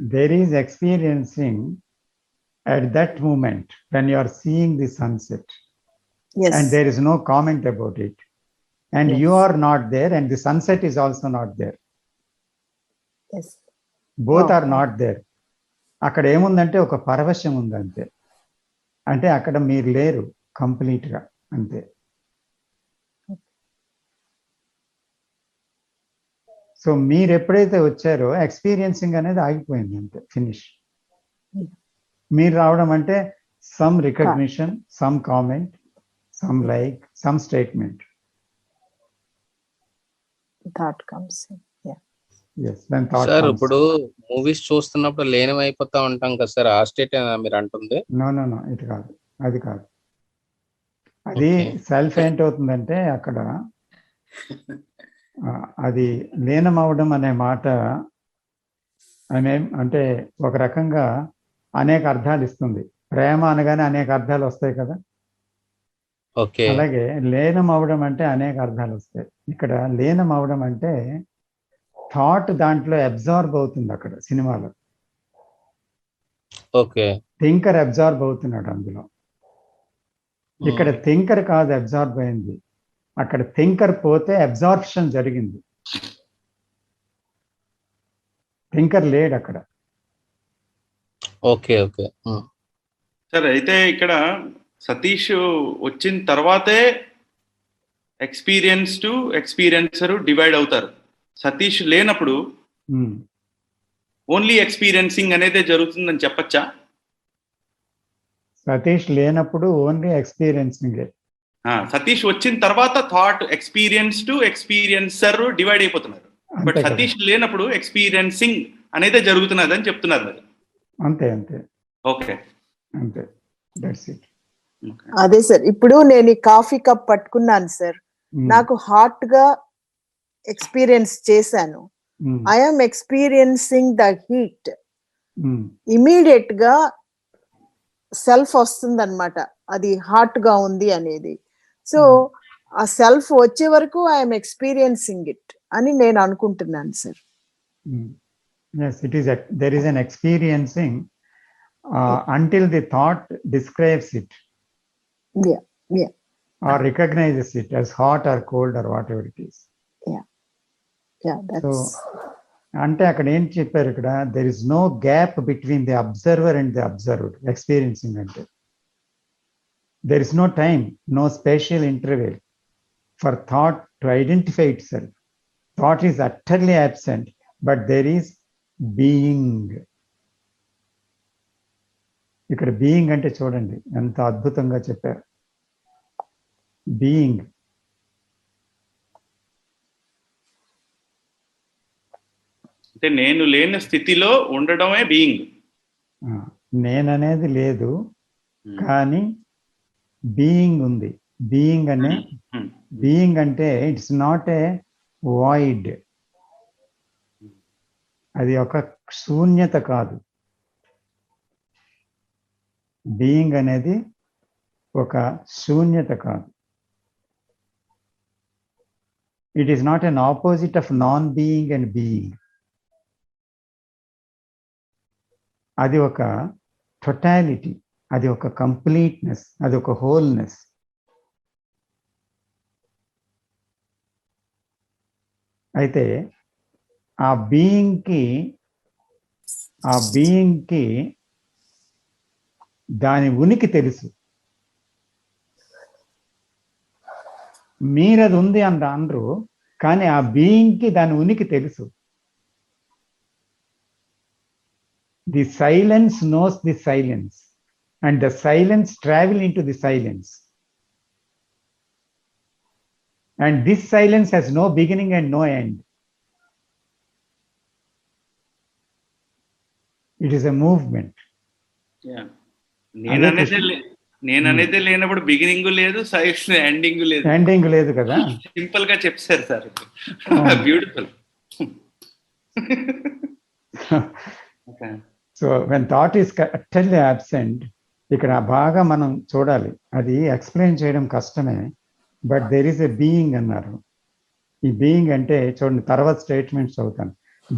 Speaker 1: There is experiencing at that moment when you are seeing the sunset.
Speaker 8: Yes.
Speaker 1: And there is no comment about it. And yes, you are not there, and the sunset is also not there.
Speaker 8: Yes.
Speaker 1: Both are not there. అక్కడ ఏముందంటే ఒక పరవశం ఉంది అంతే. అంటే అక్కడ మీరు లేరు complete గా, అంతే. సో మీరు ఎప్పుడైతే వచ్చారో ఎక్స్పీరియన్సింగ్ అనేది ఆగిపోయింది అంతే, ఫినిష్. మీరు రావడం అంటే some recognition, some comment, some like, some statement.
Speaker 8: Thought comes in. Yeah.
Speaker 1: Yes, when thought
Speaker 9: sir,
Speaker 1: comes.
Speaker 9: ఇప్పుడు మూవీస్ చూస్తున్నప్పుడు లేనం అయిపోతా ఉంటాం కదా సార్, ఆ స్టేట్ మీరు అంటుంది?
Speaker 1: నో, ఇది కాదు, అది కాదు. అది సెల్ఫ్ ఏంటవుతుందంటే అక్కడ అది లీనం అవడం అనే మాట అంటే ఒక రకంగా అనేక అర్థాలు ఇస్తుంది. ప్రేమ అనగానే అనేక అర్థాలు వస్తాయి కదా, అలాగే లీనం అవడం అంటే అనేక అర్థాలు వస్తాయి. ఇక్కడ లీనం అవడం అంటే థాట్ దాంట్లో అబ్జార్బ్ అవుతుంది. అక్కడ సినిమాలో థింకర్ అబ్జార్బ్ అవుతున్నాడు అందులో. ఇక్కడ థింకర్ కాదు అబ్జార్బ్ అయింది, అక్కడ థింకర్ పోతే అబ్జార్ప్షన్ జరిగింది. థింకర్ లేడు అక్కడ.
Speaker 2: సరే, అయితే ఇక్కడ సతీష్ వచ్చిన తర్వాతే ఎక్స్పీరియన్స్ టు ఎక్స్పీరియన్సర్ డివైడ్ అవుతారు. సతీష్ లేనప్పుడు ఓన్లీ ఎక్స్పీరియన్సింగ్ అనేది జరుగుతుందని చెప్పచ్చా?
Speaker 1: సతీష్ లేనప్పుడు ఓన్లీ ఎక్స్పీరియన్సింగ్.
Speaker 2: సతీష్ వచ్చిన తర్వాత thought experience to experiencer divide అయిపోతున్నారు. బట్ సతీష్ లేనప్పుడు ఎక్స్పీరియన్సింగ్ అనేది జరుగుతున్నది అని చెప్తున్నారు మరి.
Speaker 1: అంతే అంతే.
Speaker 2: ఓకే,
Speaker 1: అంతే, దట్స్ ఇట్.
Speaker 8: అదే సార్, ఇప్పుడు నేను ఈ కాఫీ కప్ పట్టుకున్నాను సార్, నాకు హాట్ గా ఎక్స్పీరియన్స్ చేశాను. I'm experiencing the heat. Immediate గా సెల్ఫ్ వస్తుంది అనమాట, అది హాట్ గా ఉంది అనేది. సో ఆ సెల్ఫ్ వచ్చే వరకు ఐఎమ్ ఎక్స్పీరియన్సింగ్ ఇట్ అని నేను అనుకుంటున్నాను sir.
Speaker 1: Yes, it is. There is an experiencing until the thought describes it.
Speaker 8: Yeah.
Speaker 1: Or recognizes it as hot or cold or whatever it is.
Speaker 8: Yeah, that's.
Speaker 1: So, అంటే అక్కడ ఏం చెప్పారు ఇక్కడ, there is no gap between the observer and the observed. Experiencing అంటే there is no time, no spatial interval for thought to identify itself. Thought is utterly absent, but there is being. ఇక్కడ being అంటే చూడండి ఎంత అద్భుతంగా చెప్పారు. Being
Speaker 2: అంటే నేను లేని స్థితిలో ఉండడమే బీయింగ్.
Speaker 1: నేననేది లేదు, కానీ బీయింగ్ ఉంది. బీయింగ్ అంటే ఇట్స్ నాట్ ఏ వాయిడ్, అది ఒక శూన్యత కాదు. బీయింగ్ అనేది ఒక శూన్యత కాదు. It is not an opposite of non being and being. అది ఒక టోటాలిటీ, అది ఒక కంప్లీట్నెస్, అది ఒక హోల్నెస్. అయితే ఆ బీయింగ్కి దాని ఉనికి తెలుసు. మీరది ఉంది అనరు, కానీ ఆ బీయింగ్కి దాని ఉనికి తెలుసు. The silence knows the silence, and the silence travels into the silence. And this silence has no beginning and no end. It is a movement.
Speaker 2: నేననేది లేనప్పుడు బిగినింగ్ లేదు, ఎండింగ్ లేదు
Speaker 1: కదా.
Speaker 2: సింపుల్ గా చెప్పారు sir. Beautiful.
Speaker 1: So when thought is utterly absent, ఇక్కడ బాగా మనం చూడాలి. అది ఎక్స్ప్లెయిన్ చేయడం కష్టమే, but there is a being అన్నారు. ఈ బీయింగ్ అంటే చూడండి, తర్వాత స్టేట్మెంట్స్ అవుతాను.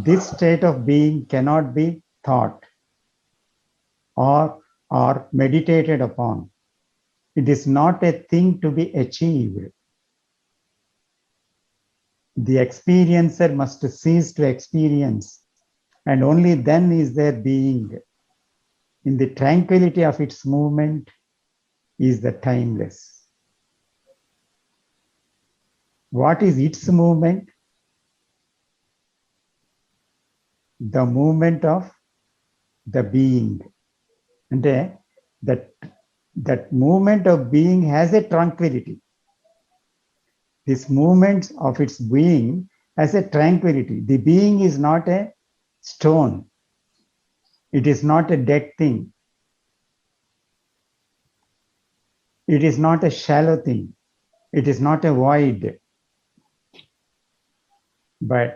Speaker 1: This state of being cannot be thought or meditated upon. It is not a thing to be achieved. The experiencer must cease to experience, and only then is there being. In the tranquility of its movement is the timeless. What is its movement? The movement of the being. అంటే that movement of being has a tranquility. This movement of its being has a tranquility. The being is not a stone. It is not a dead thing. It is not a shallow thing. It is not a void. But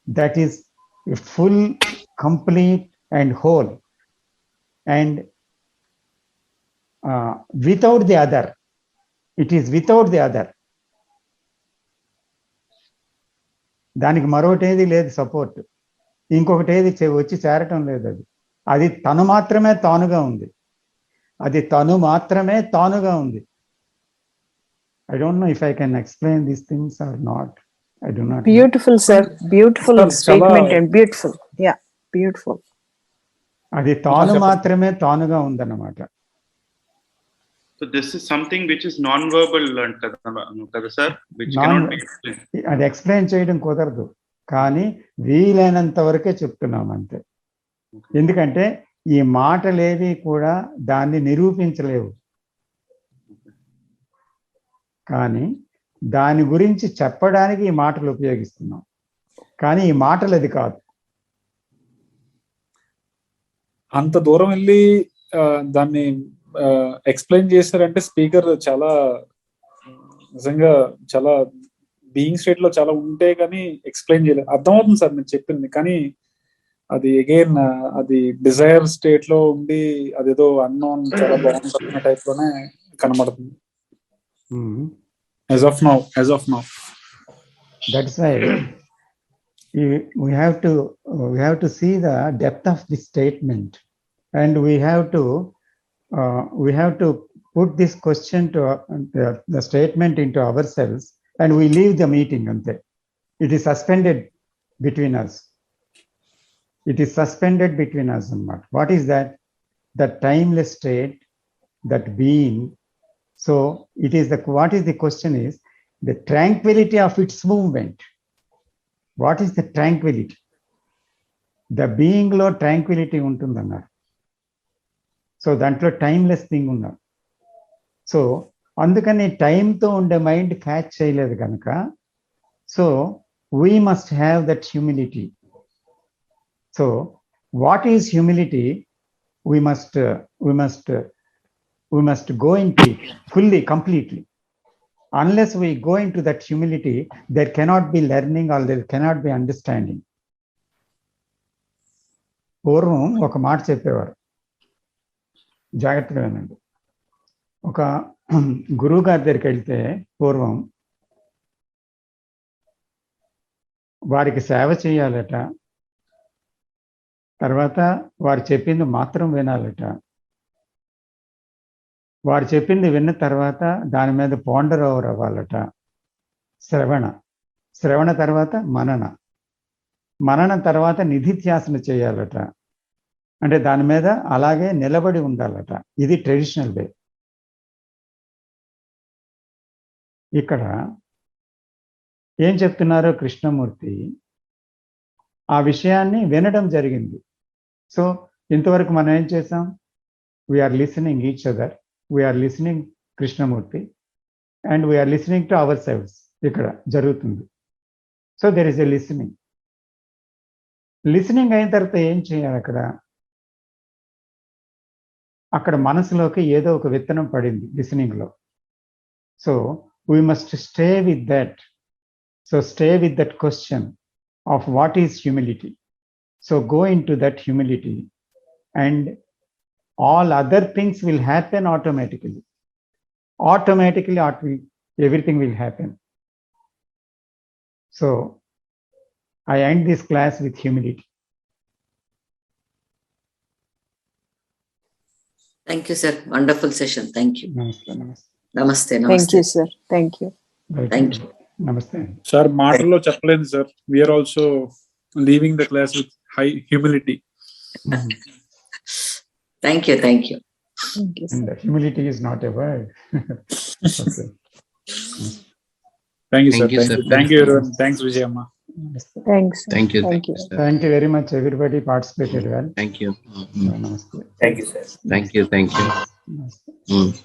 Speaker 1: that is a full, complete and whole. And without the other. It is without the other. దానికి మరొకటి ఏది లేదు support, ఇంకొకటి ఏది వచ్చి చేరటం లేదు. అది తను మాత్రమే తానుగా ఉంది. I don't know if I can explain these things or not. I do not.
Speaker 8: Beautiful, sir. Beautiful statement and beautiful. Yeah, beautiful.
Speaker 1: అది తాను మాత్రమే తానుగా ఉందన్నమాట.
Speaker 2: So this is something which is non-verbal kada sir, which cannot be explained.
Speaker 1: అది explain చేయడం కుదరదు, కానీ వీలైనంత వరకే చెప్తున్నాం అంతే. ఎందుకంటే ఈ మాటలేవి కూడా దాన్ని నిరూపించలేవు, కానీ దాని గురించి చెప్పడానికి ఈ మాటలు ఉపయోగిస్తున్నాం, కానీ ఈ మాటలు అది కాదు.
Speaker 4: అంత దూరం వెళ్ళి దాన్ని ఎక్స్ప్లెయిన్ చేశారంటే స్పీకర్ చాలా నిజంగా చాలా బీయింగ్ స్టేట్ లో చాలా ఉంటే కానీ ఎక్స్ప్లెయిన్ చేయలేదు. అర్థమవుతుంది సార్ నేను చెప్పింది, కానీ అది అగైన్ అది డిజైర్ స్టేట్ లో ఉండి అదేదో అన్నోన్ చాలా బాగుంటున్న టైప్ లోనే కనబడుతుంది. As of now.
Speaker 1: That's why we have to see the depth of this statement, and we have to put this question to the statement into ourselves, and we leave the meeting ante. It is suspended between us. It is suspended between us. What is that? The timeless state, that being. So it is what is the question is the tranquility of its movement. What is the tranquility? The being lo tranquility untundannaru. So dantlo timeless thing unnadu. So andukani time tho unde mind catch cheyaledu ganaka, so we must have that humility. So what is humility? We must go into it fully, completely. Unless we go into that humility, there cannot be learning or there cannot be understanding. పూర్వం ఒక మాట చెప్పేవారు, జాగ్రత్తగా వినండి. ఒక గురువు గారి దగ్గరికి వెళ్తే పూర్వం వారికి సేవ చేయాలట, తర్వాత వారు చెప్పింది మాత్రం వినాలట, వారు చెప్పింది విన్న తర్వాత దాని మీద పాండర్ ఓవర్ అవ్వాలట. శ్రవణ తర్వాత మనన తర్వాత నిధిధ్యాసన చేయాలట, అంటే దాని మీద అలాగే నిలబడి ఉండాలట. ఇది ట్రెడిషనల్ వే. ఇక్కడ ఏం చెప్తున్నారో కృష్ణమూర్తి ఆ విషయాన్ని వినడం జరిగింది. సో ఇంతవరకు మనం ఏం చేసాం? We're listening each other, we're listening Krishnamurti, and we're listening to our selves. ఇక్కడ జరుగుతుంది. So there is a listening. Listening అయిన తర్వాత ఏం చేయాలి? అక్కడ మనసులోకి ఏదో ఒక విత్తనం పడింది లిసనింగ్లో. So we must stay with that. So stay with that question of what is humility. So go into that humility and all other things will happen automatically. Everything will happen. So I end this class with humility.
Speaker 5: Thank you, sir. Wonderful session. Thank you.
Speaker 1: Namaste.
Speaker 8: Thank you, sir. Thank you.
Speaker 5: Thank you.
Speaker 1: Namaste.
Speaker 4: Sir, మాటల్లో చెప్పలేదు sir. We are also leaving the class with high humility.
Speaker 5: Thank you.
Speaker 8: Thank you,
Speaker 1: And humility is not a word. Okay.
Speaker 4: Thank you, sir.
Speaker 9: Thank you, sir.
Speaker 4: Thank you, everyone. Thanks, Vijayamma.
Speaker 8: Thanks.
Speaker 9: Thank you.
Speaker 8: Thank you.
Speaker 1: Thank you very much. Everybody participated well.
Speaker 9: Thank you.
Speaker 1: Namaste.
Speaker 10: Thank you, sir.
Speaker 9: Thank you.
Speaker 1: Namaste.